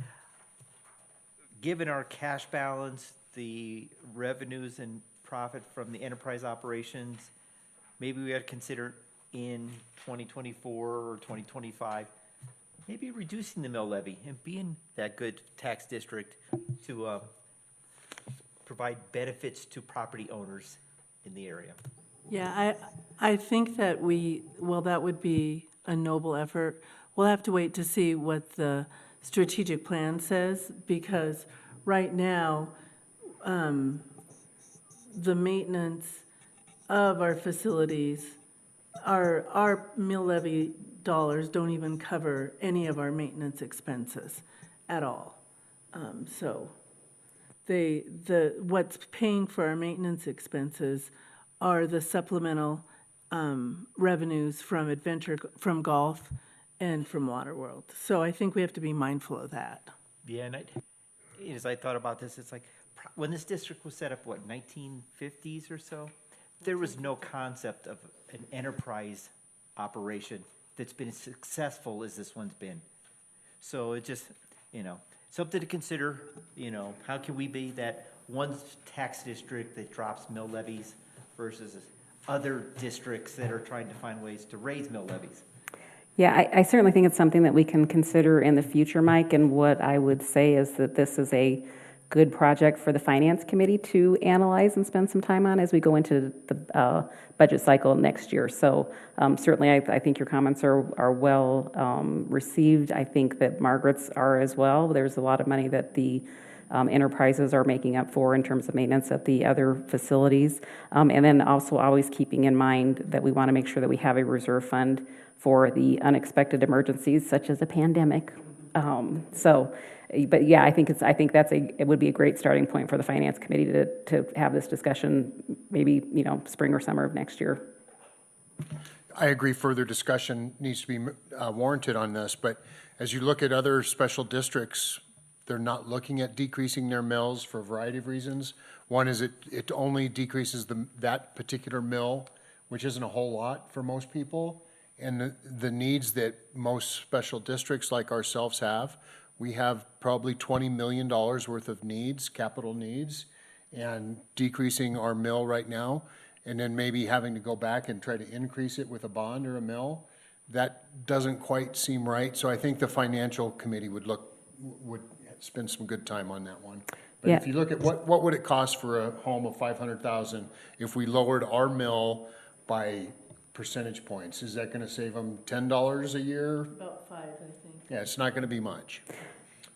given our cash balance, the revenues and profit from the enterprise operations, maybe we ought to consider in 2024 or 2025, maybe reducing the mill levy and being that good tax district to provide benefits to property owners in the area. Yeah, I think that that would be a noble effort. We'll have to wait to see what the strategic plan says, because right now, the maintenance of our facilities, our mill levy dollars don't even cover any of our maintenance expenses at all. So what's paying for our maintenance expenses are the supplemental revenues from from golf and from Waterworld. So I think we have to be mindful of that. Yeah, and as I thought about this, it's like, when this district was set up, what, 1950s or so? There was no concept of an enterprise operation that's been as successful as this one's been. So it just, something to consider, how can we be that one tax district that drops mill levies versus other districts that are trying to find ways to raise mill levies? Yeah, I certainly think it's something that we can consider in the future, Mike, and what I would say is that this is a good project for the Finance Committee to analyze and spend some time on as we go into the budget cycle next year. So certainly I think your comments are well received. I think that Margaret's are as well. There's a lot of money that the enterprises are making up for in terms of maintenance at the other facilities. And then also always keeping in mind that we want to make sure that we have a reserve fund for the unexpected emergencies such as a pandemic. But yeah, I think it would be a great starting point for the Finance Committee to have this discussion, maybe, spring or summer of next year. I agree further discussion needs to be warranted on this, but as you look at other special districts, they're not looking at decreasing their mills for a variety of reasons. One is it only decreases that particular mill, which isn't a whole lot for most people. And the needs that most special districts like ourselves have, we have probably $20 million worth of needs, capital needs, and decreasing our mill right now, and then maybe having to go back and try to increase it with a bond or a mill, that doesn't quite seem right. So I think the Financial Committee would spend some good time on that one. But Yeah. if you look at what would it cost for a home of 500,000 if we lowered our mill by percentage points? Is that going to save them $10 a year? About 5, I think. Yeah, it's not going to be much.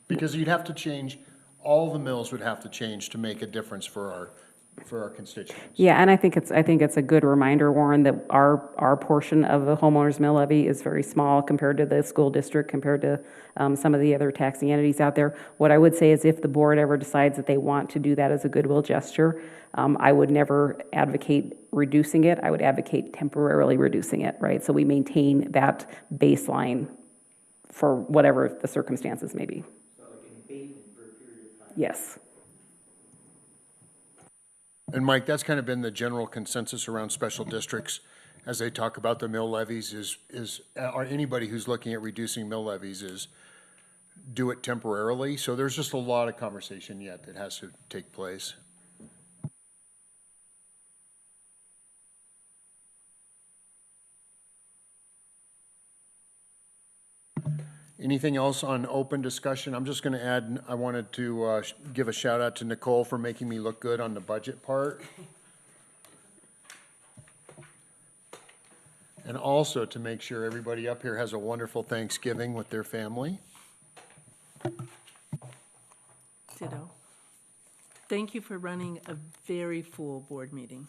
Because you'd have to change, all the mills would have to change to make a difference for our constituents. Yeah, and I think it's a good reminder, Warren, that our portion of the homeowners mill levy is very small compared to the school district, compared to some of the other taxing entities out there. What I would say is if the board ever decides that they want to do that as a goodwill gesture, I would never advocate reducing it. I would advocate temporarily reducing it, right? So we maintain that baseline for whatever the circumstances may be. So like an abatement for a period of time? Yes. And Mike, that's kind of been the general consensus around special districts as they talk about the mill levies or anybody who's looking at reducing mill levies is do it temporarily. So there's just a lot of conversation yet that has to take place. Anything else on open discussion? I'm just going to add, I wanted to give a shout out to Nicole for making me look good on the budget part. And also to make sure everybody up here has a wonderful Thanksgiving with their family. Ditto. Thank you for running a very full board meeting.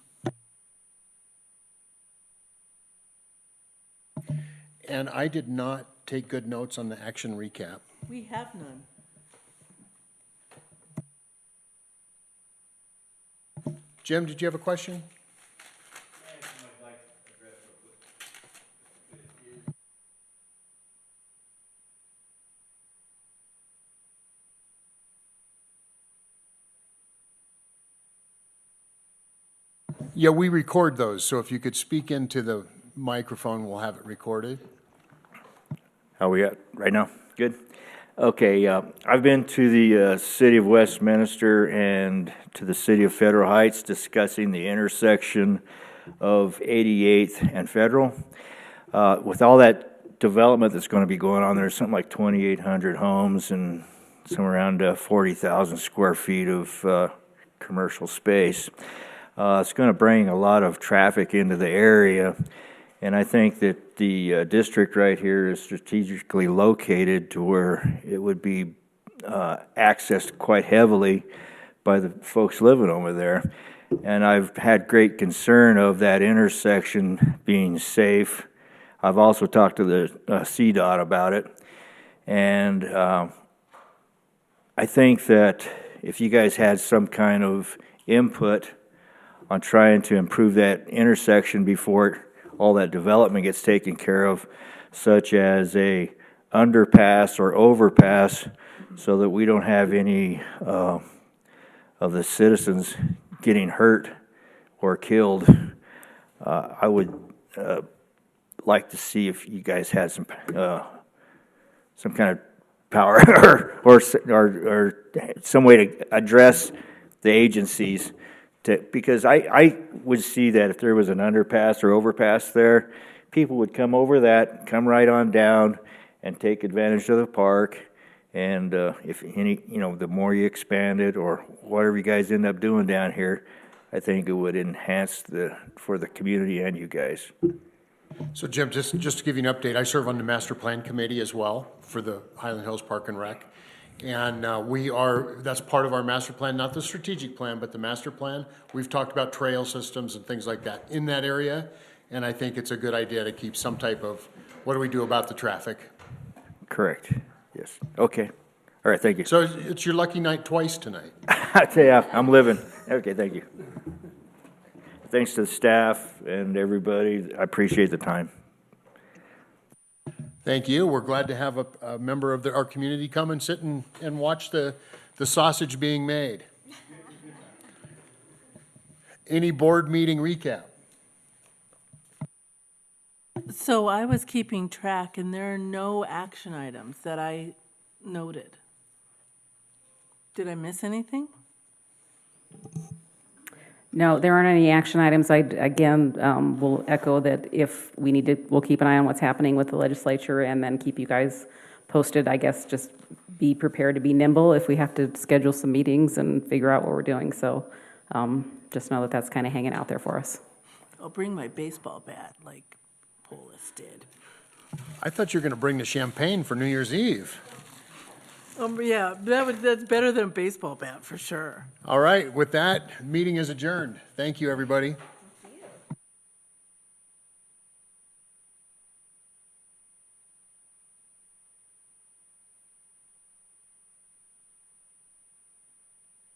And I did not take good notes on the action recap. We have none. Jim, did you have a question? Yeah, we record those, so if you could speak into the microphone, we'll have it recorded. How we at right now? Good? Okay, I've been to the city of Westminster and to the city of Federal Heights discussing the intersection of 88th and Federal. With all that development that's going to be going on, there's something like 2,800 homes and somewhere around 40,000 square feet of commercial space. It's going to bring a lot of traffic into the area. And I think that the district right here is strategically located to where it would be accessed quite heavily by the folks living over there. And I've had great concern of that intersection being safe. I've also talked to the CDOT about it. And I think that if you guys had some kind of input on trying to improve that intersection before it all that development gets taken care of, such as a underpass or overpass, so that we don't have any of the citizens getting hurt or killed. I would like to see if you guys had some kind of power or some way to address the agencies, because I would see that if there was an underpass or overpass there, people would come over that, come right on down, and take advantage of the park. And if any, the more you expand it or whatever you guys end up doing down here, I think it would enhance for the community and you guys. So Jim, just to give you an update, I serve on the master plan committee as well for the Highland Hills Park and Rec. And that's part of our master plan, not the strategic plan, but the master plan. We've talked about trail systems and things like that in that area. And I think it's a good idea to keep some type of, what do we do about the traffic? Correct. Yes. Okay. All right. Thank you. So it's your lucky night twice tonight. I tell you, I'm living. Okay. Thank you. Thanks to the staff and everybody. I appreciate the time. Thank you. We're glad to have a member of our community come and sit and watch the sausage being made. Any board meeting recap? So I was keeping track, and there are no action items that I noted. Did I miss anything? No, there aren't any action items. I, again, will echo that if we need to, we'll keep an eye on what's happening with the legislature and then keep you guys posted. I guess just be prepared to be nimble if we have to schedule some meetings and figure out what we're doing. So just know that that's kind of hanging out there for us. I'll bring my baseball bat like Polis did. I thought you were going to bring the champagne for New Year's Eve. Yeah, that's better than a baseball bat for sure. All right, with that, meeting is adjourned. Thank you, everybody.